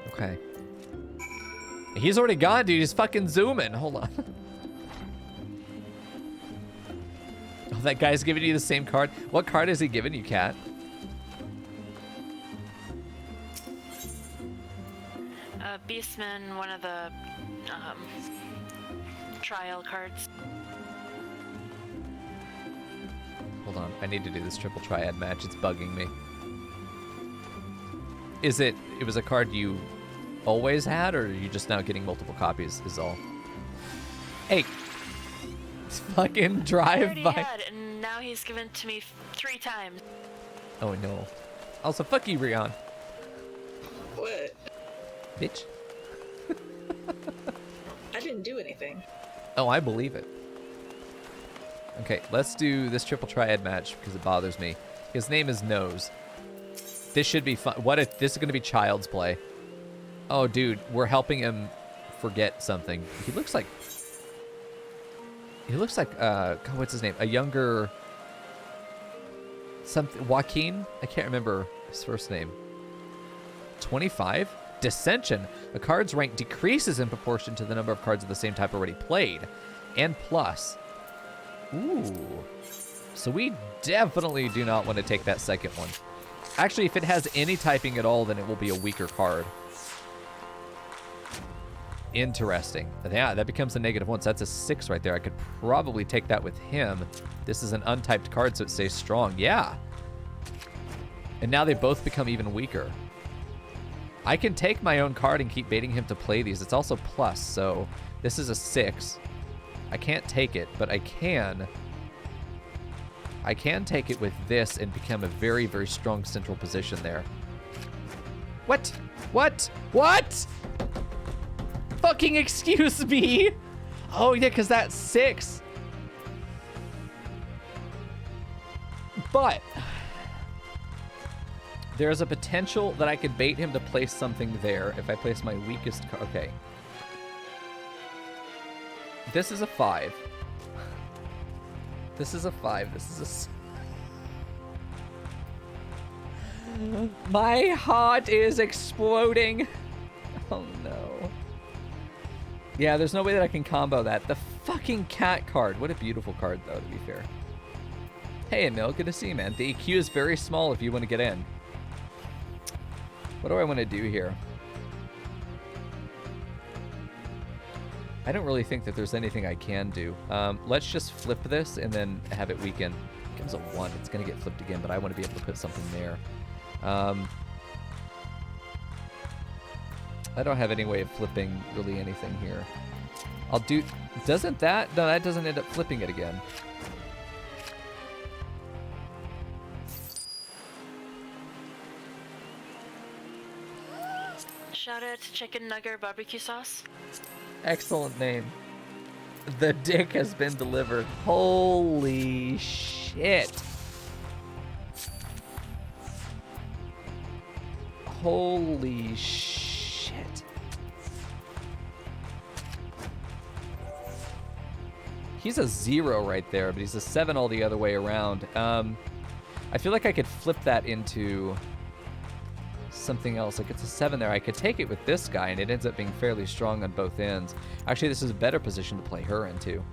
Okay. He's already gone, dude. He's fucking zooming. Hold on. Oh, that guy's giving you the same card. What card is he giving you, Kat? Beastman, one of the trial cards. Hold on. I need to do this triple triad match. It's bugging me. It was a card you always had, or are you just now getting multiple copies is all? Hey, it's fucking drive by. Had, and now he's given it to me 3 times. Oh no. Also, fuck you, Rion. What? Bitch. I didn't do anything. Oh, I believe it. Okay, let's do this triple triad match because it bothers me. His name is Nose. This should be fun. What if this is going to be child's play? Oh, dude, we're helping him forget something. He looks like, God, what's his name? A younger, something, Joaquin? I can't remember his first name. 25? Dissension. A card's rank decreases in proportion to the number of cards of the same type already played. And plus. Ooh. So we definitely do not want to take that second one. Actually, if it has any typing at all, then it will be a weaker card. Interesting. Yeah, that becomes a -1, so that's a 6 right there. I could probably take that with him. This is an untyped card, so it stays strong. Yeah. And now they both become even weaker. I can take my own card and keep baiting him to play these. It's also plus, so this is a 6. I can't take it, but I can I can take it with this and become a very, very strong central position there. What? What? What? Fucking excuse me. Oh, yeah, because that's 6. But there's a potential that I could bait him to place something there if I place my weakest card. Okay. This is a 5. This is a 5. This is a... My heart is exploding. Oh, no. Yeah, there's no way that I can combo that. The fucking cat card. What a beautiful card, though, to be fair. Hey, Emil. Good to see you, man. The EQ is very small if you want to get in. What do I want to do here? I don't really think that there's anything I can do. Let's just flip this and then have it weaken. It becomes a 1. It's going to get flipped again, but I want to be able to put something there. I don't have any way of flipping really anything here. I'll do... Doesn't that... No, that doesn't end up flipping it again. Shout out to Chicken Nugget Barbecue Sauce. Excellent name. The dick has been delivered. Holy shit. Holy shit. He's a 0 right there, but he's a 7 all the other way around. I feel like I could flip that into something else. Like it's a 7 there. I could take it with this guy, and it ends up being fairly strong on both ends. Actually, this is a better position to play her into.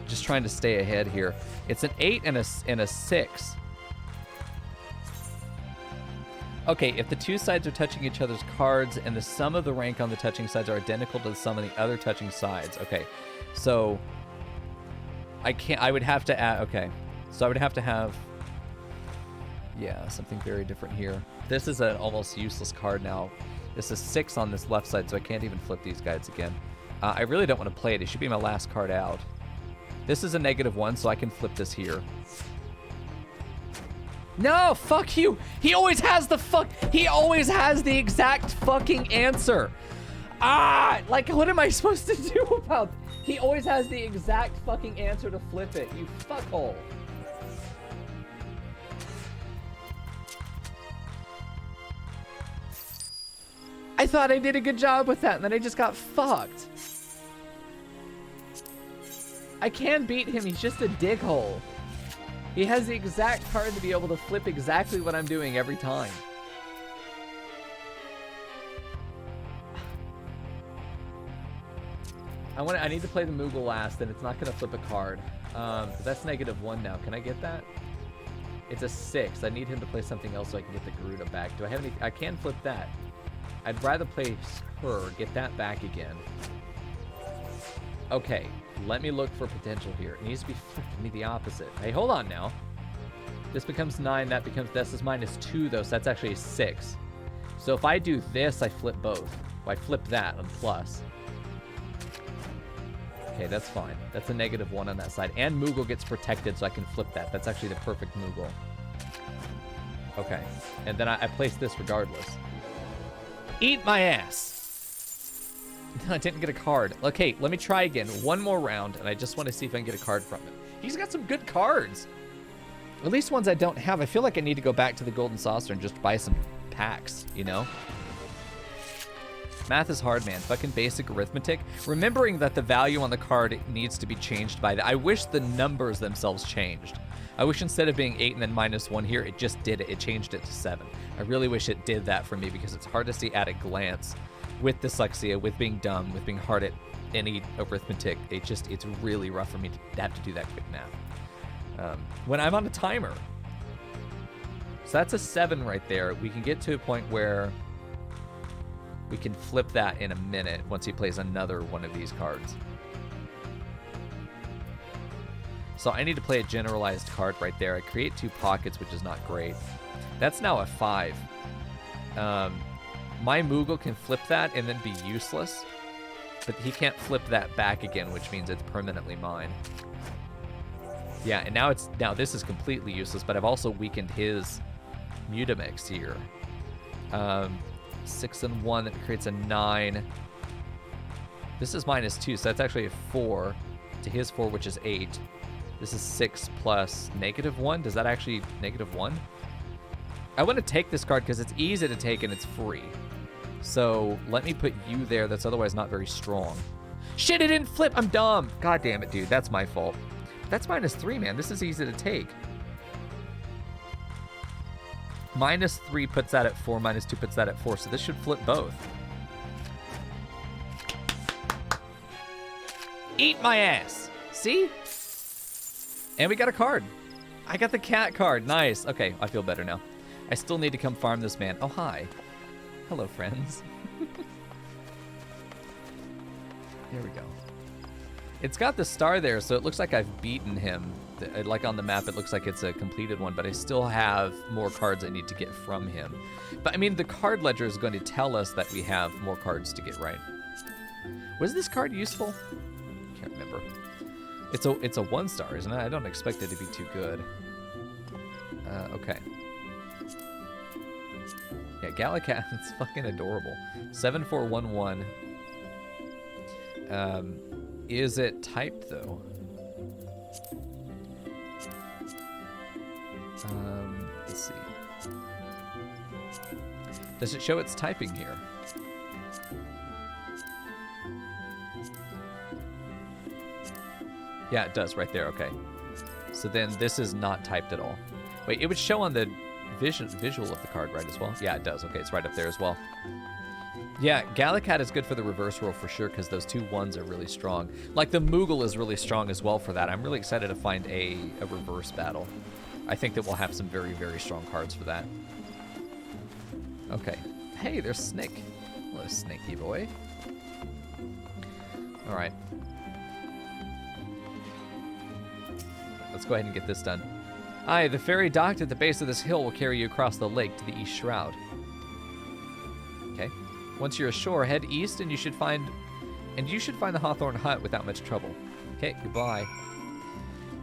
Just trying to stay ahead here. It's an 8 and a 6. Okay, if the two sides are touching each other's cards and the sum of the rank on the touching sides are identical to the sum of the other touching sides. Okay, so I would have to add, okay. So I would have to have, yeah, something very different here. This is an almost useless card now. This is 6 on this left side, so I can't even flip these guys again. I really don't want to play it. It should be my last card out. This is a -1, so I can flip this here. No, fuck you. He always has the exact fucking answer. Like, what am I supposed to do about it? He always has the exact fucking answer to flip it, you fuckhole. I thought I did a good job with that, and then I just got fucked. I can beat him, he's just a dighole. He has the exact card to be able to flip exactly what I'm doing every time. I need to play the Moogle last, and it's not going to flip a card. That's -1 now. Can I get that? It's a 6. I need him to play something else so I can get the Garuda back. Do I have any? I can flip that. I'd rather play her, get that back again. Okay, let me look for potential here. It needs to be flipped to me the opposite. Hey, hold on now. This becomes 9, this is -2 though, so that's actually a 6. So if I do this, I flip both. Well, I flip that on plus. Okay, that's fine. That's a -1 on that side. And Moogle gets protected, so I can flip that. That's actually the perfect Moogle. Okay, and then I place this regardless. Eat my ass! I didn't get a card. Okay, let me try again. One more round, and I just want to see if I can get a card from him. He's got some good cards. At least ones I don't have. I feel like I need to go back to the Golden Saucer and just buy some packs, you know? Math is hard, man. Fucking basic arithmetic. Remembering that the value on the card needs to be changed by I wish the numbers themselves changed. I wish instead of being 8 and then -1 here, it just did it. It changed it to 7. I really wish it did that for me because it's hard to see at a glance. With dyslexia, with being dumb, with being hard at any arithmetic, it's really rough for me to have to do that quick math. When I'm on a timer. So that's a 7 right there. We can get to a point where we can flip that in a minute once he plays another one of these cards. So I need to play a generalized card right there. I create 2 pockets, which is not great. That's now a 5. My Moogle can flip that and then be useless, but he can't flip that back again, which means it's permanently mine. Yeah, and now this is completely useless, but I've also weakened his Mutamix here. 6 and 1, that creates a 9. This is -2, so that's actually a 4 to his 4, which is 8. This is 6 plus -1. Does that actually -1? I want to take this card because it's easy to take and it's free. So let me put you there. That's otherwise not very strong. Shit, it didn't flip. I'm dumb. God damn it, dude. That's my fault. That's -3, man. This is easy to take. -3 puts that at 4. -2 puts that at 4. So this should flip both. Eat my ass. See? And we got a card. I got the cat card. Nice. Okay, I feel better now. I still need to come farm this man. Oh, hi. Hello, friends. There we go. It's got the star there, so it looks like I've beaten him. Like on the map, it looks like it's a completed one, but I still have more cards I need to get from him. But, I mean, the card ledger is going to tell us that we have more cards to get right. Was this card useful? Can't remember. It's a 1-star, isn't it? I don't expect it to be too good. Okay. Yeah, Gallicat, it's fucking adorable. 7411. Is it typed, though? Let's see. Does it show its typing here? Yeah, it does right there. Okay. So then this is not typed at all. Wait, it would show on the visual of the card, right, as well? Yeah, it does. Okay, it's right up there as well. Yeah, Gallicat is good for the reverse roll for sure because those 2 1s are really strong. Like the Moogle is really strong as well for that. I'm really excited to find a reverse battle. I think that we'll have some very, very strong cards for that. Okay. Hey, there's Snake. Hello, Snaky boy. All right. Let's go ahead and get this done. Aye, the ferry docked at the base of this hill will carry you across the lake to the East Shroud. Okay. Once you're ashore, head east and you should find the Hawthorne Hut without much trouble. Okay, goodbye.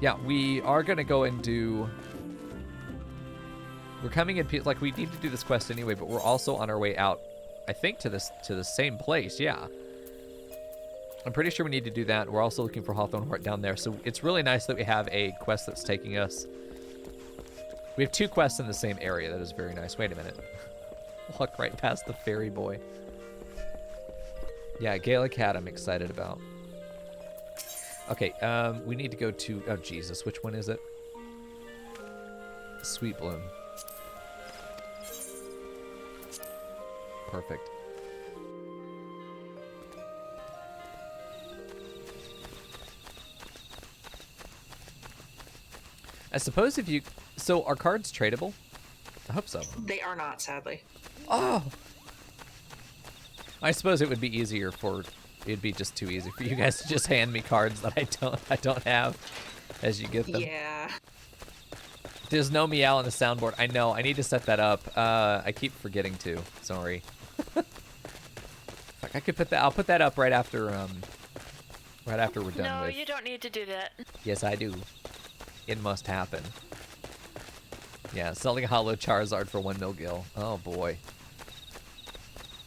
Yeah, we are gonna go and do. We're coming in, like we need to do this quest anyway, but we're also on our way out, I think, to the same place. Yeah. I'm pretty sure we need to do that. We're also looking for Hawthorne Heart down there, so it's really nice that we have a quest that's taking us. We have 2 quests in the same area. That is very nice. Wait a minute. Walk right past the ferry boy. Yeah, Gallicat I'm excited about. Okay, we need to go to... Oh, Jesus. Which one is it? Sweet Bloom. Perfect. I suppose if you... So, are cards tradable? I hope so. They are not, sadly. Oh! I suppose it would be easier for... It'd be just too easy for you guys to just hand me cards that I don't have as you get them. Yeah. There's no meow on the soundboard. I know. I need to set that up. I keep forgetting to. Sorry. Fuck, I could put that... I'll put that up right after we're done with... No, you don't need to do that. Yes, I do. It must happen. Yeah, selling a hollow Charizard for 1 mil gil. Oh boy.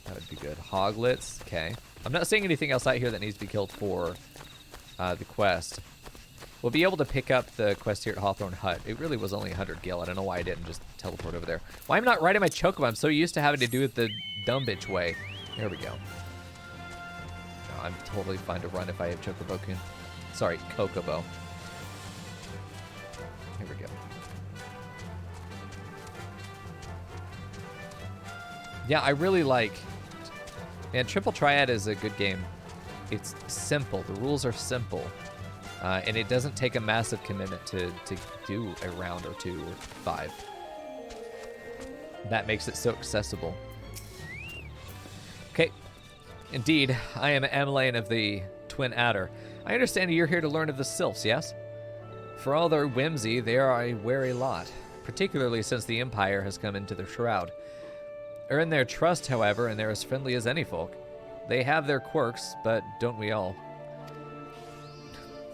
That would be good. Hoglets. Okay. I'm not seeing anything else out here that needs to be killed for the quest. We'll be able to pick up the quest here at Hawthorne Hut. It really was only 100 gil. I don't know why I didn't just teleport over there. Why I'm not riding my Chocobo? I'm so used to having to do it the dumb bitch way. There we go. Oh, I'm totally fine to run if I have Chocobo-kun. Sorry, Kokobo. Here we go. Yeah, I really like... Man, Triple Triad is a good game. It's simple. The rules are simple. And it doesn't take a massive commitment to do a round or 2 or 5. That makes it so accessible. Okay. Indeed, I am Ameline of the Twin Adder. I understand you're here to learn of the Sylphs, yes? For all their whimsy, they are a wary lot, particularly since the Empire has come into their shroud. Earn their trust, however, and they're as friendly as any folk. They have their quirks, but don't we all?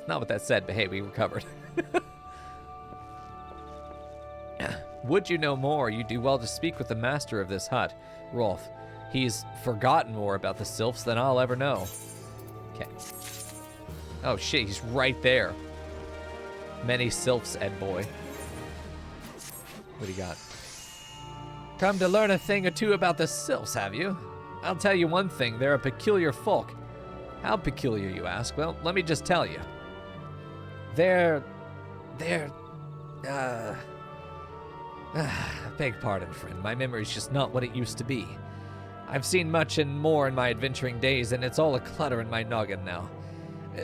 Not what that said, but hey, we recovered. Would you know more, you do well to speak with the master of this hut, Rolf. He's forgotten more about the Sylphs than I'll ever know. Okay. Oh shit, he's right there. Many Sylphs, Ed boy. What do you got? Come to learn a thing or two about the Sylphs, have you? I'll tell you one thing, they're a peculiar folk. How peculiar, you ask? Well, let me just tell you. They're... beg pardon, friend. My memory's just not what it used to be. I've seen much and more in my adventuring days, and it's all a clutter in my noggin now.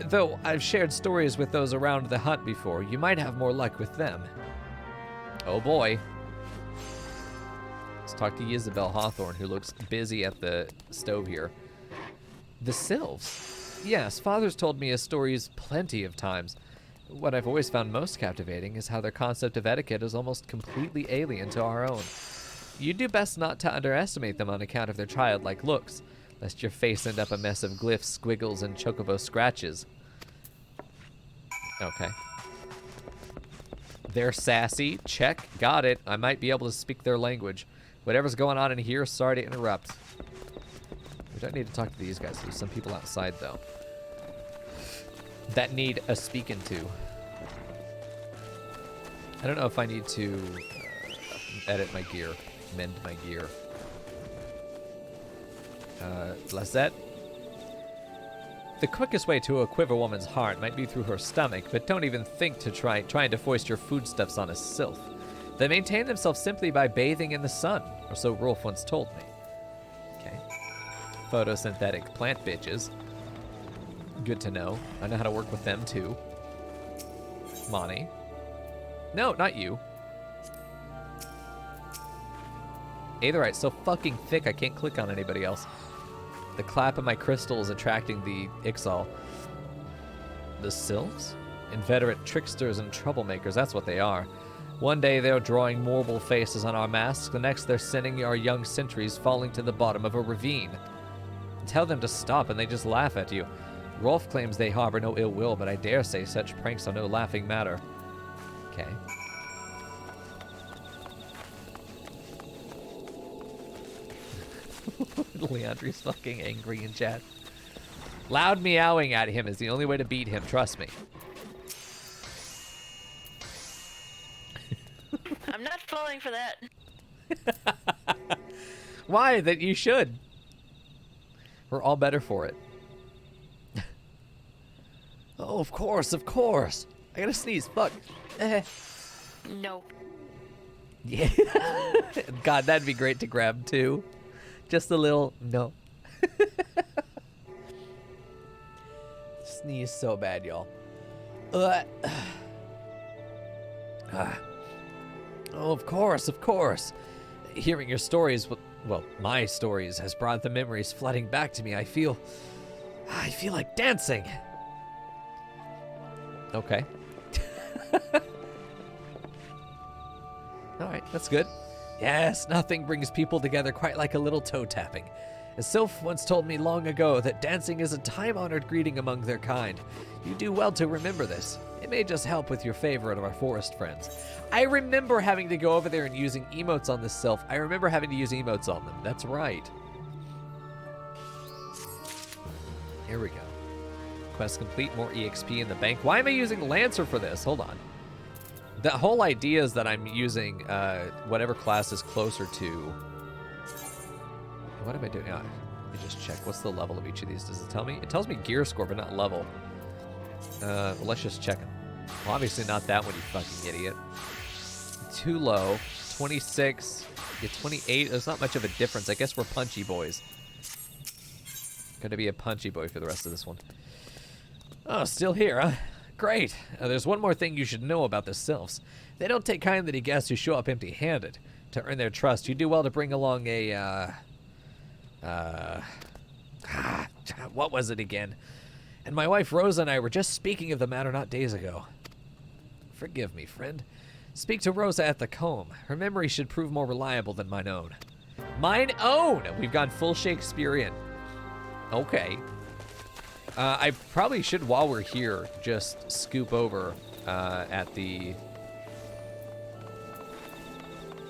Though I've shared stories with those around the hut before, you might have more luck with them. Oh boy. Let's talk to Isabel Hawthorne, who looks busy at the stove here. The Sylphs? Yes, Father's told me his stories plenty of times. What I've always found most captivating is how their concept of etiquette is almost completely alien to our own. You do best not to underestimate them on account of their childlike looks, lest your face end up a mess of glyphs, squiggles, and chocobo scratches. Okay. They're sassy. Check. Got it. I might be able to speak their language. Whatever's going on in here, sorry to interrupt. We don't need to talk to these guys. There's some people outside, though, that need a speaking to. I don't know if I need to edit my gear, mend my gear. Lazette. The quickest way to equip a woman's heart might be through her stomach, but don't even think to trying to foist your foodstuffs on a sylph. They maintain themselves simply by bathing in the sun, or so Rolf once told me. Okay. Photosynthetic plant bitches. Good to know. I know how to work with them, too. Monty. No, not you. Aetherite's so fucking thick I can't click on anybody else. The clap of my crystal is attracting the Ixal. The Sylphs? Inveterate tricksters and troublemakers, that's what they are. One day they're drawing mortal faces on our masks, the next they're sending our young sentries falling to the bottom of a ravine. Tell them to stop and they just laugh at you. Rolf claims they harbor no ill will, but I dare say such pranks are no laughing matter. Okay. Leandri's fucking angry in chat. Loud meowing at him is the only way to beat him, trust me. I'm not falling for that. Why? That you should. We're all better for it. Oh, of course, of course. I gotta sneeze. Fuck. No. Yeah. God, that'd be great to grab too. Just a little no. Sneeze so bad, y'all. Oh, of course, of course. Hearing your stories, well, my stories, has brought the memories flooding back to me. I feel like dancing. Okay. All right, that's good. Yes, nothing brings people together quite like a little toe tapping. As Sylph once told me long ago that dancing is a time-honored greeting among their kind. You do well to remember this. It may just help with your favorite of our forest friends. I remember having to go over there and using emotes on this Sylph. I remember having to use emotes on them. That's right. Here we go. Quest complete, more EXP in the bank. Why am I using Lancer for this? Hold on. The whole idea is that I'm using whatever class is closer to... What am I doing? Let me just check. What's the level of each of these? Does it tell me? It tells me gear score, but not level. Well, let's just check them. Well, obviously not that one, you fucking idiot. Too low. 26. Yeah, 28. There's not much of a difference. I guess we're punchy boys. Gonna be a punchy boy for the rest of this one. Oh, still here, huh? Great. There's one more thing you should know about the Sylphs. They don't take kindly to guests who show up empty-handed. To earn their trust, you do well to bring along a, what was it again? And my wife Rosa and I were just speaking of the matter not days ago. Forgive me, friend. Speak to Rosa at the comb. Her memory should prove more reliable than mine own. Mine own! We've gone full Shakespearean. Okay. I probably should, while we're here, just scoop over at the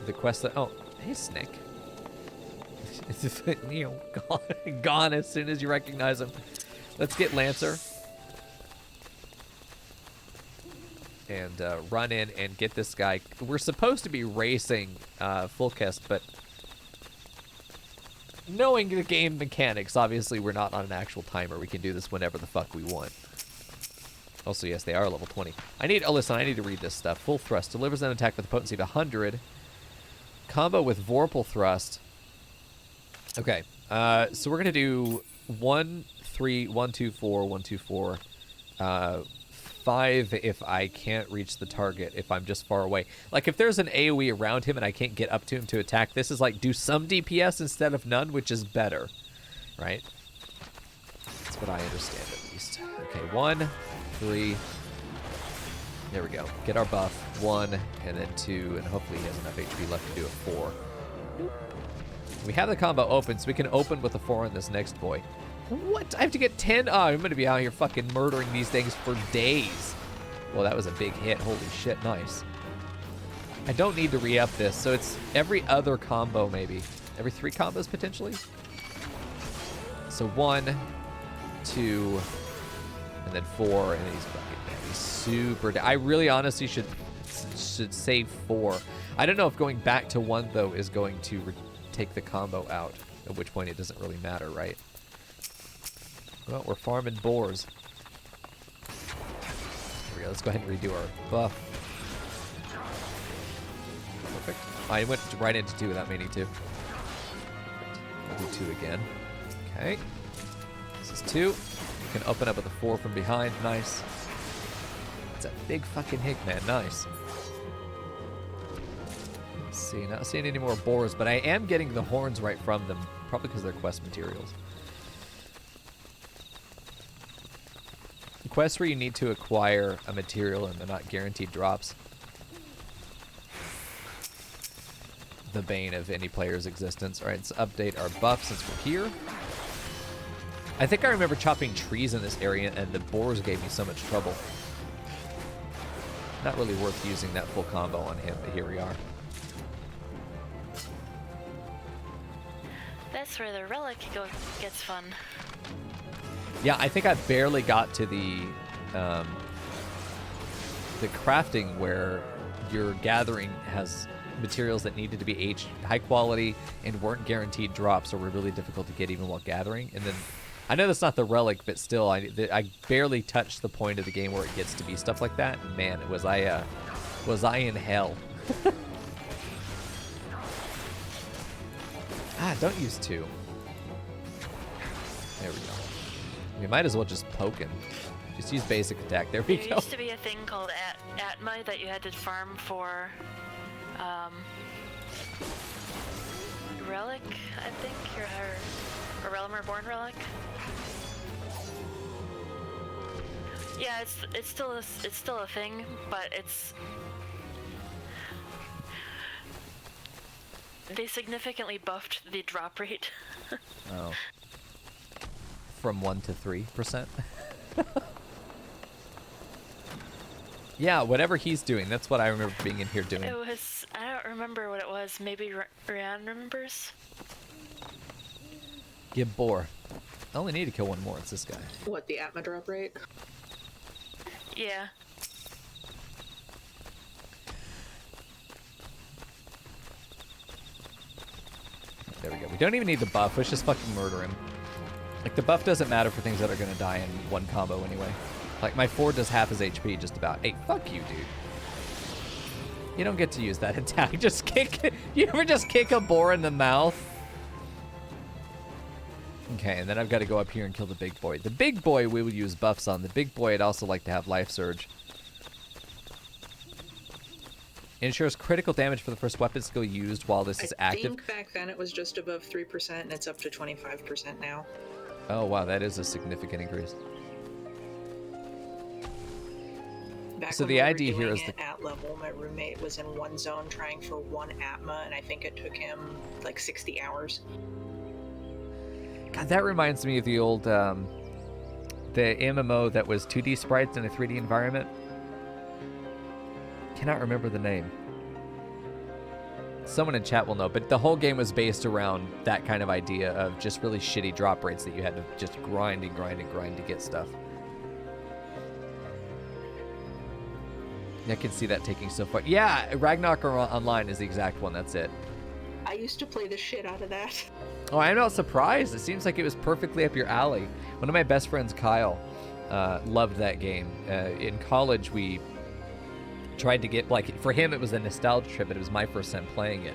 the quest that... Oh, hey, Snake. It's just, gone as soon as you recognize him. Let's get Lancer. And run in and get this guy. We're supposed to be racing Fulcust, but knowing the game mechanics, obviously we're not on an actual timer. We can do this whenever the fuck we want. Also, yes, they are level 20. Oh, listen, I need to read this stuff. Full thrust delivers an attack with a potency of 100. Combo with Vorpal thrust. Okay, so we're gonna do 1, 3, 1, 2, 4, 1, 2, 4. 5 if I can't reach the target, if I'm just far away. Like, if there's an AoE around him and I can't get up to him to attack, this is like do some DPS instead of none, which is better, right? That's what I understand, at least. Okay, 1, 3. There we go. Get our buff. 1, and then 2, and hopefully he has enough HP left to do a 4. We have the combo open, so we can open with a 4 on this next boy. What? I have to get 10? Oh, I'm going to be out here fucking murdering these things for days. Well, that was a big hit. Holy shit, nice. I don't need to re-up this, so it's every other combo, maybe. Every 3 combos, potentially? So 1, 2, and then 4, and he's fucking dead. He's super... I really honestly should save 4. I don't know if going back to 1, though, is going to take the combo out, at which point it doesn't really matter, right? Well, we're farming boars. There we go. Let's go ahead and redo our buff. Perfect. I went right into 2 without meaning to. I'll do 2 again. Okay. This is 2. You can open up with a 4 from behind. Nice. It's a big fucking hit, man. Nice. Let's see. Not seeing any more boars, but I am getting the horns right from them. Probably because they're quest materials. Quests where you need to acquire a material and they're not guaranteed drops. The bane of any player's existence. Alright, let's update our buff since we're here. I think I remember chopping trees in this area and the boars gave me so much trouble. Not really worth using that full combo on him, but here we are. That's where the relic gets fun. Yeah, I think I barely got to the crafting where your gathering has materials that needed to be high quality and weren't guaranteed drops or were really difficult to get even while gathering. And then, I know that's not the relic, but still, I barely touched the point of the game where it gets to be stuff like that. Man, was I in hell. Don't use 2. There we go. We might as well just poke him. Just use basic attack. There we go. There used to be a thing called Atma that you had to farm for relic, I think, or A Realm Reborn relic. Yeah, it's still a thing, but they significantly buffed the drop rate. Oh. From 1 to 3%. Yeah, whatever he's doing, that's what I remember being in here doing. It was, I don't remember what it was. Maybe Ryan remembers. Give boar. I only need to kill 1 more. It's this guy. What, the Atma drop rate? Yeah. There we go. We don't even need the buff. Let's just fucking murder him. Like, the buff doesn't matter for things that are going to die in 1 combo anyway. Like, my 4 does half his HP just about. Hey, fuck you, dude. You don't get to use that attack. Just kick. You ever just kick a boar in the mouth? Okay, and then I've got to go up here and kill the big boy. The big boy we will use buffs on. The big boy I'd also like to have Life Surge. Ensures critical damage for the first weapon skill used while this is active. I think back then it was just above 3% and it's up to 25% now. Oh wow, that is a significant increase. Back so when the we were idea here doing is it at level, my roommate was in 1 zone trying for 1 Atma, and I think it took him like 60 hours. God, that reminds me of the old, the MMO that was 2D sprites in a 3D environment. Cannot remember the name. Someone in chat will know, but the whole game was based around that kind of idea of just really shitty drop rates that you had to just grind and grind and grind to get stuff. I can see that taking so far. Yeah, Ragnarok Online is the exact one. That's it. I used to play the shit out of that. Oh, I'm not surprised. It seems like it was perfectly up your alley. One of my best friends, Kyle, loved that game. In college, we tried to get, like, for him, it was a nostalgia trip, but it was my first time playing it.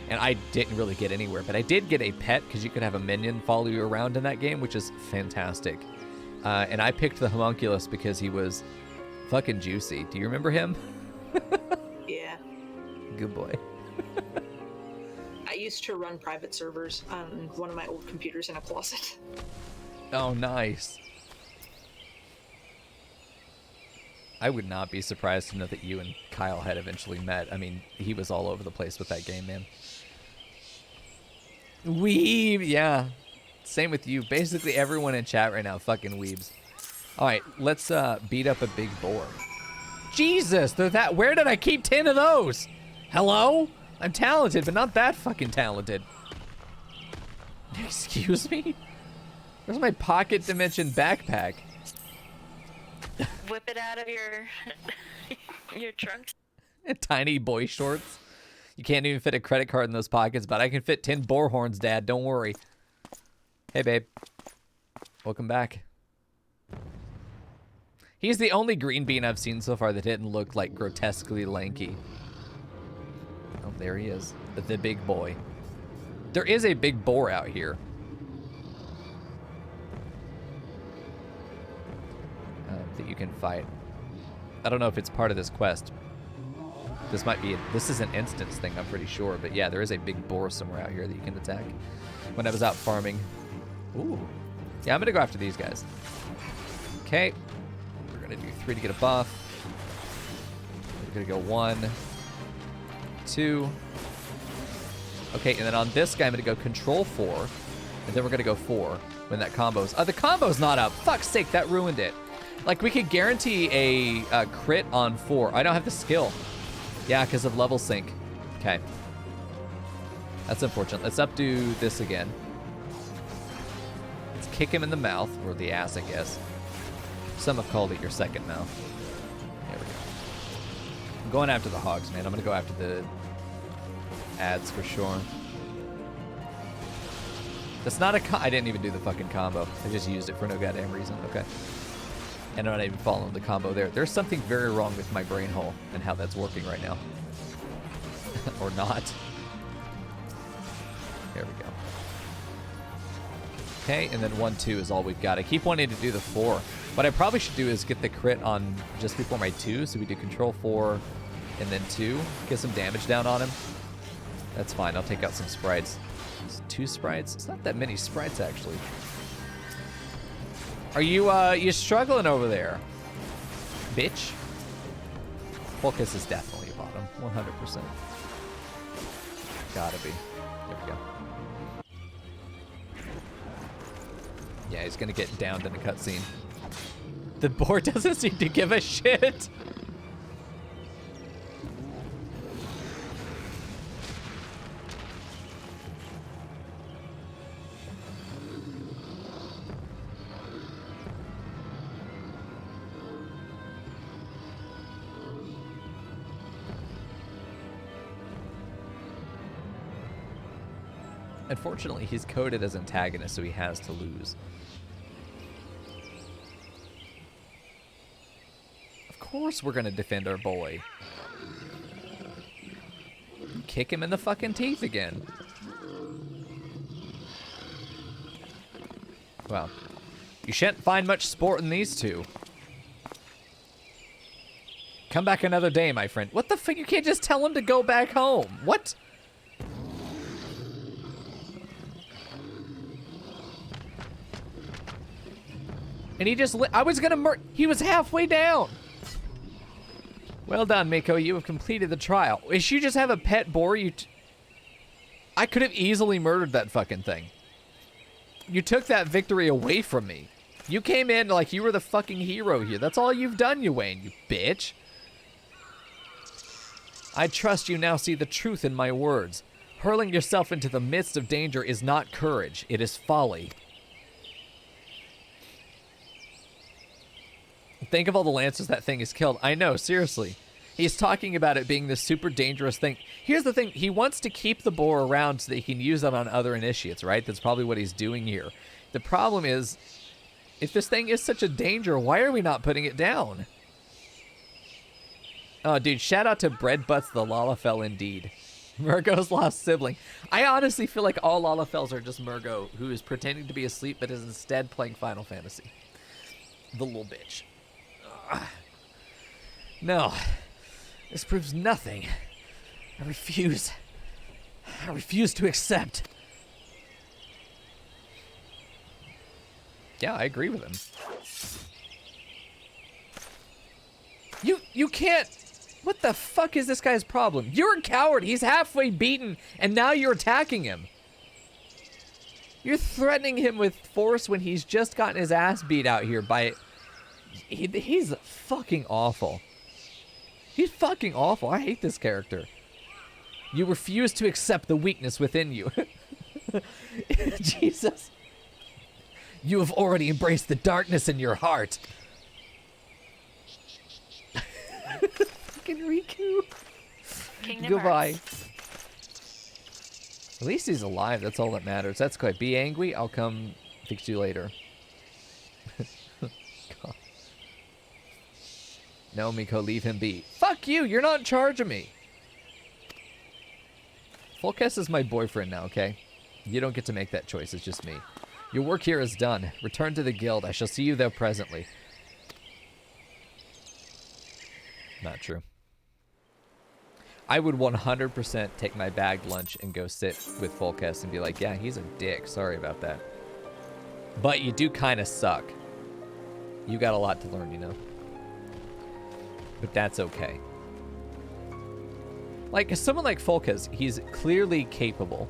And I didn't really get anywhere. But I did get a pet, because you could have a minion follow you around in that game, which is fantastic. And I picked the homunculus because he was fucking juicy. Do you remember him? Yeah. Good boy. I used to run private servers on one of my old computers in a closet. Oh, nice. I would not be surprised to know that you and Kyle had eventually met. I mean, he was all over the place with that game, man. Weeb, yeah. Same with you. Basically, everyone in chat right now fucking weebs. All right, let's beat up a big boar. Jesus, they're that. Where did I keep 10 of those? Hello? I'm talented, but not that fucking talented. Excuse me? Where's my pocket dimension backpack? Whip it out of your your trunks. Tiny boy shorts. You can't even fit a credit card in those pockets, but I can fit 10 boar horns, Dad. Don't worry. Hey, babe. Welcome back. He's the only green bean I've seen so far that didn't look like grotesquely lanky. Oh, there he is. The big boy. There is a big boar out here. That you can fight. I don't know if it's part of this quest. This might be, this is an instance thing, I'm pretty sure. But yeah, there is a big boar somewhere out here that you can attack. When I was out farming. Ooh. Yeah, I'm gonna go after these guys. Okay. We're gonna do 3 to get a buff. We're gonna go 1, 2. Okay, and then on this guy, I'm gonna go control 4. And then we're gonna go 4 when that combo's. The combo's not up. Fuck's sake, that ruined it. Like, we could guarantee a crit on 4. I don't have the skill. Yeah, because of level sync. Okay. That's unfortunate. Let's updo this again. Let's kick him in the mouth, or the ass, I guess. Some have called it your second mouth. There we go. I'm going after the hogs, man. I'm going to go after the ads for sure. That's not a I didn't even do the fucking combo. I just used it for no goddamn reason. Okay. And I'm not even following the combo there. There's something very wrong with my brain hole and how that's working right now. Or not. There we go. Okay, and then 1, 2 is all we've got. I keep wanting to do the 4. What I probably should do is get the crit on just before my 2. So we do control 4 and then 2. Get some damage down on him. That's fine. I'll take out some sprites. 2 sprites? It's not that many sprites, actually. Are you struggling over there? Bitch. Polkus is definitely a bottom. 100%. Gotta be. There we go. Yeah, he's gonna get downed in a cutscene. The board doesn't seem to give a shit. Unfortunately, he's coded as antagonist, so he has to lose. Of course we're gonna defend our boy. Kick him in the fucking teeth again. Well, you shan't find much sport in these two. Come back another day, my friend. What the fuck? You can't just tell him to go back home. What? And he just I was gonna he was halfway down. Well done, Mico. You have completed the trial. If you just have a pet boar, I could have easily murdered that fucking thing. You took that victory away from me. You came in like you were the fucking hero here. That's all you've done, you Wayne, you bitch. I trust you now see the truth in my words. Hurling yourself into the midst of danger is not courage, it is folly. Think of all the Lancers that thing has killed. I know, seriously. He's talking about it being this super dangerous thing. Here's the thing. He wants to keep the boar around so that he can use them on other initiates, right? That's probably what he's doing here. The problem is, if this thing is such a danger, why are we not putting it down? Oh, dude, shout out to Breadbutts the Lalafell indeed. Murgo's lost sibling. I honestly feel like all Lalafells are just Murgo, who is pretending to be asleep but is instead playing Final Fantasy. The little bitch. Ugh. No. This proves nothing. I refuse. I refuse to accept. Yeah, I agree with him. You can't... What the fuck is this guy's problem? You're a coward. He's halfway beaten, and now you're attacking him. You're threatening him with force when he's just gotten his ass beat out here by... He's fucking awful. He's fucking awful. I hate this character. You refuse to accept the weakness within you. Jesus. You have already embraced the darkness in your heart. Fucking Riku. Kingdom Goodbye. Hearts. At least he's alive. That's all that matters. That's good. Be angry. I'll come fix you later. God. No, Mico, leave him be. Fuck you. You're not in charge of me. Folkess is my boyfriend now, okay? You don't get to make that choice. It's just me. Your work here is done. Return to the guild. I shall see you there presently. Not true. I would 100% take my bagged lunch and go sit with Folkess and be like, yeah, he's a dick. Sorry about that. But you do kind of suck. You got a lot to learn, you know? But that's okay. Like, someone like Folkess, he's clearly capable.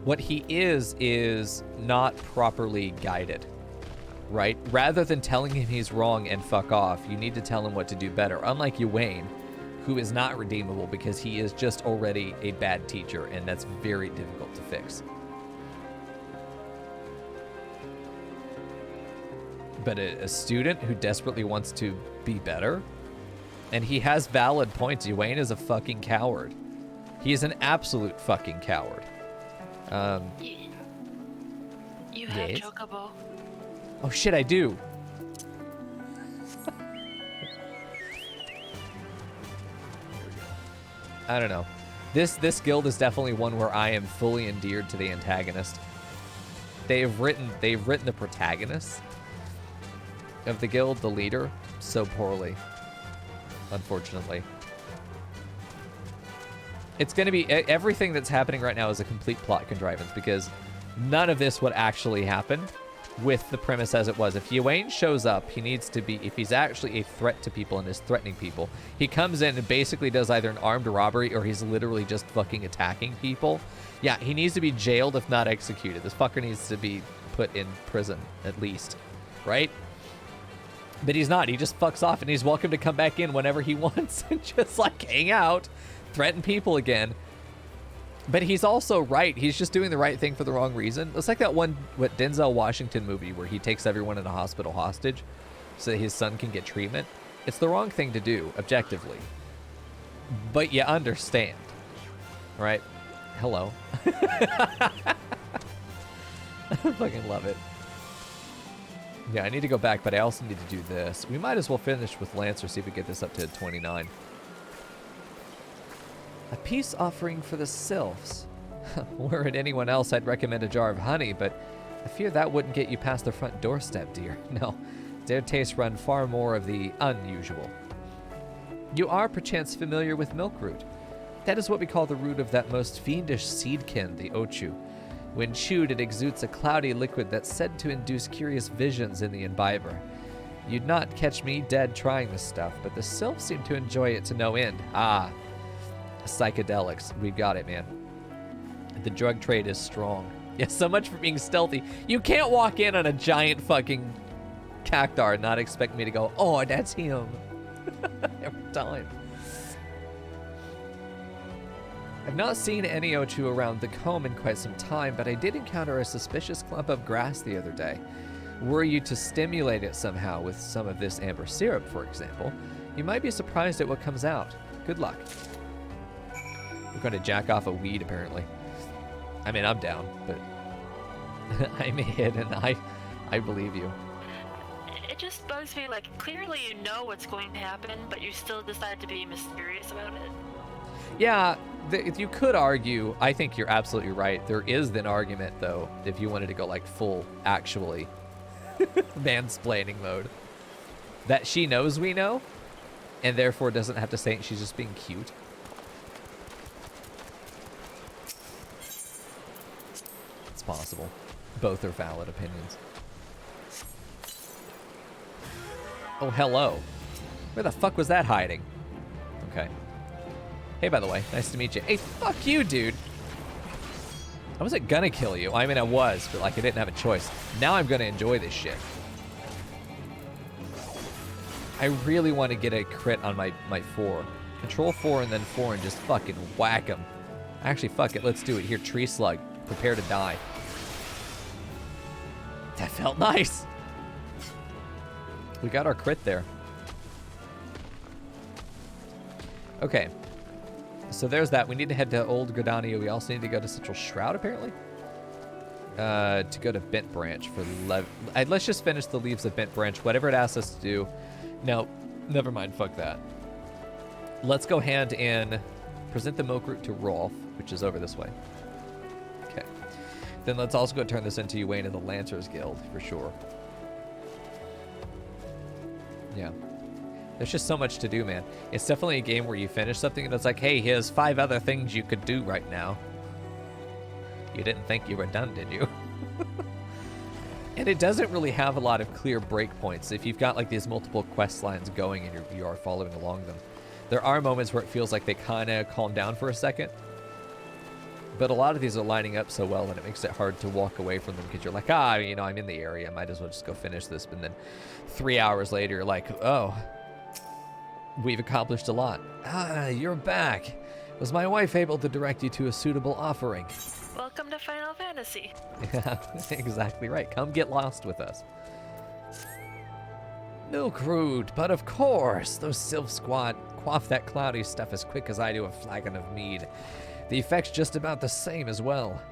What he is not properly guided, right? Rather than telling him he's wrong and fuck off, you need to tell him what to do better. Unlike Ywain, who is not redeemable because he is just already a bad teacher, and that's very difficult to fix. But a student who desperately wants to be better, and he has valid points. Ywain is a fucking coward. He is an absolute fucking coward. You have yes? Chocobo. Oh shit, I do. I don't know. This guild is definitely one where I am fully endeared to the antagonist. They've written the protagonist of the guild, the leader, so poorly. Unfortunately. It's going to be... Everything that's happening right now is a complete plot contrivance because none of this would actually happen with the premise as it was. If Ywain shows up, he needs to be... If he's actually a threat to people and is threatening people, he comes in and basically does either an armed robbery or he's literally just fucking attacking people. Yeah, he needs to be jailed if not executed. This fucker needs to be put in prison, at least. Right? But he's not. He just fucks off and he's welcome to come back in whenever he wants and just, like, hang out. Threaten people again. But he's also right. He's just doing the right thing for the wrong reason. It's like that one Denzel Washington movie where he takes everyone in a hospital hostage so that his son can get treatment. It's the wrong thing to do, objectively. But you understand. Right? Hello. I fucking love it. Yeah, I need to go back, but I also need to do this. We might as well finish with Lancer, see if we get this up to 29. A peace offering for the Sylphs. Were it anyone else, I'd recommend a jar of honey, but I fear that wouldn't get you past the front doorstep, dear. No, their tastes run far more of the unusual. You are perchance familiar with milkroot. That is what we call the root of that most fiendish seedkin, the Ochu. When chewed, it exudes a cloudy liquid that's said to induce curious visions in the imbiber. You'd not catch me dead trying this stuff, but the Sylphs seem to enjoy it to no end. Ah, psychedelics. We've got it, man. The drug trade is strong. Yeah, so much for being stealthy. You can't walk in on a giant fucking cactar and not expect me to go, oh, that's him. Every time. I've not seen any Ochu around the comb in quite some time, but I did encounter a suspicious clump of grass the other day. Were you to stimulate it somehow with some of this amber syrup, for example, you might be surprised at what comes out. Good luck. We're going to jack off a weed, apparently. I mean, I'm down, but I'm hidden. I believe you. It just bugs me, like, clearly you know what's going to happen, but you still decide to be mysterious about it. Yeah, you could argue, I think you're absolutely right. There is an argument, though, if you wanted to go, like, full, actually, mansplaining mode, that she knows we know, and therefore doesn't have to say it. She's just being cute. It's possible. Both are valid opinions. Oh, hello. Where the fuck was that hiding? Okay. Hey, by the way, nice to meet you. Hey, fuck you, dude. I wasn't gonna kill you. I mean, I was, but like I didn't have a choice. Now I'm gonna enjoy this shit. I really want to get a crit on my 4. Control 4 and then 4 and just fucking whack him. Actually, fuck it. Let's do it. Here, tree slug. Prepare to die. That felt nice. We got our crit there. Okay. So there's that. We need to head to Old Gridania. We also need to go to Central Shroud, apparently. To go to Bent Branch for let's just finish the Leaves of Bent Branch. Whatever it asks us to do. No, never mind. Fuck that. Let's go hand in. Present the milk root to Rolf, which is over this way. Okay. Then let's also go turn this into Uwain of the Lancers Guild, for sure. Yeah. There's just so much to do, man. It's definitely a game where you finish something and it's like, hey, here's 5 other things you could do right now. You didn't think you were done, did you? And it doesn't really have a lot of clear breakpoints. If you've got like these multiple quest lines going and you are following along them, there are moments where it feels like they kind of calm down for a second. But a lot of these are lining up so well that it makes it hard to walk away from them because you're like, you know, I'm in the area. I might as well just go finish this. But then 3 hours later, you're like, oh, we've accomplished a lot. You're back. Was my wife able to direct you to a suitable offering? Welcome to Final Fantasy. Yeah, exactly right. Come get lost with us. Milk root, but of course, those Sylph squad quaff that cloudy stuff as quick as I do a flagon of mead. The effect's just about the same as well.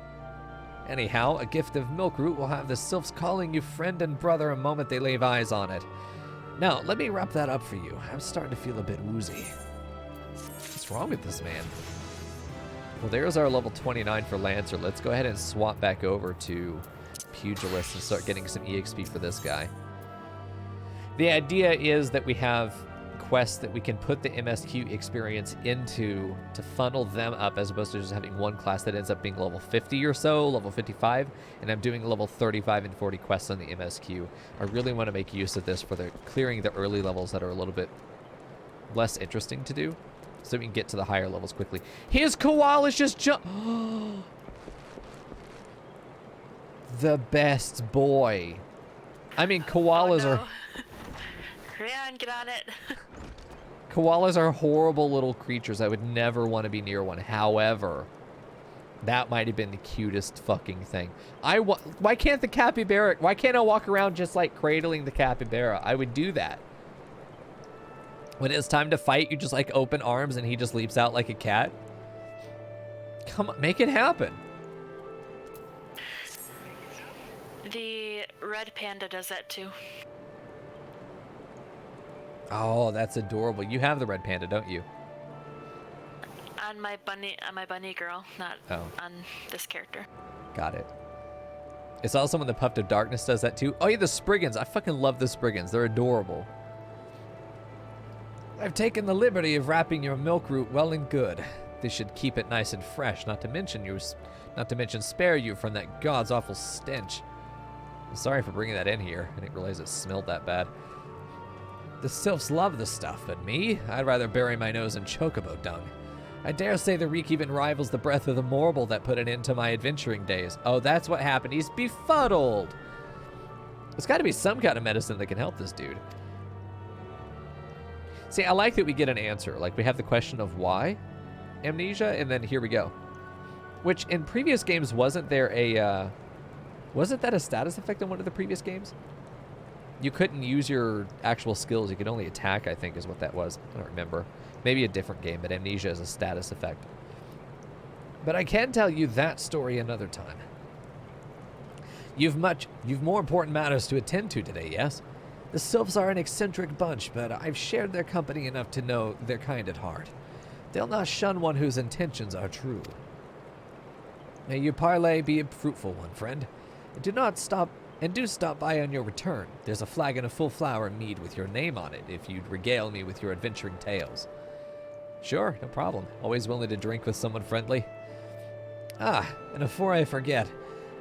Anyhow, a gift of milk root will have the Sylphs calling you friend and brother a moment they lay eyes on it. Now, let me wrap that up for you. I'm starting to feel a bit woozy. What's wrong with this man? Well, there's our level 29 for Lancer. Let's go ahead and swap back over to Pugilist and start getting some EXP for this guy. The idea is that we have quests that we can put the MSQ experience into to funnel them up as opposed to just having one class that ends up being level 50 or so, level 55, and I'm doing level 35 and 40 quests on the MSQ. I really want to make use of this for clearing the early levels that are a little bit less interesting to do so we can get to the higher levels quickly. His koala's just jump. The best boy. I mean, koalas are... Rian, get on it. Koalas are horrible little creatures. I would never want to be near one. However, that might have been the cutest fucking thing. Why can't the capybara... Why can't I walk around just like cradling the capybara? I would do that. When it's time to fight, you just like open arms and he just leaps out like a cat. Come on, make it happen. The red panda does that too. Oh, that's adorable. You have the red panda, don't you? On my bunny girl, not on this character. Got it. It's also when the Puff of Darkness does that too. Oh yeah, the Spriggans. I fucking love the Spriggans. They're adorable. I've taken the liberty of wrapping your milk root well and good. This should keep it nice and fresh, not to mention spare you from that god's awful stench. I'm sorry for bringing that in here. I didn't realize it smelled that bad. The Sylphs love the stuff, but me? I'd rather bury my nose in chocobo dung. I dare say the reek even rivals the breath of the Morble that put an end to my adventuring days. Oh, that's what happened. He's befuddled. There's got to be some kind of medicine that can help this dude. See, I like that we get an answer. Like, we have the question of why, amnesia, and then here we go. Which in previous games, wasn't there a wasn't that a status effect in one of the previous games? You couldn't use your actual skills. You could only attack, I think is what that was. I don't remember. Maybe a different game, but amnesia is a status effect. But I can tell you that story another time. You've more important matters to attend to today, yes? The Sylphs are an eccentric bunch, but I've shared their company enough to know they're kind at heart. They'll not shun one whose intentions are true. May your parley be a fruitful one, friend. And do stop by on your return. There's a flagon of full flower mead with your name on it, if you'd regale me with your adventuring tales. Sure, no problem. Always willing to drink with someone friendly. Ah, and before I forget,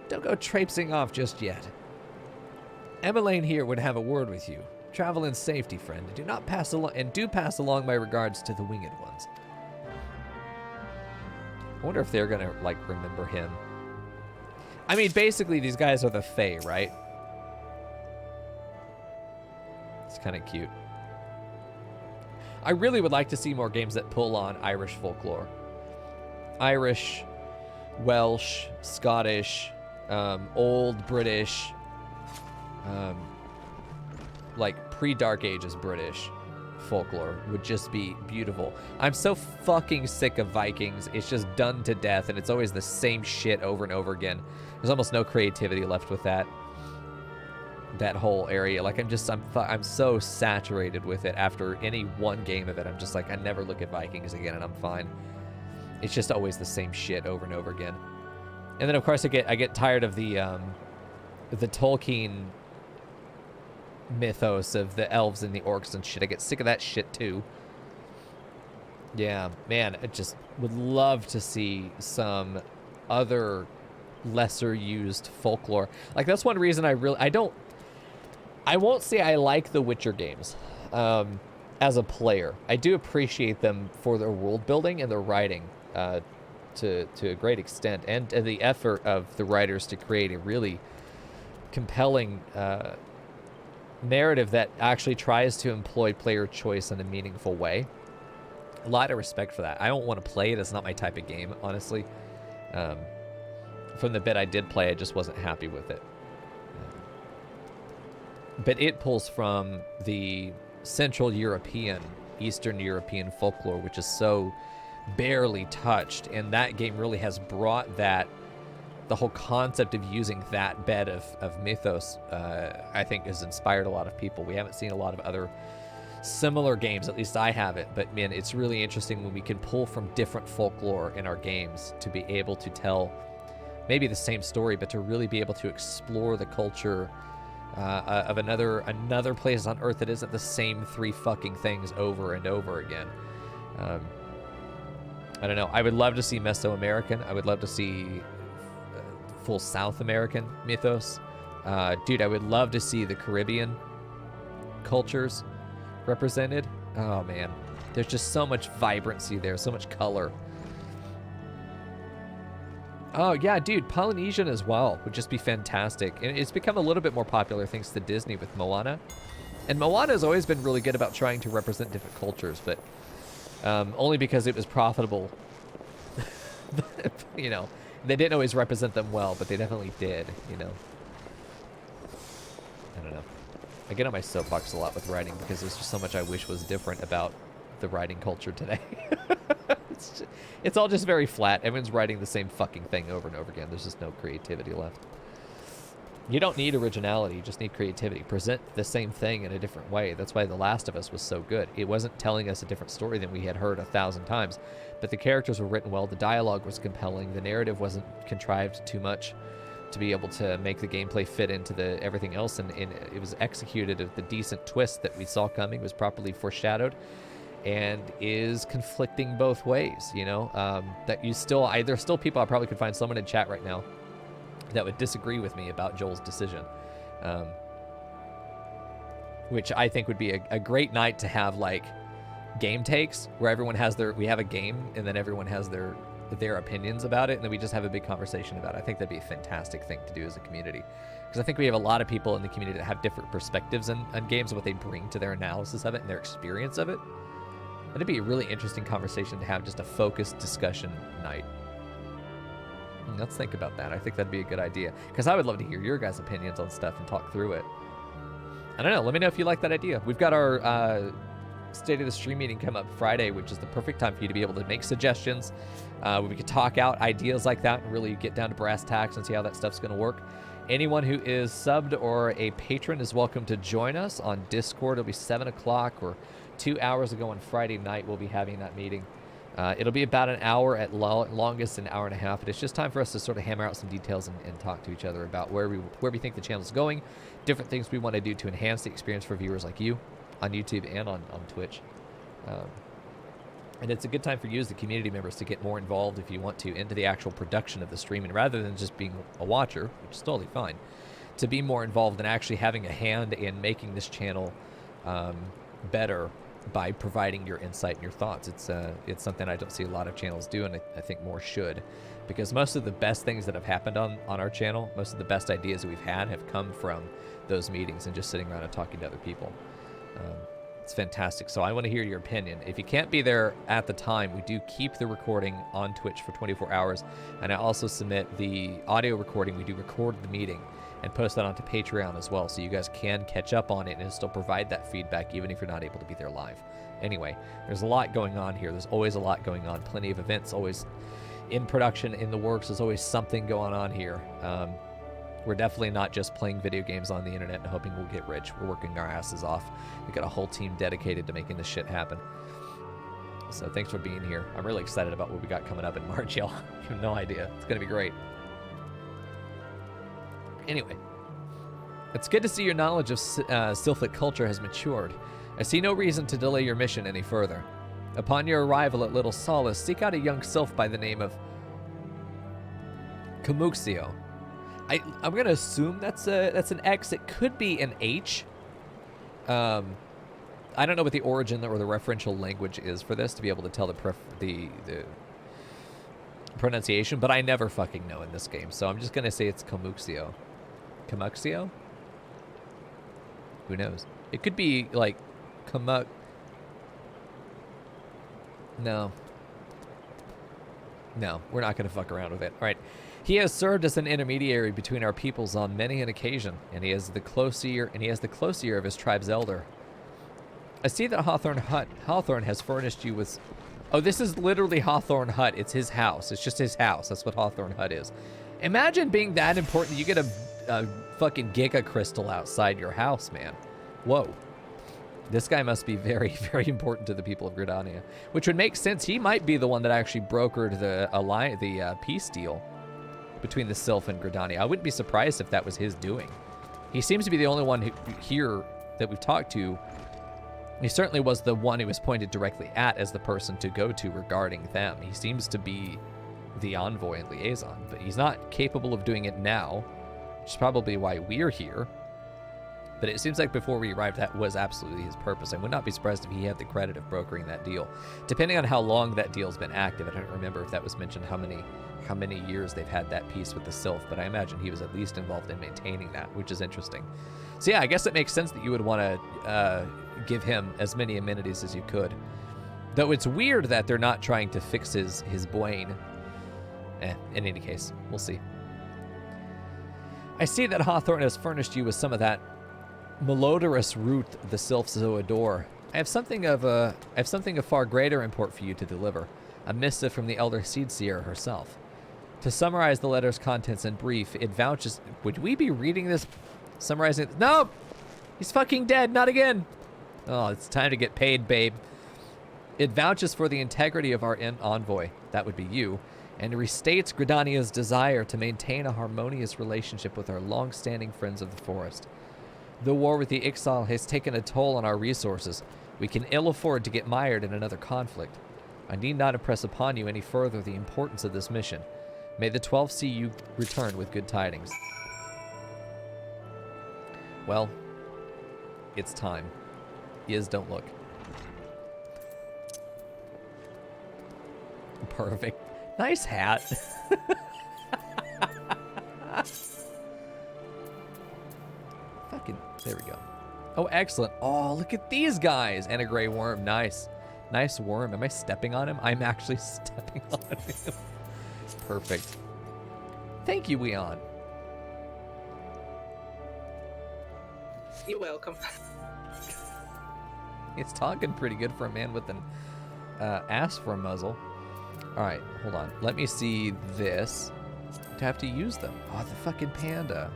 don't go traipsing off just yet. Emmeline here would have a word with you. Travel in safety, friend. Do pass along my regards to the winged ones. I wonder if they're gonna, like, remember him. I mean, basically, these guys are the Fae, right? It's kind of cute. I really would like to see more games that pull on Irish folklore. Irish, Welsh, Scottish, Old British, like pre-Dark Ages British folklore would just be beautiful. I'm so fucking sick of Vikings. It's just done to death, and it's always the same shit over and over again. There's almost no creativity left with that whole area. Like, I'm so saturated with it. After any one game of it, I'm just like, I never look at Vikings again, and I'm fine. It's just always the same shit over and over again. And then, of course, I get tired of the Tolkien mythos of the elves and the orcs and shit. I get sick of that shit too. Yeah, man, I just would love to see some other lesser used folklore. Like, that's one reason I won't say I like the Witcher games as a player. I do appreciate them for their world building and their writing to a great extent, and the effort of the writers to create a really compelling narrative that actually tries to employ player choice in a meaningful way. A lot of respect for that. I don't want to play it. It's not my type of game, honestly. From the bit I did play, I just wasn't happy with it. But it pulls from the Central European, Eastern European folklore, which is so barely touched, and that game really has brought that, the whole concept of using that bed of mythos, I think has inspired a lot of people. We haven't seen a lot of other similar games, at least I haven't, but man, it's really interesting when we can pull from different folklore in our games to be able to tell maybe the same story, but to really be able to explore the culture of another place on Earth that isn't the same three fucking things over and over again. I don't know. I would love to see Mesoamerican. I would love to see full South American mythos. Dude, I would love to see the Caribbean cultures represented. Oh man, there's just so much vibrancy there, so much color. Oh yeah, dude, Polynesian as well would just be fantastic. And it's become a little bit more popular thanks to Disney with Moana. And Moana has always been really good about trying to represent different cultures, but only because it was profitable. You know, they didn't always represent them well, but they definitely did, you know. I don't know. I get on my soapbox a lot with writing because there's just so much I wish was different about the writing culture today. It's all just very flat. Everyone's writing the same fucking thing over and over again. There's just no creativity left. You don't need originality, you just need creativity. Present the same thing in a different way. That's why The Last of Us was so good. It wasn't telling us a different story than we had heard 1,000 times, but the characters were written well, the dialogue was compelling, the narrative wasn't contrived too much to be able to make the gameplay fit into the everything else, and it was executed with the decent twist that we saw coming, was properly foreshadowed, and is conflicting both ways, you know? That you still, there's still people, I probably could find someone in chat right now that would disagree with me about Joel's decision, which I think would be a great night to have, like, game takes where everyone has we have a game and then everyone has their opinions about it, and then we just have a big conversation about it. I think that'd be a fantastic thing to do as a community, because I think we have a lot of people in the community that have different perspectives on games and what they bring to their analysis of it and their experience of it. That'd be a really interesting conversation to have, just a focused discussion night. Let's think about that. I think that'd be a good idea, because I would love to hear your guys' opinions on stuff and talk through it. I don't know. Let me know if you like that idea. We've got our State of the Stream meeting come up Friday, which is the perfect time for you to be able to make suggestions. We could talk out ideas like that and really get down to brass tacks and see how that stuff's going to work. Anyone who is subbed or a patron is welcome to join us on Discord. It'll be 7 o'clock, or 2 hours ago on Friday night we'll be having that meeting. It'll be about an hour, at longest an hour and a half, but it's just time for us to sort of hammer out some details and talk to each other about where we think the channel's going, different things we want to do to enhance the experience for viewers like you on YouTube and on Twitch. And it's a good time for you as the community members to get more involved, if you want to, into the actual production of the streaming, rather than just being a watcher, which is totally fine, to be more involved in actually having a hand in making this channel better by providing your insight and your thoughts. It's something I don't see a lot of channels do, and I think more should, because most of the best things that have happened on our channel, most of the best ideas that we've had have come from those meetings and just sitting around and talking to other people. It's fantastic. So I want to hear your opinion. If you can't be there at the time, we do keep the recording on Twitch for 24 hours, and I also submit the audio recording. We do record the meeting and post that onto Patreon as well, so you guys can catch up on it and still provide that feedback even if you're not able to be there live. Anyway, there's a lot going on here. There's always a lot going on. Plenty of events always in production, in the works. There's always something going on here. We're definitely not just playing video games on the internet and hoping we'll get rich. We're working our asses off. We've got a whole team dedicated to making this shit happen. So thanks for being here. I'm really excited about what we got coming up in March, y'all. You have no idea. It's going to be great. Anyway, it's good to see your knowledge of Sylphic culture has matured. I see no reason to delay your mission any further. Upon your arrival at Little Solace, seek out a young sylph by the name of Camuxio. I'm going to assume that's an X. It could be an H. I don't know what the origin or the referential language is for this to be able to tell the pronunciation, but I never fucking know in this game, so I'm just going to say it's Camuxio. Camuxio? Who knows? It could be like No, we're not going to fuck around with it. All right. He has served as an intermediary between our peoples on many an occasion, and he has the close ear of his tribe's elder. I see that Hawthorne has furnished you with... Oh, this is literally Hawthorne Hut. It's his house. It's just his house. That's what Hawthorne Hut is. Imagine being that important. You get a fucking giga crystal outside your house, man. Whoa. This guy must be very, very important to the people of Gridania, which would make sense. He might be the one that actually brokered the peace deal between the Sylph and Gridania. I wouldn't be surprised if that was his doing. He seems to be the only one here that we've talked to. He certainly was the one who was pointed directly at as the person to go to regarding them. He seems to be the envoy and liaison, but he's not capable of doing it now, which is probably why we're here. But it seems like before we arrived, that was absolutely his purpose. I would not be surprised if he had the credit of brokering that deal. Depending on how long that deal's been active, I don't remember if that was mentioned how many years they've had that peace with the Sylph, but I imagine he was at least involved in maintaining that, which is interesting. So yeah, I guess it makes sense that you would want to give him as many amenities as you could. Though it's weird that they're not trying to fix his brain. In any case, we'll see. I see that Hawthorne has furnished you with some of that malodorous root the Sylphs so adore. I have something of far greater import for you to deliver. A missive from the Elder Seedseer herself. To summarize the letter's contents in brief, it vouches... Would we be reading this? Summarizing... No! He's fucking dead, not again! Oh, it's time to get paid, babe. It vouches for the integrity of our envoy, that would be you, and restates Gridania's desire to maintain a harmonious relationship with our long-standing friends of the forest. The war with the Ixal has taken a toll on our resources. We can ill afford to get mired in another conflict. I need not impress upon you any further the importance of this mission. May the 12 see you return with good tidings. Well, it's time. Is don't look. Perfect. Nice hat. Fucking, there we go. Oh, excellent. Oh, look at these guys. And a gray worm. Nice. Nice worm. Am I stepping on him? I'm actually stepping on him. Perfect. Thank you, Weon. You're welcome. He's talking pretty good for a man with an ass for a muzzle. All right, hold on. Let me see this. To have to use them. Oh, the fucking panda.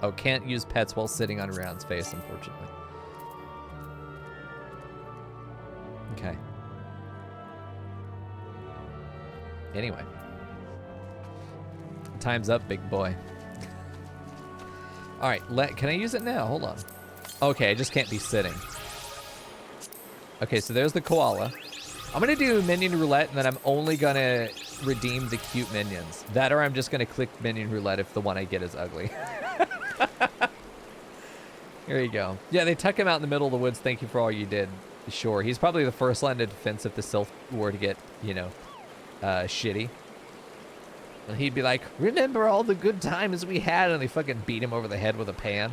Oh, can't use pets while sitting on Round's face, unfortunately. Okay. Anyway. Time's up, big boy. All right, can I use it now? Hold on. Okay, I just can't be sitting. Okay, so there's the koala. I'm gonna do minion roulette, and then I'm only gonna redeem the cute minions. That, or I'm just gonna click minion roulette if the one I get is ugly. Here you go. Yeah, they tuck him out in the middle of the woods. Thank you for all you did. Sure, he's probably the first line of defense if the Sylph were to get, you know, shitty. And he'd be like, remember all the good times we had, and they fucking beat him over the head with a pan.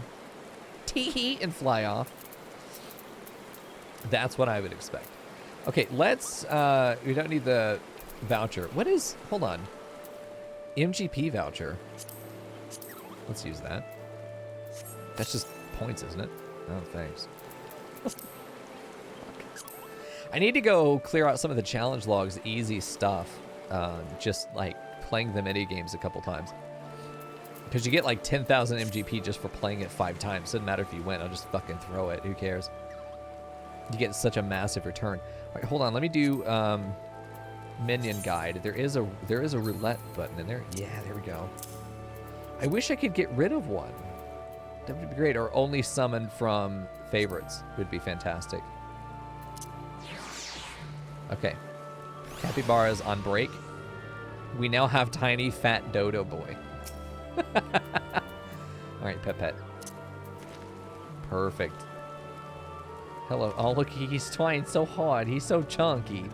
Tee-hee, and fly off. That's what I would expect. Okay, let's, we don't need the voucher. What is, hold on. MGP voucher. Let's use that. That's just points, isn't it? Oh, thanks. I need to go clear out some of the challenge logs, easy stuff. Just like playing the mini games a couple times. Because you get like 10,000 MGP just for playing it 5 times. Doesn't matter if you win, I'll just fucking throw it. Who cares? You get such a massive return. All right, hold on. Let me do minion guide. There is a roulette button in there. Yeah, there we go. I wish I could get rid of one. That would be great. Or only summon from favorites would be fantastic. Okay. Capybara's on break. We now have tiny fat dodo boy. All right, pet. Perfect. Hello. Oh, look, he's trying so hard. He's so chunky.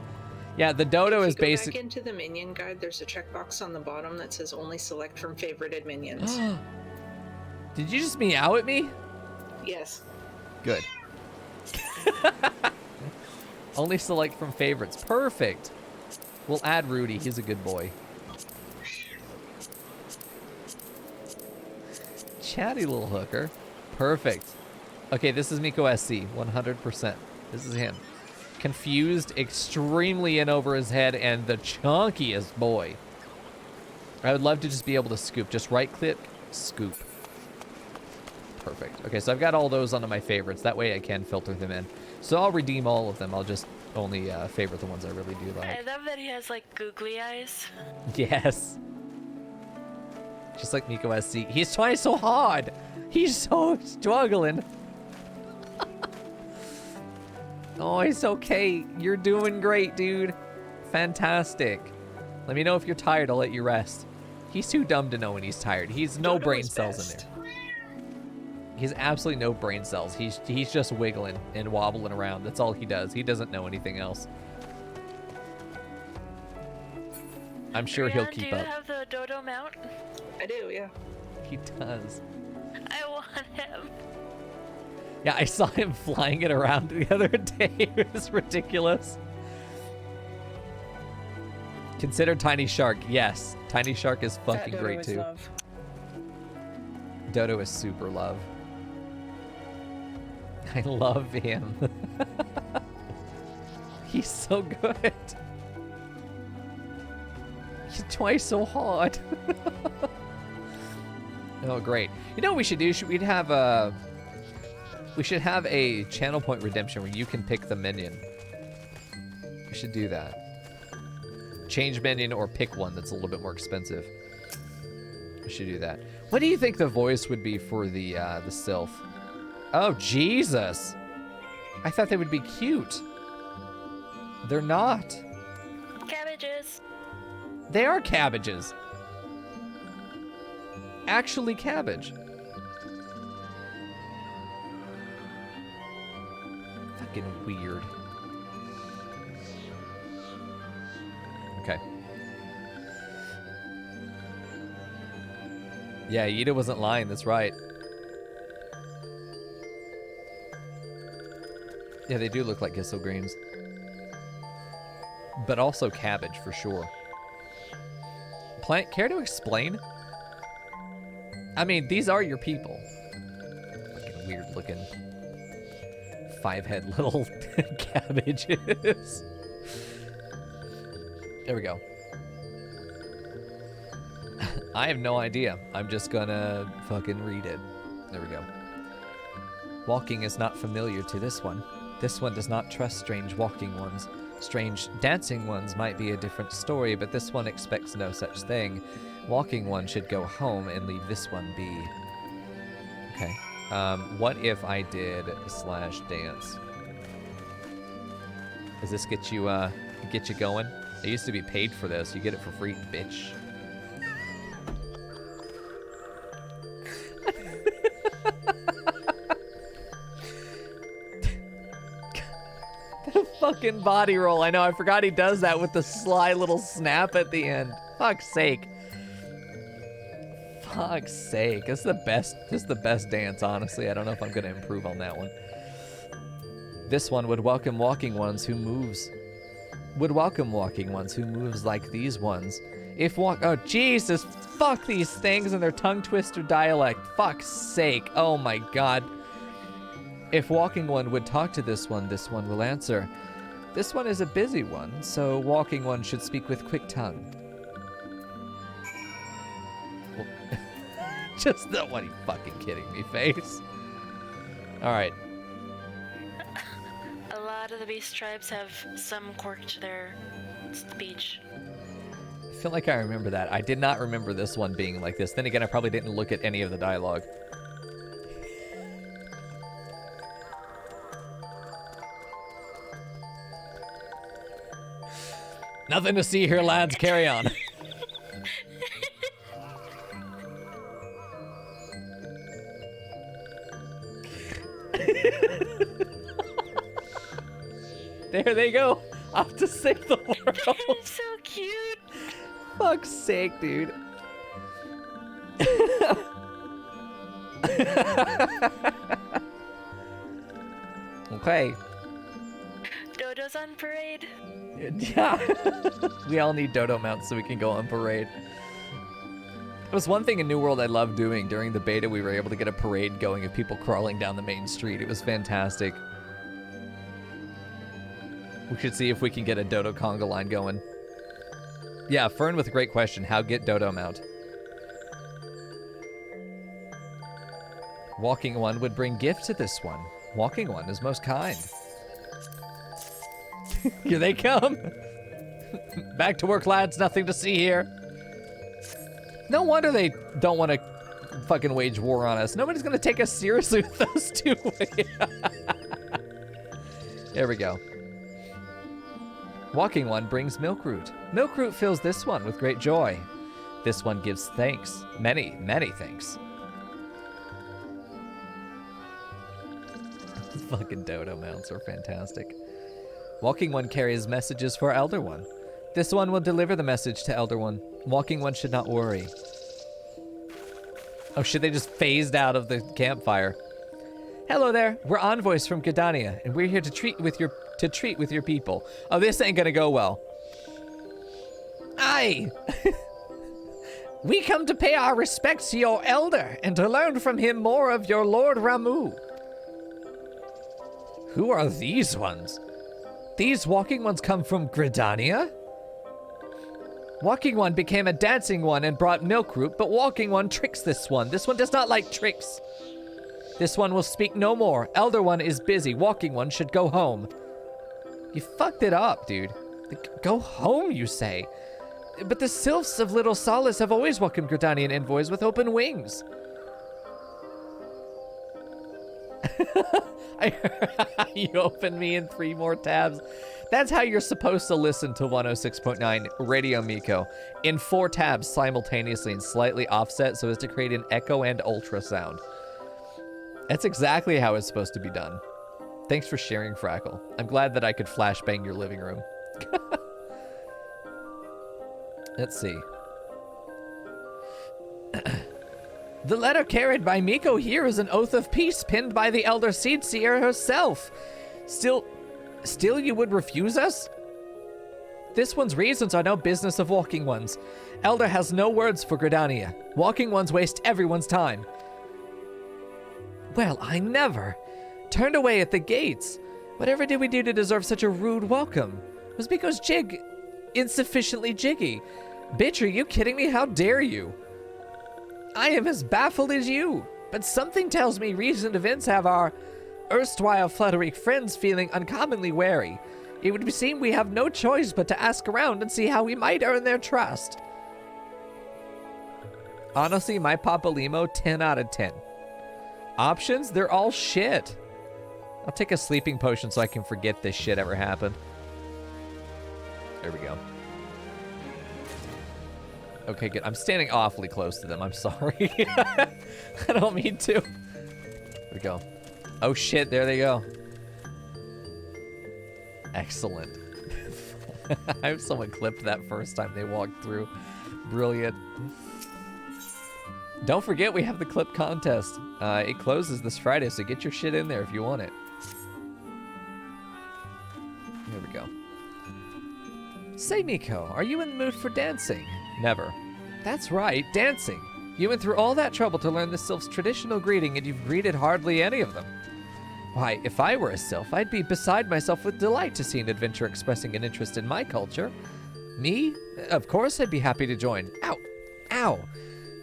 Yeah, the dodo is basic. Back into the minion guide, there's a checkbox on the bottom that says only select from favorited minions. Did you just meow at me? Yes. Good. Only select from favorites. Perfect. We'll add Rudy. He's a good boy. Chatty little hooker. Perfect. Okay, this is Mico SC. 100%. This is him. Confused, extremely in over his head, and the chunkiest boy. I would love to just be able to scoop. Just right-click, scoop. Perfect. Okay, so I've got all those onto my favorites. That way I can filter them in. So I'll redeem all of them. I'll just only favorite the ones I really do like. I love that he has, like, googly eyes. Yes. Just like Mico SC. He's trying so hard. He's so struggling. Oh, it's okay. You're doing great, dude. Fantastic. Let me know if you're tired. I'll let you rest. He's too dumb to know when he's tired. He's no brain cells in there. He's absolutely no brain cells. He's just wiggling and wobbling around. That's all he does. He doesn't know anything else. I'm sure he'll keep up. Do you have the dodo mount? I do, yeah. He does. I want him. Yeah, I saw him flying it around the other day. It was ridiculous. Consider Tiny Shark. Yes, Tiny Shark is fucking great too. Love. Dodo is super love. I love him. He's so good. He's twice so hard. Oh, great. You know what we should do? We should have a channel point redemption where you can pick the minion. We should do that. Change minion or pick one that's a little bit more expensive. We should do that. What do you think the voice would be for the Sylph? Oh, Jesus. I thought they would be cute. They're not. Cabbages. They are cabbages. Actually cabbage. Fucking weird. Okay. Yeah, Ida wasn't lying, that's right. Yeah, they do look like Gissel Greens. but also cabbage for sure. Plant, care to explain? I mean, these are your people. Fucking weird looking 5-head little cabbages. There we go. I have no idea. I'm just gonna fucking read it. There we go. Walking is not familiar to this one. This one does not trust strange walking ones. Strange dancing ones might be a different story, but this one expects no such thing. Walking one should go home and leave this one be. Okay. What if I did /dance? Does this get you going? I used to be paid for this. You get it for free, bitch. Fucking body roll. I know, I forgot he does that with the sly little snap at the end. Fuck's sake. Fuck's sake. This is the best dance, honestly. I don't know if I'm gonna improve on that one. This one would welcome walking ones who moves. Would welcome walking ones who moves like these ones. Oh, Jesus. Fuck these things and their tongue twister dialect. Fuck's sake. Oh my god. If walking one would talk to this one will answer. This one is a busy one, so walking one should speak with quick tongue. Well, just the what, are you fucking kidding me, face? Alright. A lot of the beast tribes have some quirk to their speech. I feel like I remember that. I did not remember this one being like this. Then again, I probably didn't look at any of the dialogue. Nothing to see here, lads. Carry on. There they go. Off to save the world. So cute. Fuck's sake, dude. Okay. Dodo's on parade. Yeah. We all need dodo mounts so we can go on parade. It was one thing in New World I loved doing. During the beta, we were able to get a parade going of people crawling down the main street. It was fantastic. We should see if we can get a dodo conga line going. Yeah, Fern with a great question. How get dodo mount? Walking one would bring gift to this one. Walking one is most kind. Here they come. Back to work, lads. Nothing to see here. No wonder they don't want to fucking wage war on us. Nobody's going to take us seriously with those two. There we go. Walking one brings milkroot. Milkroot fills this one with great joy. This one gives thanks. Many, many thanks. Fucking dodo mounts are fantastic. Walking one carries messages for Elder One. This one will deliver the message to Elder One. Walking one should not worry. Oh shit, they just phased out of the campfire. Hello there, we're envoys from Gridania, and we're here to treat with your people. Oh, this ain't gonna go well. Aye! We come to pay our respects to your elder, and to learn from him more of your Lord Ramu. Who are these ones? These walking ones come from Gridania? Walking one became a dancing one and brought milkroot, but walking one tricks this one. This one does not like tricks. This one will speak no more. Elder one is busy. Walking one should go home. You fucked it up, dude. Go home, you say? But the Sylphs of Little Solace have always welcomed Gridanian envoys with open wings. You opened me in 3 more tabs. That's how you're supposed to listen to 106.9 Radio Mico. In 4 tabs simultaneously and slightly offset so as to create an echo and ultrasound. That's exactly how it's supposed to be done. Thanks for sharing, Frackle. I'm glad that I could flashbang your living room. Let's see. The letter carried by Mico here is an oath of peace pinned by the Elder Seedseer herself. Still you would refuse us? This one's reasons are no business of Walking Ones. Elder has no words for Gridania. Walking Ones waste everyone's time. Well, I never. Turned away at the gates. Whatever did we do to deserve such a rude welcome? Was Mico's jig insufficiently jiggy? Bitch, are you kidding me? How dare you? I am as baffled as you, but something tells me recent events have our erstwhile Flutterick friends feeling uncommonly wary. It would seem we have no choice but to ask around and see how we might earn their trust. Honestly, my Papa Limo, 10 out of 10. Options? They're all shit. I'll take a sleeping potion so I can forget this shit ever happened. There we go. Okay, good. I'm standing awfully close to them. I'm sorry. I don't mean to. There we go. Oh shit, there they go. Excellent. I hope someone clipped that first time they walked through. Brilliant. Don't forget we have the clip contest. It closes this Friday, so get your shit in there if you want it. Here we go. Say, Mico, are you in the mood for dancing? Never. That's right, dancing. You went through all that trouble to learn the Sylph's traditional greeting, and you've greeted hardly any of them. Why, if I were a Sylph, I'd be beside myself with delight to see an adventurer expressing an interest in my culture. Me? Of course I'd be happy to join. Ow! Ow!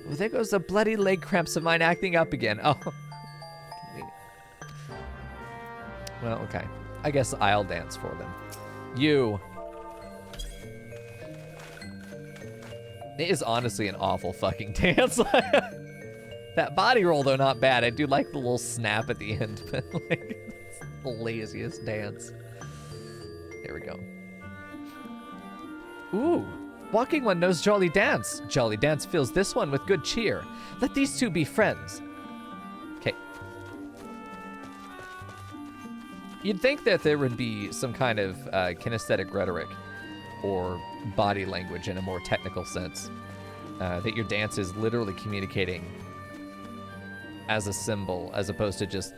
Well, there goes the bloody leg cramps of mine acting up again. Oh. Well, okay. I guess I'll dance for them. You. It is honestly an awful fucking dance. That body roll, though, not bad. I do like the little snap at the end, but like, it's the laziest dance. There we go. Ooh. Walking One knows Jolly Dance. Jolly Dance fills this one with good cheer. Let these two be friends. Okay. You'd think that there would be some kind of kinesthetic rhetoric or body language in a more technical sense. That your dance is literally communicating as a symbol as opposed to just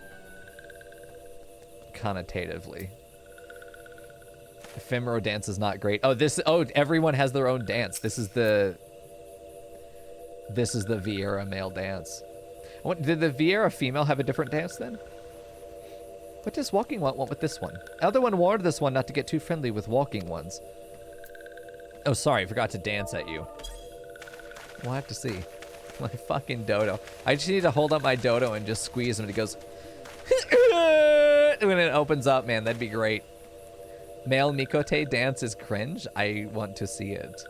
connotatively. Ephemeral dance is not great. Oh, everyone has their own dance. This is the Vieira male dance. Did the Vieira female have a different dance then? What does Walking One want with this one? Elder One warned this one not to get too friendly with Walking Ones. Oh, sorry, I forgot to dance at you. We'll have to see. My fucking dodo. I just need to hold up my dodo and just squeeze him and it goes when it opens up, man, that'd be great. Male Mikote dance is cringe. I want to see it.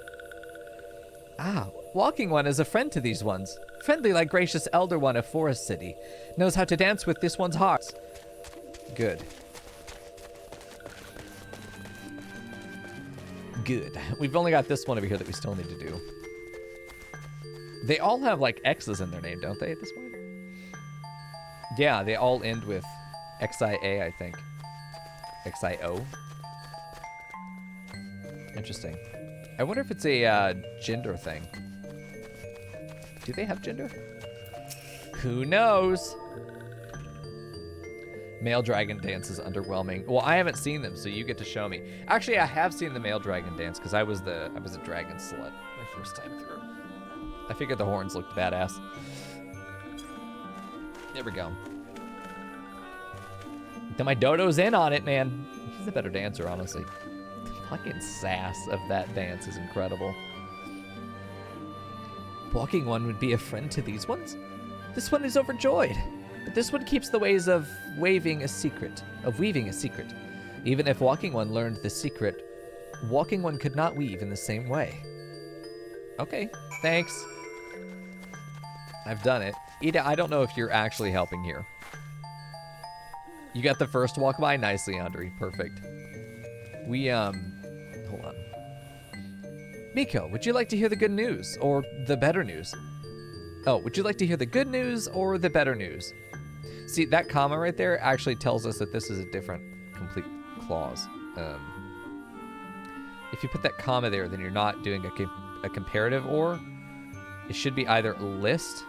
Ah, Walking One is a friend to these ones. Friendly like gracious Elder One of Forest City. Knows how to dance with this one's hearts. Good. Good. We've only got this one over here that we still need to do. They all have like X's in their name, don't they, at this point? Yeah, they all end with XIA, I think. XIO. Interesting. I wonder if it's a gender thing. Do they have gender? Who knows? Male dragon dance is underwhelming. Well, I haven't seen them, so you get to show me. Actually, I have seen the male dragon dance because I was a dragon slut my first time through. I figured the horns looked badass. There we go. Then my dodo's in on it, man. He's a better dancer, honestly. The fucking sass of that dance is incredible. Walking One would be a friend to these ones? This one is overjoyed. But this one keeps the ways of weaving a secret. Even if Walking One learned the secret, Walking One could not weave in the same way. Okay, thanks. I've done it. Ida, I don't know if you're actually helping here. You got the first walk by nicely, Andre. Perfect. We, hold on. Mico, would you like to hear the good news or the better news? Oh, would you like to hear the good news or the better news? See, that comma right there actually tells us that this is a different complete clause. If you put that comma there, then you're not doing a comparative or. It should be either list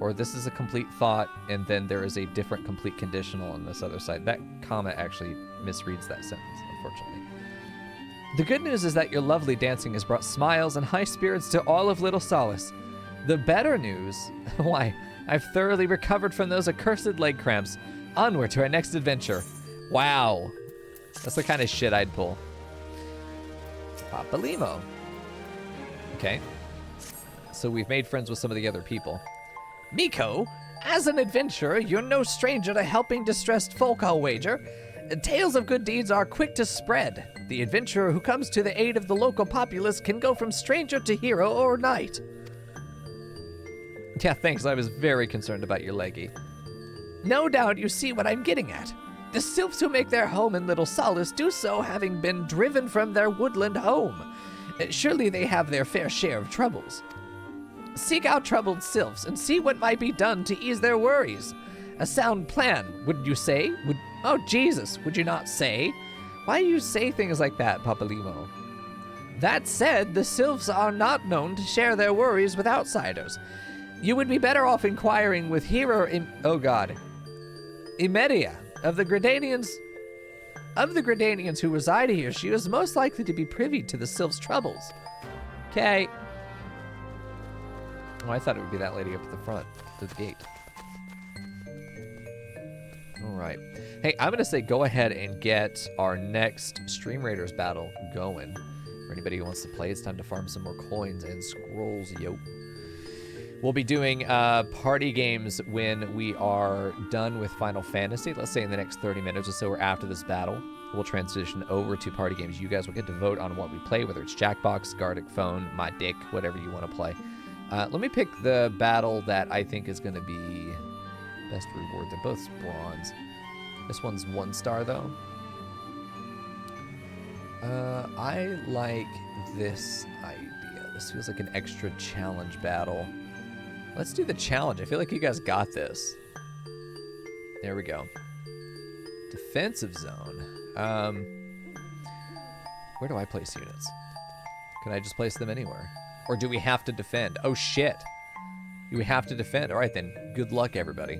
or this is a complete thought, and then there is a different complete conditional on this other side. That comma actually misreads that sentence, unfortunately. The good news is that your lovely dancing has brought smiles and high spirits to all of Little Solace. The better news, why, I've thoroughly recovered from those accursed leg cramps. Onward to our next adventure. Wow. That's the kind of shit I'd pull. Papa Limo. Okay. So we've made friends with some of the other people. Mico, as an adventurer, you're no stranger to helping distressed folk, I'll wager. Tales of good deeds are quick to spread. The adventurer who comes to the aid of the local populace can go from stranger to hero overnight. Yeah, thanks. I was very concerned about your leggy. No doubt you see what I'm getting at. The Sylphs who make their home in Little Solace do so having been driven from their woodland home. Surely they have their fair share of troubles. Seek out troubled Sylphs and see what might be done to ease their worries. A sound plan, wouldn't you say? Oh, Jesus, would you not say? Why do you say things like that, Papa Limo? That said, the Sylphs are not known to share their worries with outsiders. You would be better off inquiring with Hero Imedia of the Gridanians. Of the Gridanians who reside here, she is most likely to be privy to the Sylphs' troubles. Okay. Oh, I thought it would be that lady up at the front, to the gate. All right. Hey, I'm going to say go ahead and get our next Stream Raiders battle going. For anybody who wants to play, it's time to farm some more coins and scrolls, yo. We'll be doing party games when we are done with Final Fantasy. Let's say in the next 30 minutes or so or after this battle. We'll transition over to party games. You guys will get to vote on what we play, whether it's Jackbox, Gardic Phone, My Dick, whatever you want to play. Let me pick the battle that I think is going to be best reward. They're both bronze. This one's 1 star, though. I like this idea. This feels like an extra challenge battle. Let's do the challenge. I feel like you guys got this. There we go. Defensive zone. Where do I place units? Can I just place them anywhere? Or do we have to defend? Oh, shit. We have to defend. All right, then. Good luck, everybody.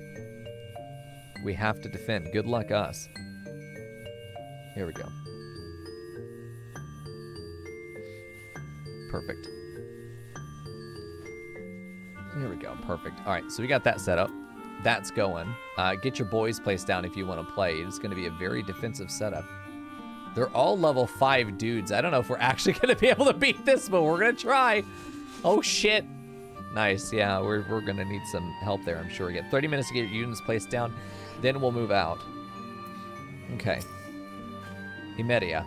We have to defend. Good luck, us. Here we go. Perfect. Here we go. Perfect. All right, so we got that set up. That's going. Get your boys placed down if you want to play. It's going to be a very defensive setup. They're all level 5 dudes. I don't know if we're actually going to be able to beat this, but we're going to try. Oh, shit. Nice. Yeah, we're going to need some help there, I'm sure. We get 30 minutes to get your units placed down. Then we'll move out. Okay. Imedia.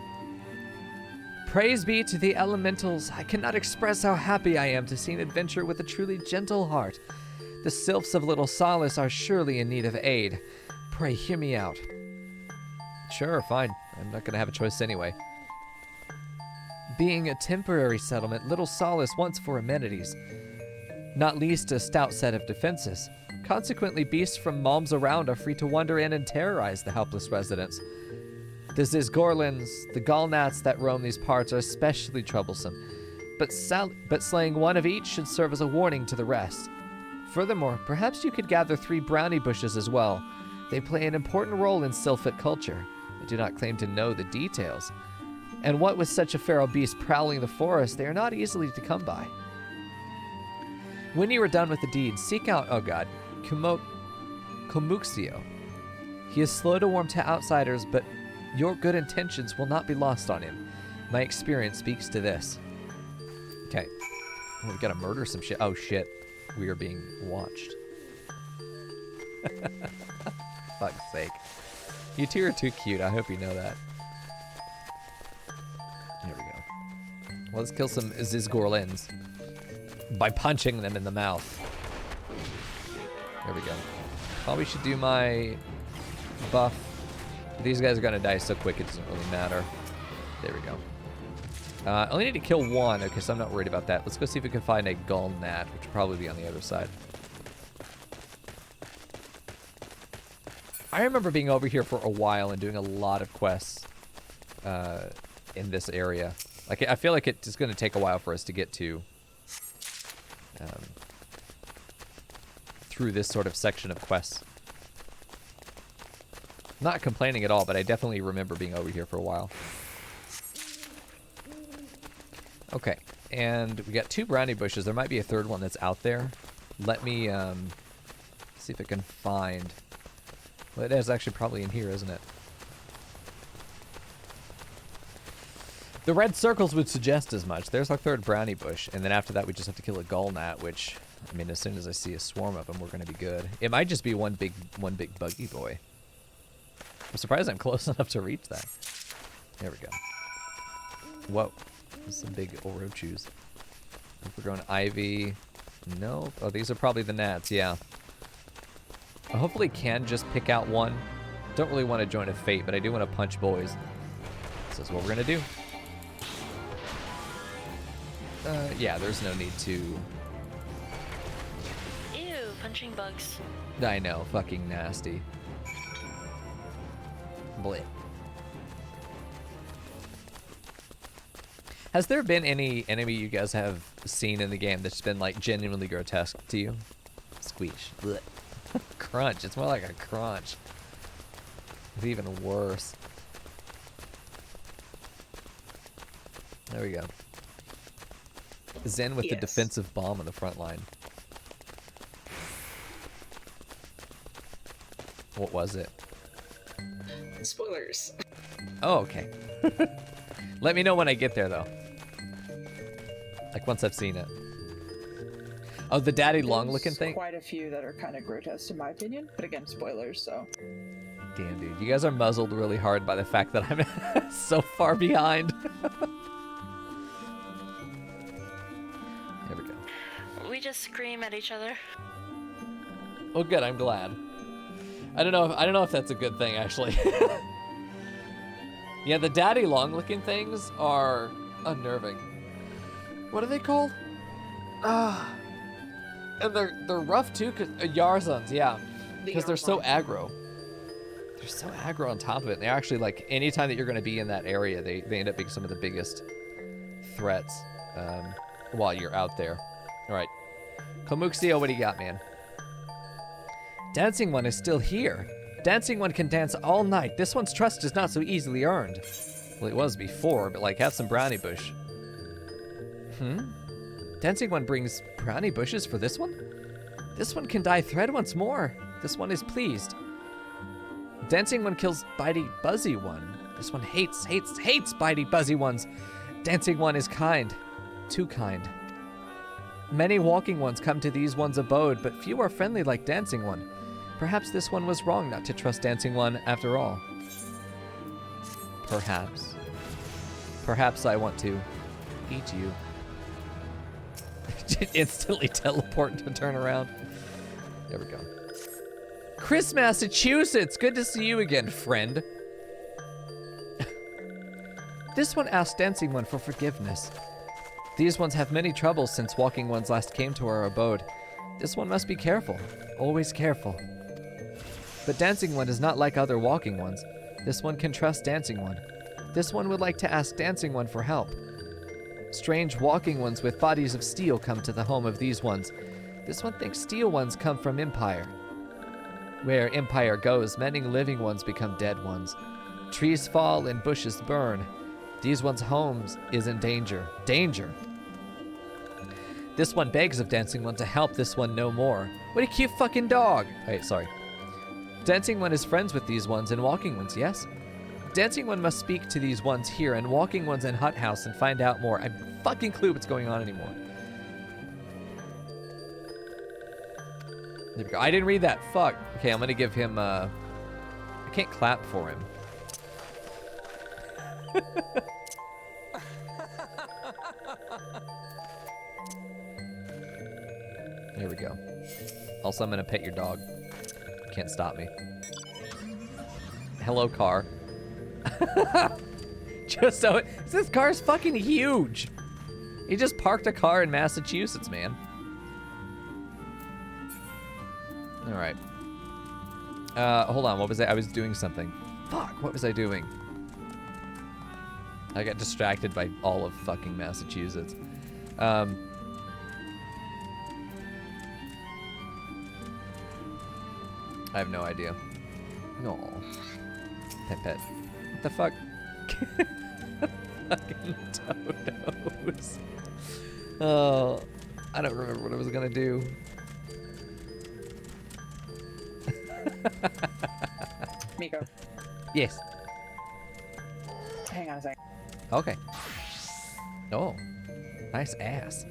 Praise be to the elementals. I cannot express how happy I am to see an adventurer with a truly gentle heart. The Sylphs of Little Solace are surely in need of aid. Pray hear me out. Sure, fine. I'm not going to have a choice anyway. Being a temporary settlement, Little Solace wants for amenities, not least a stout set of defenses. Consequently, beasts from malms around are free to wander in and terrorize the helpless residents. The Zizgorlins, the Gallnats that roam these parts are especially troublesome, but slaying one of each should serve as a warning to the rest. Furthermore, perhaps you could gather 3 brownie bushes as well. They play an important role in Sylphic culture. I do not claim to know the details. And what with such a feral beast prowling the forest, they are not easily to come by. When you are done with the deed, seek out, Komuxio. He is slow to warm to outsiders, but your good intentions will not be lost on him. My experience speaks to this. Okay. Oh, we gotta murder some shit. Oh, shit. We are being watched. Fuck's sake. You two are too cute. I hope you know that. Here we go. Well, let's kill some Zizgorlins by punching them in the mouth. There we go. Probably should do my buff. These guys are gonna die so quick it doesn't really matter. There we go. I only need to kill 1. Okay, so I'm not worried about that. Let's go see if we can find a Gallnat, which will probably be on the other side. I remember being over here for a while and doing a lot of quests in this area. Like, I feel like it's going to take a while for us to get to through this sort of section of quests. Not complaining at all, but I definitely remember being over here for a while. Okay, and we got 2 brownie bushes. There might be a third one that's out there. Let me see if I can find. Well, it is actually probably in here, isn't it? The red circles would suggest as much. There's our 3rd brownie bush, and then after that we just have to kill a gull gnat, which, I mean, as soon as I see a swarm of them, we're going to be good. It might just be one big buggy boy. I'm surprised I'm close enough to reach that. There we go. Whoa. There's some big Orochus. We're going ivy. No. Oh, these are probably the gnats, yeah. I hopefully can just pick out one. Don't really want to join a fate, but I do want to punch boys. So that's what we're going to do. Yeah, there's no need to... Ew, punching bugs. I know, fucking nasty. Bleh. Has there been any enemy you guys have seen in the game that's been, like, genuinely grotesque to you? Squeeze. Blech. Crunch. It's more like a crunch. It's even worse. There we go. Zen with the defensive bomb on the front line. What was it? Spoilers. Oh, okay. Let me know when I get there, though. Like, once I've seen it. Oh, the daddy long-looking thing? Quite a few that are kind of grotesque, in my opinion. But again, spoilers, so... Damn, dude. You guys are muzzled really hard by the fact that I'm so far behind. There we go. We just scream at each other. Oh, good. I'm glad. I don't know if that's a good thing, actually. Yeah, the daddy long-looking things are unnerving. What are they called? And they're rough too, cause Yarzons, yeah, because they're so aggro. They're so aggro on top of it. And they actually, like, anytime that you're going to be in that area, they end up being some of the biggest threats while you're out there. All right, Komuxio, what do you got, man? Dancing One is still here. Dancing One can dance all night. This one's trust is not so easily earned. Well, it was before, but, like, have some brownie bush. Dancing One brings brownie bushes for this one? This one can dye thread once more. This one is pleased. Dancing One kills bitey buzzy one. This one hates bitey buzzy ones. Dancing One is kind. Too kind. Many walking ones come to these one's abode, but few are friendly like Dancing One. Perhaps this one was wrong not to trust Dancing One after all. Perhaps. Perhaps I want to eat you. Instantly teleport to turn around. There we go. Chris, Massachusetts! Good to see you again, friend. This one asked Dancing One for forgiveness. These ones have many troubles since Walking Ones last came to our abode. This one must be careful. Always careful. But Dancing One is not like other Walking Ones. This one can trust Dancing One. This one would like to ask Dancing One for help. Strange Walking Ones with bodies of steel come to the home of these ones. This one thinks steel ones come from Empire. Where Empire goes, many living ones become dead ones. Trees fall and bushes burn. These ones' homes is in danger. Danger! This one begs of Dancing One to help this one no more. What a cute fucking dog! Wait, sorry. Dancing One is friends with these ones and Walking Ones, yes? Dancing One must speak to these ones here and Walking Ones in Hut House and find out more. I have no fucking clue what's going on anymore. There we go. I didn't read that. Fuck. Okay, I'm gonna give him, I can't clap for him. There we go. Also, I'm gonna pet your dog. Can't stop me. Hello, car. Just so this car is fucking huge. He just parked a car in Massachusetts, man. All right. Hold on. What was I was doing something. Fuck. What was I doing? I got distracted by all of fucking Massachusetts. I have no idea. No. Pet. What the fuck? Fucking dodos. Oh, I don't remember what I was gonna do. Mico, Yes. hang on a second. Okay. Oh, nice ass.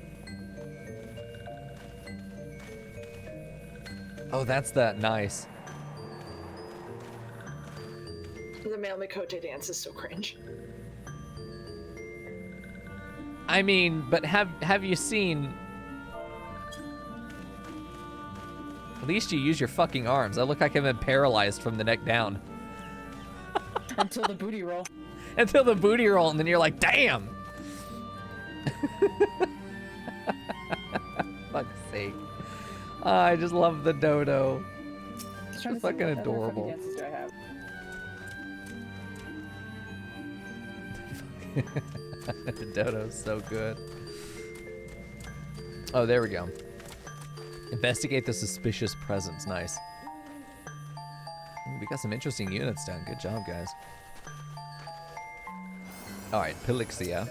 Oh, that's that nice. The male Mikote dance is so cringe. I mean, but have you seen? At least you use your fucking arms. I look like I've been paralyzed from the neck down. Until the booty roll. Until the booty roll, and then you're like, damn. Fuck's sake. I just love the dodo. It's fucking adorable. Dances do I have? The dodo's so good. Oh, there we go. Investigate the suspicious presence. Nice. Ooh, we got some interesting units done. Good job, guys. Alright, Pelixia.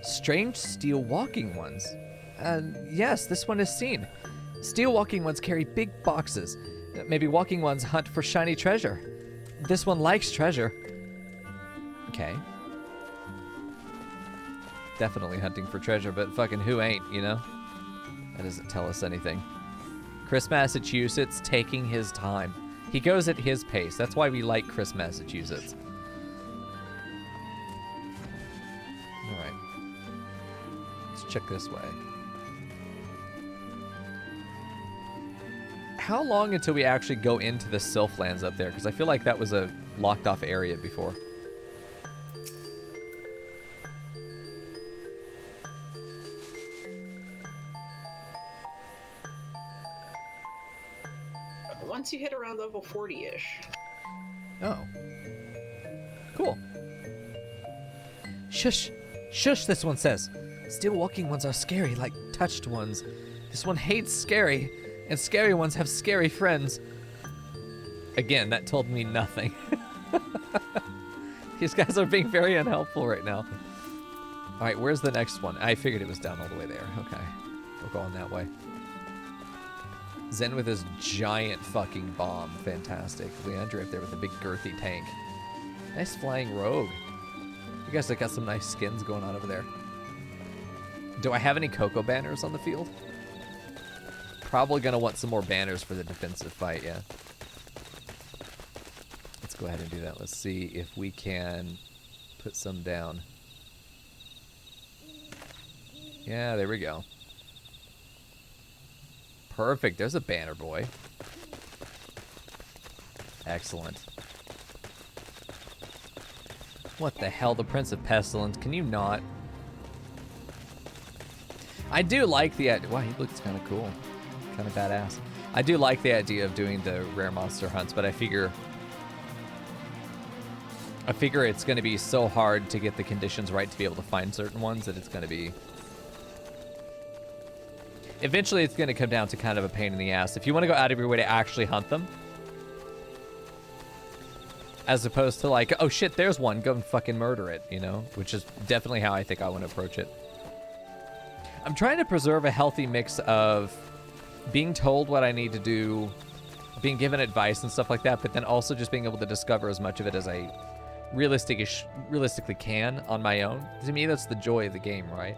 Strange steel walking ones. Yes, this one is seen. Steel walking ones carry big boxes. Maybe walking ones hunt for shiny treasure. This one likes treasure. Okay. Definitely hunting for treasure, but fucking who ain't, you know? That doesn't tell us anything. Chris Massachusetts taking his time. He goes at his pace. That's why we like Chris Massachusetts. Alright. Let's check this way. How long until we actually go into the Sylph lands up there? Because I feel like that was a locked off area before. Once you hit around level 40-ish. Oh. Cool. Shush. Shush, this one says. Still walking ones are scary like touched ones. This one hates scary, and scary ones have scary friends. Again, that told me nothing. These guys are being very unhelpful right now. Alright, where's the next one? I figured it was down all the way there. Okay. We're going that way. Zen with his giant fucking bomb. Fantastic. Leandra up there with a big girthy tank. Nice flying rogue. You guys have got some nice skins going on over there. Do I have any Coco banners on the field? Probably gonna want some more banners for the defensive fight, yeah. Let's go ahead and do that. Let's see if we can put some down. Yeah, there we go. Perfect. There's a banner boy. Excellent. What the hell? The Prince of Pestilence. Can you not? I do like the idea. Wow, he looks kind of cool. Kind of badass. I do like the idea of doing the rare monster hunts, but I figure it's going to be so hard to get the conditions right to be able to find certain ones that it's going to be... Eventually, it's going to come down to kind of a pain in the ass. If you want to go out of your way to actually hunt them, as opposed to like, oh shit, there's one, go and fucking murder it, you know? Which is definitely how I think I want to approach it. I'm trying to preserve a healthy mix of being told what I need to do, being given advice and stuff like that, but then also just being able to discover as much of it as I realistically can on my own. To me, that's the joy of the game, right?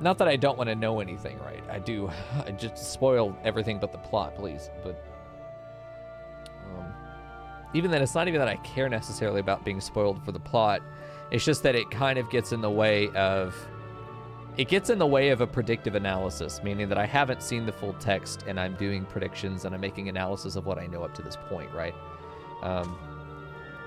Not that I don't want to know anything, right? I do. I just spoil everything but the plot, please. But even then, it's not even that I care necessarily about being spoiled for the plot. It's just that it kind of gets in the way of... It gets in the way of a predictive analysis, meaning that I haven't seen the full text and I'm doing predictions and I'm making analysis of what I know up to this point, right?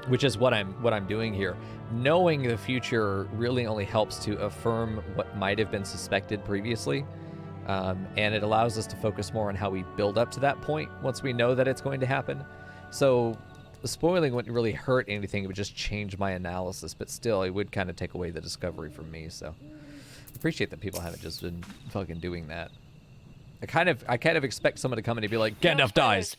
Which is what I'm doing here. Knowing the future really only helps to affirm what might have been suspected previously, and it allows us to focus more on how we build up to that point once we know that it's going to happen. So spoiling wouldn't really hurt anything; it would just change my analysis, but still, it would kind of take away the discovery from me. So I appreciate that people haven't just been fucking doing that. I kind of expect someone to come in and be like, Gandalf dies.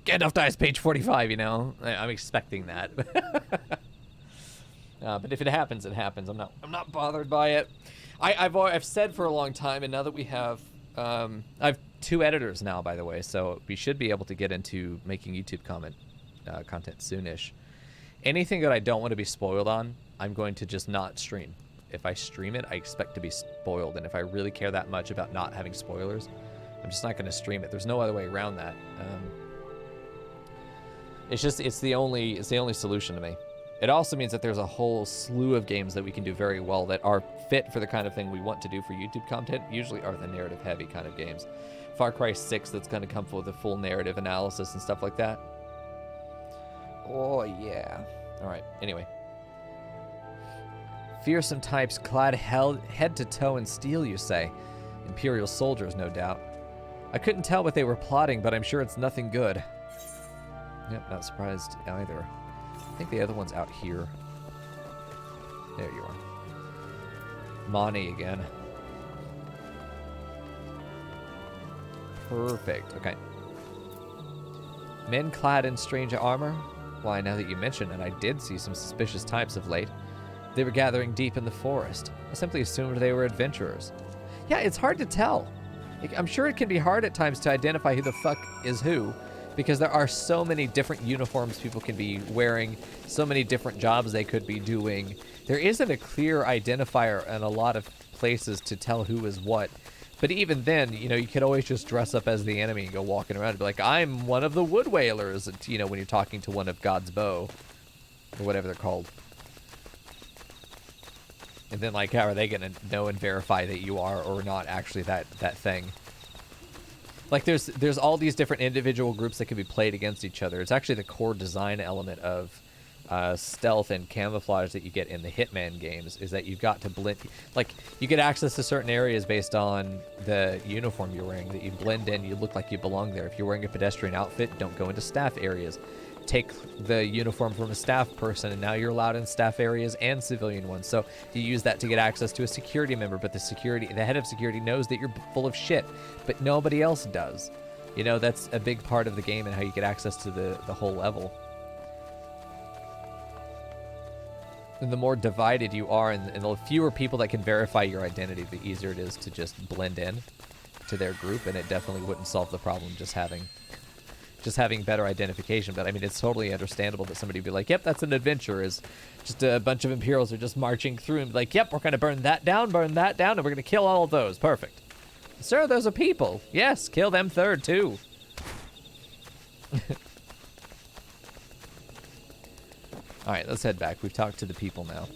Gandalf dies page 45, you know? I'm expecting that. But if it happens, it happens. I'm not bothered by it. I've said for a long time, and now that we have, I've 2 editors now, by the way, so we should be able to get into making YouTube content soonish. Anything that I don't want to be spoiled on, I'm going to just not stream. If I stream it, I expect to be spoiled, and if I really care that much about not having spoilers, I'm just not going to stream it. There's no other way around that. It's the only solution to me. It also means that there's a whole slew of games that we can do very well that are fit for the kind of thing we want to do for YouTube content, usually are the narrative-heavy kind of games. Far Cry 6 that's going to come with a full narrative analysis and stuff like that. Oh, yeah. All right, anyway. Fearsome types clad head to toe in steel, you say? Imperial soldiers, no doubt. I couldn't tell what they were plotting, but I'm sure it's nothing good. Yep, not surprised either. I think the other one's out here. There you are. Mani again. Perfect. Okay. Men clad in strange armor? Why, now that you mention it, I did see some suspicious types of late. They were gathering deep in the forest. I simply assumed they were adventurers. Yeah, it's hard to tell. I'm sure it can be hard at times to identify who the fuck is who, because there are so many different uniforms people can be wearing, so many different jobs they could be doing. There isn't a clear identifier in a lot of places to tell who is what. But even then, you know, you could always just dress up as the enemy and go walking around and be like, I'm one of the Wood Whalers, you know, when you're talking to one of God's Bow, or whatever they're called. And then, like, how are they going to know and verify that you are or not actually that thing? Like, there's all these different individual groups that can be played against each other. It's actually the core design element of stealth and camouflage that you get in the Hitman games, is that you've got to blend. Like, you get access to certain areas based on the uniform you're wearing, that you blend in, you look like you belong there. If you're wearing a pedestrian outfit, don't go into staff areas. Take the uniform from a staff person, and now you're allowed in staff areas and civilian ones. So you use that to get access to a security member, but the head of security knows that you're full of shit, but nobody else does. You know, that's a big part of the game and how you get access to the whole level. And the more divided you are, and the fewer people that can verify your identity, the easier it is to just blend in to their group, and it definitely wouldn't solve the problem just having better identification. But I mean, it's totally understandable that somebody would be like, yep, that's an adventure, is just a bunch of Imperials are just marching through and be like, yep, we're going to burn that down, and we're going to kill all of those. Perfect. Sir, those are people. Yes, kill them third, too. All right, let's head back. We've talked to the people now.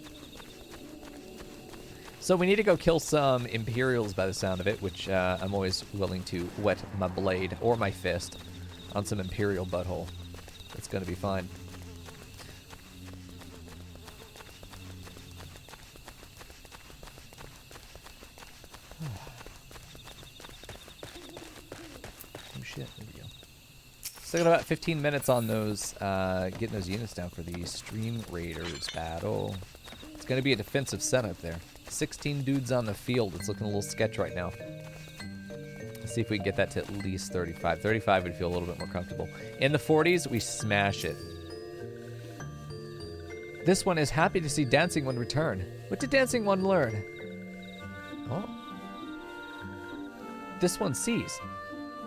So we need to go kill some Imperials by the sound of it, which I'm always willing to wet my blade or my fist on some Imperial butthole. It's going to be fine. Oh shit, there we go. Still got about 15 minutes on those, getting those units down for the Stream Raiders battle. It's going to be a defensive setup there. 16 dudes on the field. It's looking a little sketch right now. Let's see if we can get that to at least 35. 35 would feel a little bit more comfortable. In the 40s, we smash it. This one is happy to see Dancing One return. What did Dancing One learn? Oh. This one sees.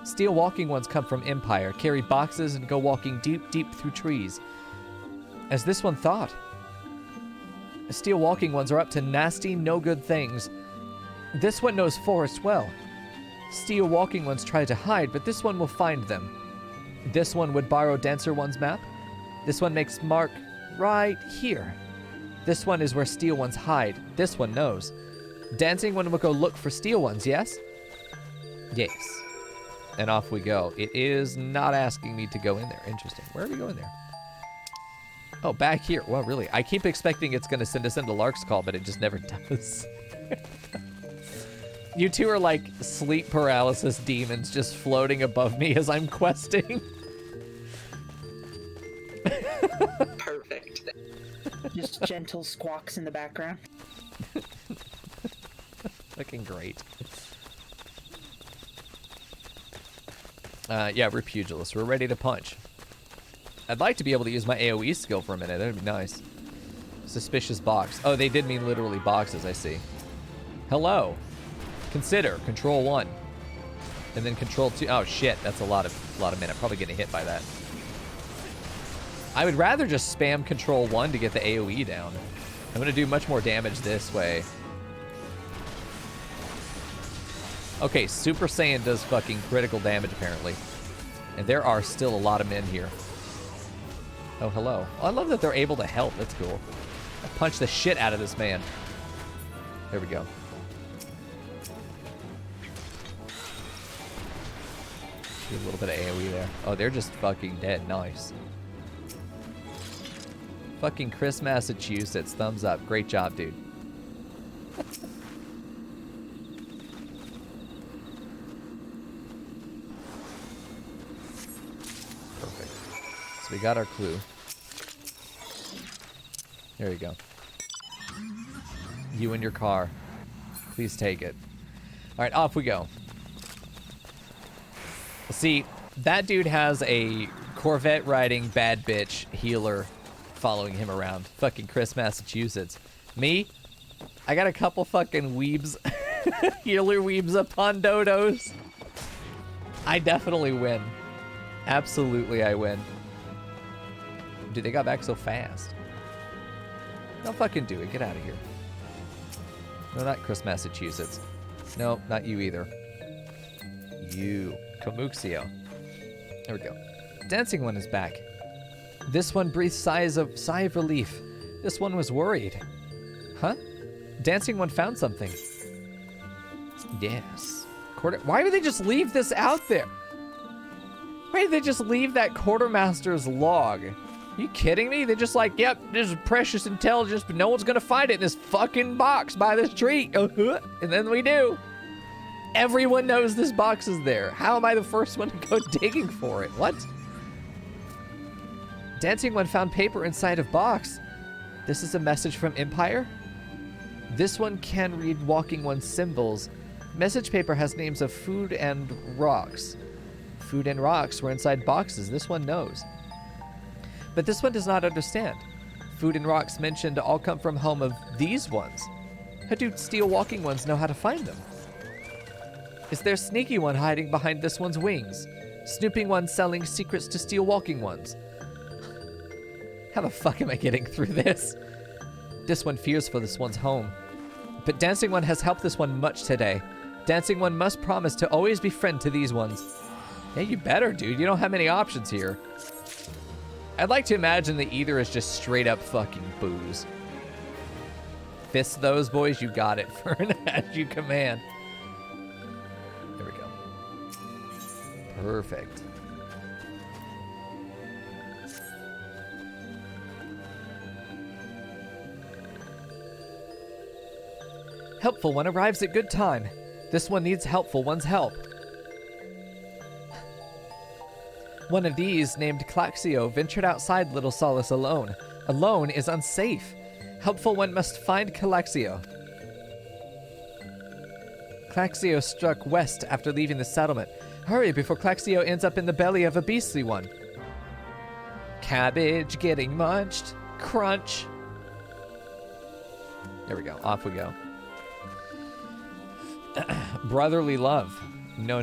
Steel walking ones come from Empire, carry boxes, and go walking deep, deep through trees. As this one thought. Steel walking ones are up to nasty, no-good things. This one knows forest well. Steel walking ones try to hide, but this one will find them. This one would borrow Dancer One's map. This one makes mark right here. This one is where Steel ones hide. This one knows. Dancing One will go look for Steel ones, yes? Yes. And off we go. It is not asking me to go in there. Interesting. Where are we going there? Oh, back here. Well, really, I keep expecting it's going to send us into Lark's Call, but it just never does. You two are like sleep paralysis demons just floating above me as I'm questing. Perfect. Just gentle squawks in the background. Looking great. Yeah, we're pugilists. We're ready to punch. I'd like to be able to use my AoE skill for a minute. That'd be nice. Suspicious box. Oh, they did mean literally boxes, I see. Hello. Consider. Control 1. And then control 2. Oh, shit. That's a lot of men. I'm probably getting hit by that. I would rather just spam control 1 to get the AoE down. I'm going to do much more damage this way. Okay, Super Saiyan does fucking critical damage, apparently. And there are still a lot of men here. Oh, hello. Oh, I love that they're able to help. That's cool. I punched the shit out of this man. There we go. Do a little bit of AoE there. Oh, they're just fucking dead. Nice. Fucking Chris, Massachusetts. Thumbs up. Great job, dude. Perfect. So we got our clue. There you go. You and your car. Please take it. All right, off we go. See, that dude has a Corvette riding bad bitch healer following him around. Fucking Chris, Massachusetts. Me? I got a couple fucking weebs. Healer weebs upon dodos. I definitely win. Absolutely I win. Dude, they got back so fast. Don't fucking do it. Get out of here. No, not Chris, Massachusetts. No, not you either. You. Kamuxio. There we go. Dancing one is back. This one breathes sigh of relief. This one was worried. Huh? Dancing one found something. Yes. Why would they just leave this out there? Why did they just leave that quartermaster's log? Are you kidding me? They're just like, yep, this is precious intelligence, but no one's gonna find it in this fucking box by this tree. And then we do. Everyone knows this box is there. How am I the first one to go digging for it? What? Dancing one found paper inside of box. This is a message from Empire? This one can read Walking One's symbols. Message paper has names of food and rocks. Food and rocks were inside boxes. This one knows. But this one does not understand. Food and rocks mentioned all come from home of these ones. How do steel walking ones know how to find them? Is there sneaky one hiding behind this one's wings? Snooping one selling secrets to steel walking ones? How the fuck am I getting through this? This one fears for this one's home. But Dancing One has helped this one much today. Dancing One must promise to always be friend to these ones. Yeah, you better, dude. You don't have many options here. I'd like to imagine the either is just straight up fucking booze. Fist those boys, you got it. For an as you command. There we go. Perfect. Helpful one arrives at good time. This one needs helpful one's help. One of these, named Claxio, ventured outside Little Solace alone. Alone is unsafe. Helpful one must find Claxio. Claxio struck west after leaving the settlement. Hurry before Claxio ends up in the belly of a beastly one. Cabbage getting munched. Crunch. There we go. Off we go. Brotherly love. No.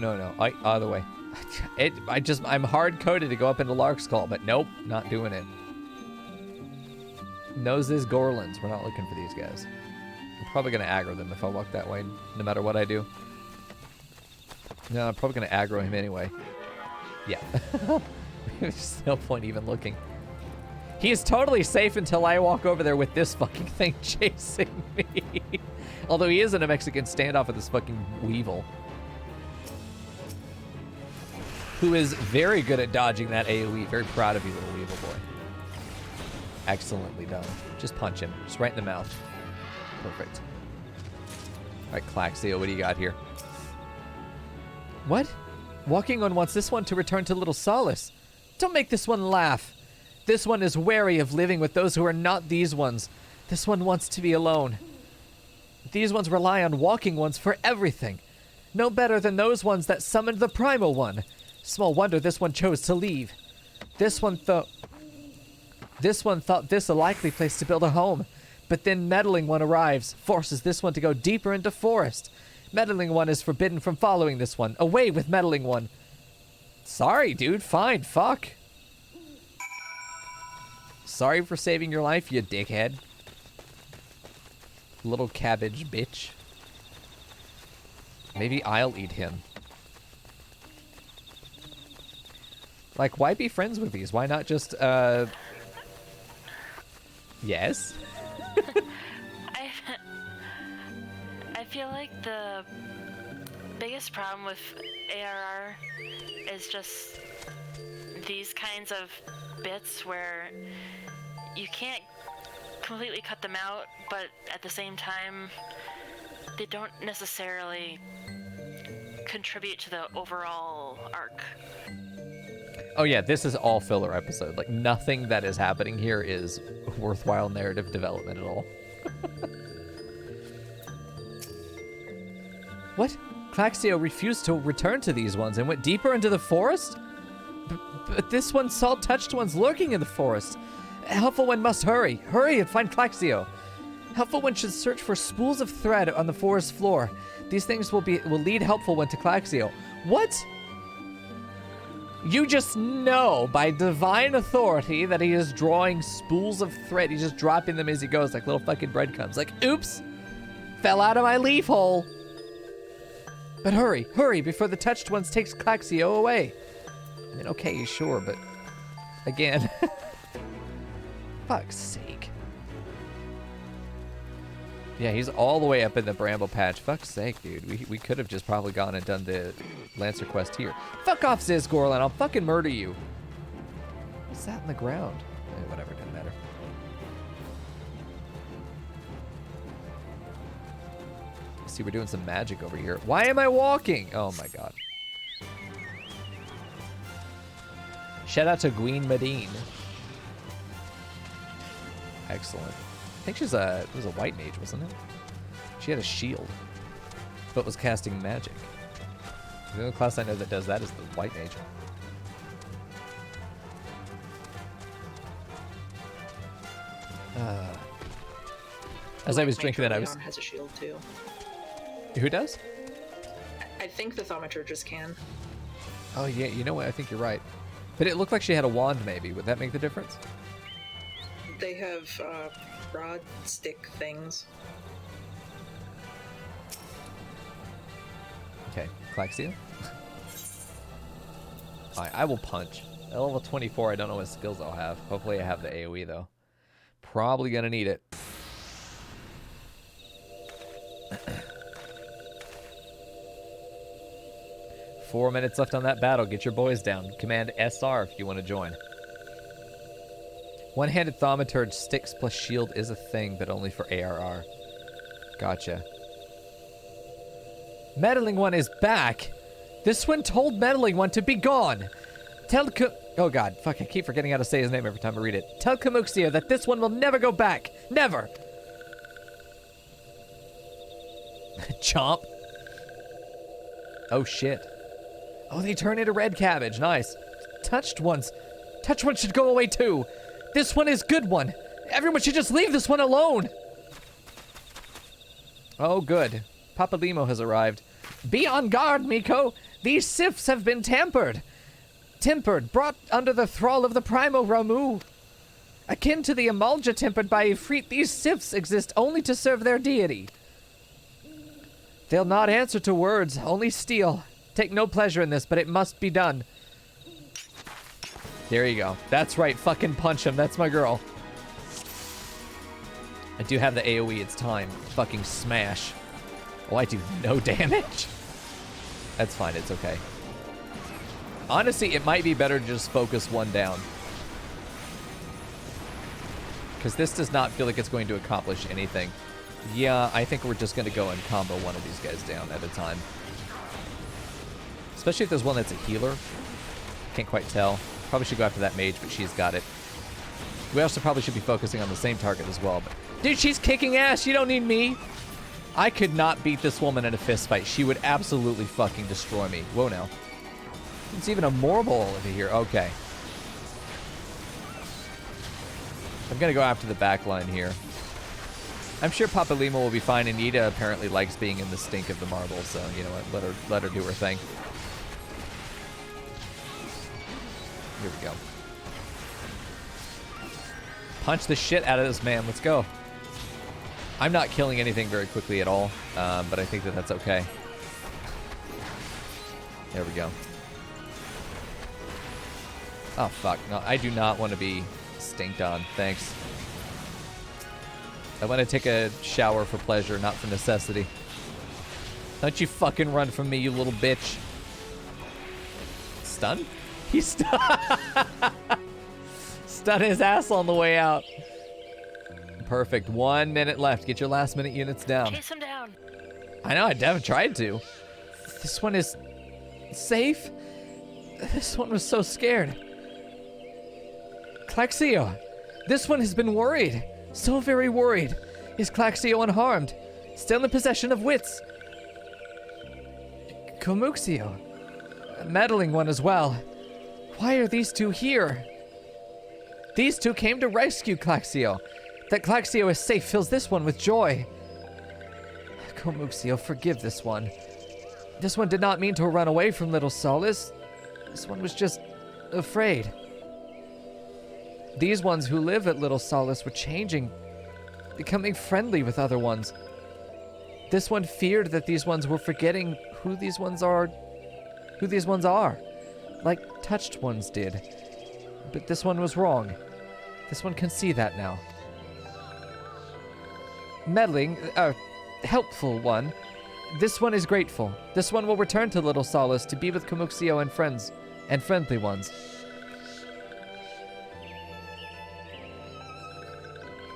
Other way. I'm hard-coded to go up into Larkskull, but nope, not doing it. Noses Gorlins. We're not looking for these guys. I'm probably going to aggro them if I walk that way, no matter what I do. No, I'm probably going to aggro him anyway. Yeah. There's no point even looking. He is totally safe until I walk over there with this fucking thing chasing me. Although he is in a Mexican standoff with this fucking Weevil. Who is very good at dodging that AoE. Very proud of you, little Weevil boy. Excellently done. Just punch him. Just right in the mouth. Perfect. Alright, Claxio, what do you got here? What? Walking on wants this one to return to Little Solace. Don't make this one laugh. This one is wary of living with those who are not these ones. This one wants to be alone. These ones rely on walking ones for everything. No better than those ones that summoned the primal one. Small wonder this one chose to leave. This one thought this a likely place to build a home. But then Meddling One arrives, forces this one to go deeper into forest. Meddling One is forbidden from following this one. Away with Meddling One. Sorry, dude. Fine. Fuck. Sorry for saving your life, you dickhead. Little cabbage bitch. Maybe I'll eat him. Like, why be friends with these? Why not just, Yes? I feel like the biggest problem with ARR is just these kinds of bits where you can't completely cut them out, but at the same time, they don't necessarily contribute to the overall arc. Oh yeah, this is all filler episode. Like, nothing that is happening here is worthwhile narrative development at all. What? Claxio refused to return to these ones and went deeper into the forest? But this one saw touched ones lurking in the forest. Helpful One must hurry. Hurry and find Claxio. Helpful One should search for spools of thread on the forest floor. These things will lead Helpful One to Claxio. What? You just know by divine authority that he is drawing spools of thread. He's just dropping them as he goes like little fucking breadcrumbs. Like, oops, fell out of my leaf hole. But hurry, hurry before the touched ones takes Claxio away. I mean, okay, sure, but again, fuck's sake. Yeah, he's all the way up in the bramble patch. Fuck's sake, dude. We could have just probably gone and done the Lancer quest here. Fuck off, Zizgorlan. I'll fucking murder you. What's that in the ground? Whatever, doesn't matter. See, we're doing some magic over here. Why am I walking? Oh my god. Shout out to Gween Medine. Excellent. I think it was a white mage, wasn't it? She had a shield, but was casting magic. The only class I know that does that is the white mage. As I was drinking that, I was... has a shield too. Who does? I think the Thaumaturgist can. Oh yeah, you know what? I think you're right. But it looked like she had a wand, maybe. Would that make the difference? They have rod stick things. Okay, Claxia. Alright, I will punch. At level 24, I don't know what skills I'll have. Hopefully I have the AoE, though. Probably gonna need it. 4 minutes left on that battle. Get your boys down. Command SR if you want to join. One-handed thaumaturge sticks plus shield is a thing, but only for ARR. Gotcha. Meddling One is back. This one told Meddling One to be gone. Oh god, fuck, I keep forgetting how to say his name every time I read it. Tell Kamuxia that this one will never go back. Never. Chomp. Oh shit. Oh, they turn into red cabbage. Nice. Touched ones. Touched ones should go away too. This one is good one. Everyone should just leave this one alone. Oh, good. Papa Limo has arrived. Be on guard, Mico. These sylphs have been tempered, brought under the thrall of the Primo Ramu. Akin to the Emulga tempered by Ifrit, these sylphs exist only to serve their deity. They'll not answer to words, only steal. Take no pleasure in this, but it must be done. There you go. That's right, fucking punch him. That's my girl. I do have the AoE, it's time. Fucking smash. Oh, I do no damage? That's fine, it's okay. Honestly, it might be better to just focus one down. Because this does not feel like it's going to accomplish anything. Yeah, I think we're just going to go and combo one of these guys down at a time. Especially if there's one that's a healer. Can't quite tell. Probably should go after that mage, but she's got it. We also probably should be focusing on the same target as well. But dude, she's kicking ass. You don't need me. I could not beat this woman in a fist fight. She would absolutely fucking destroy me. Whoa, now. It's even a marble over here. Okay. I'm gonna go after the back line here. I'm sure Papa Lima will be fine. Anita apparently likes being in the stink of the marble, so you know what? Let her do her thing. Here we go. Punch the shit out of this man. Let's go. I'm not killing anything very quickly at all, but I think that that's okay. There we go. Oh, fuck. No, I do not want to be stinked on. Thanks. I want to take a shower for pleasure, not for necessity. Don't you fucking run from me, you little bitch. Stun? He's stun his ass on the way out. Perfect. 1 minute left. Get your last minute units down. Chase him down. I know, I haven't tried to. This one is safe? This one was so scared. Claxio, this one has been worried. So very worried. Is Claxio unharmed? Still in possession of wits? Comuxio, a meddling one as well. Why are these two here? These two came to rescue Claxio. That Claxio is safe fills this one with joy. Comuxio, forgive this one. This one did not mean to run away from Little Solace. This one was just afraid. These ones who live at Little Solace were changing, becoming friendly with other ones. This one feared that these ones were forgetting who these ones are, like touched ones did. But this one was wrong. This one can see that now. Meddling, helpful one. This one is grateful. This one will return to Little Solace to be with Comuxio and friends, and friendly ones.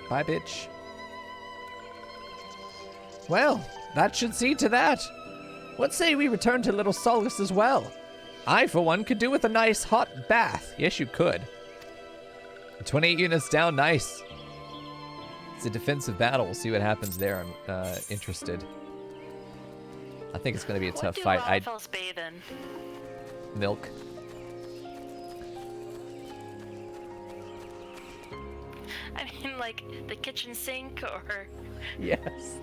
Bye, bitch. Well, that should see to that. What say we return to Little Solace as well? I, for one, could do with a nice hot bath. Yes, you could. 28 units down, nice. It's a defensive battle. We'll see what happens there. I'm interested. I think it's going to be a tough fight. I'd bathe in? Milk. I mean, like the kitchen sink, or... Yes.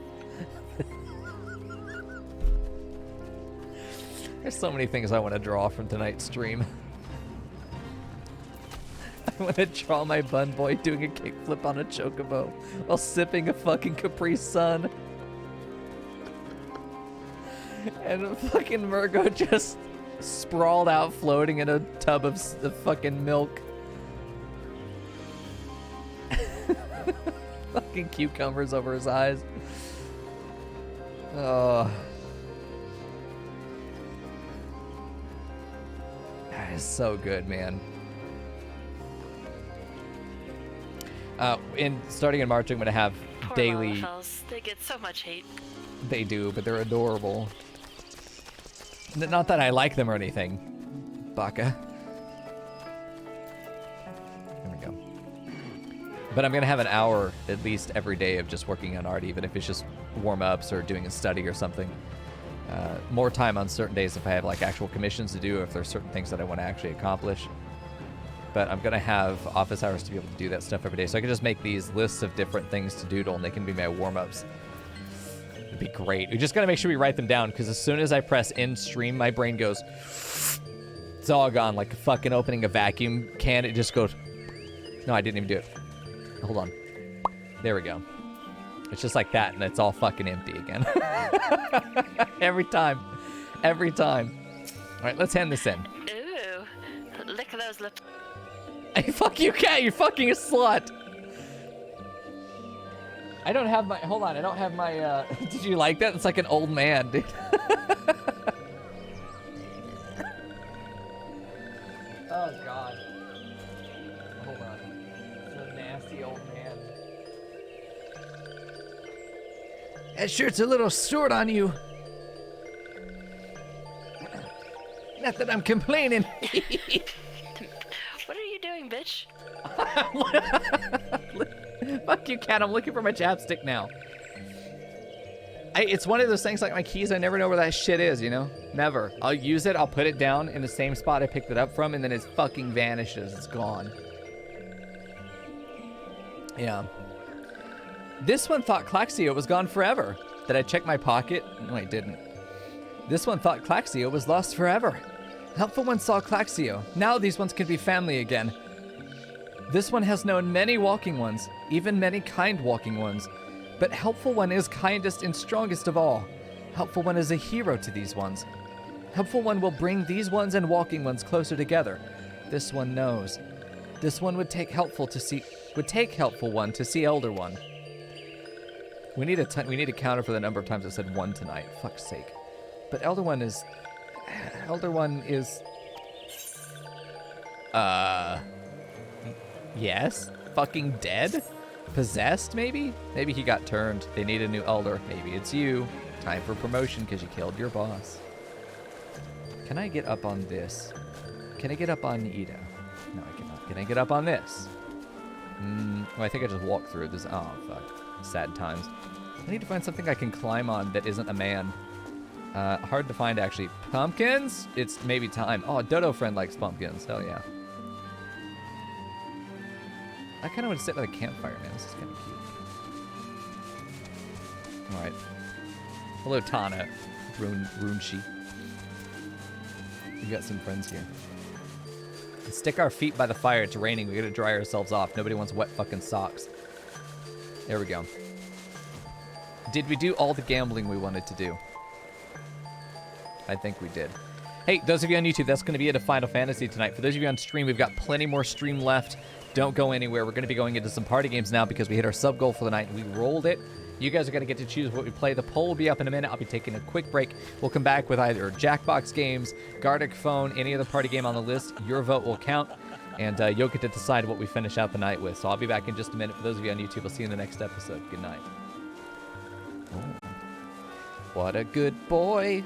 There's so many things I want to draw from tonight's stream. I want to draw my bun boy doing a kickflip on a chocobo while sipping a fucking Capri Sun. And fucking Murgo just sprawled out floating in a tub of fucking milk. Fucking cucumbers over his eyes. Oh. That is so good, man. Starting in March, I'm gonna have Poor daily. Lalafels. They get so much hate. They do, but they're adorable. Not that I like them or anything, Baka. There we go. But I'm gonna have an hour at least every day of just working on art, even if it's just warm-ups or doing a study or something. More time on certain days if I have like actual commissions to do, if there's certain things that I want to actually accomplish. But I'm gonna have office hours to be able to do that stuff every day, so I can just make these lists of different things to doodle, and they can be my warm-ups. It'd be great. We just gotta make sure we write them down, because as soon as I press end stream, my brain goes, it's all gone, like fucking opening a vacuum can. It just goes, no, I didn't even do it. Hold on. There we go. It's just like that, and it's all fucking empty again. Every time. Every time. All right, let's hand this in. Ooh, lick those lips. Hey, fuck you, cat. You're fucking a slut. I don't have my... Hold on. I don't have my... Did you like that? It's like an old man, dude. Oh, God. Hold on. It's a nasty old man. That shirt's a little short on you. Not that I'm complaining. What are you doing, bitch? Fuck you, cat. I'm looking for my chapstick now. It's one of those things like my keys, I never know where that shit is, you know? Never. I'll use it, I'll put it down in the same spot I picked it up from, and then it fucking vanishes. It's gone. Yeah. This one thought Claxio was gone forever. Did I check my pocket? No, I didn't. This one thought Claxio was lost forever. Helpful One saw Claxio. Now these ones can be family again. This one has known many walking ones, even many kind walking ones. But Helpful One is kindest and strongest of all. Helpful One is a hero to these ones. Helpful One will bring these ones and walking ones closer together. This one knows. This one would take Helpful One to see Elder One. We need a counter for the number of times I said one tonight. Fuck's sake. But Elder One is. Yes? Fucking dead? Possessed, maybe? Maybe he got turned. They need a new elder. Maybe it's you. Time for promotion because you killed your boss. Can I get up on this? Can I get up on Ida? No, I cannot. Can I get up on this? Well, I think I just walked through this. Oh, fuck. Sad times. I need to find something I can climb on that isn't a man. Hard to find, actually. Pumpkins? It's maybe time. Oh, Dodo friend likes pumpkins. Hell yeah. I kind of want to sit by the campfire, man. This is kind of cute. Alright. Hello, Tana. Runshi. We got some friends here. Let's stick our feet by the fire. It's raining. We gotta dry ourselves off. Nobody wants wet fucking socks. There we go. Did we do all the gambling we wanted to do? I think we did. Hey, those of you on YouTube, that's going to be it of Final Fantasy tonight. For those of you on stream, we've got plenty more stream left. Don't go anywhere. We're going to be going into some party games now because we hit our sub goal for the night. We rolled it. You guys are going to get to choose what we play. The poll will be up in a minute. I'll be taking a quick break. We'll come back with either Jackbox games, Gardic Phone, any other party game on the list. Your vote will count, and you'll get to decide what we finish out the night with. So I'll be back in just a minute. For those of you on YouTube, I'll see you in the next episode. Good night. Oh. What a good boy.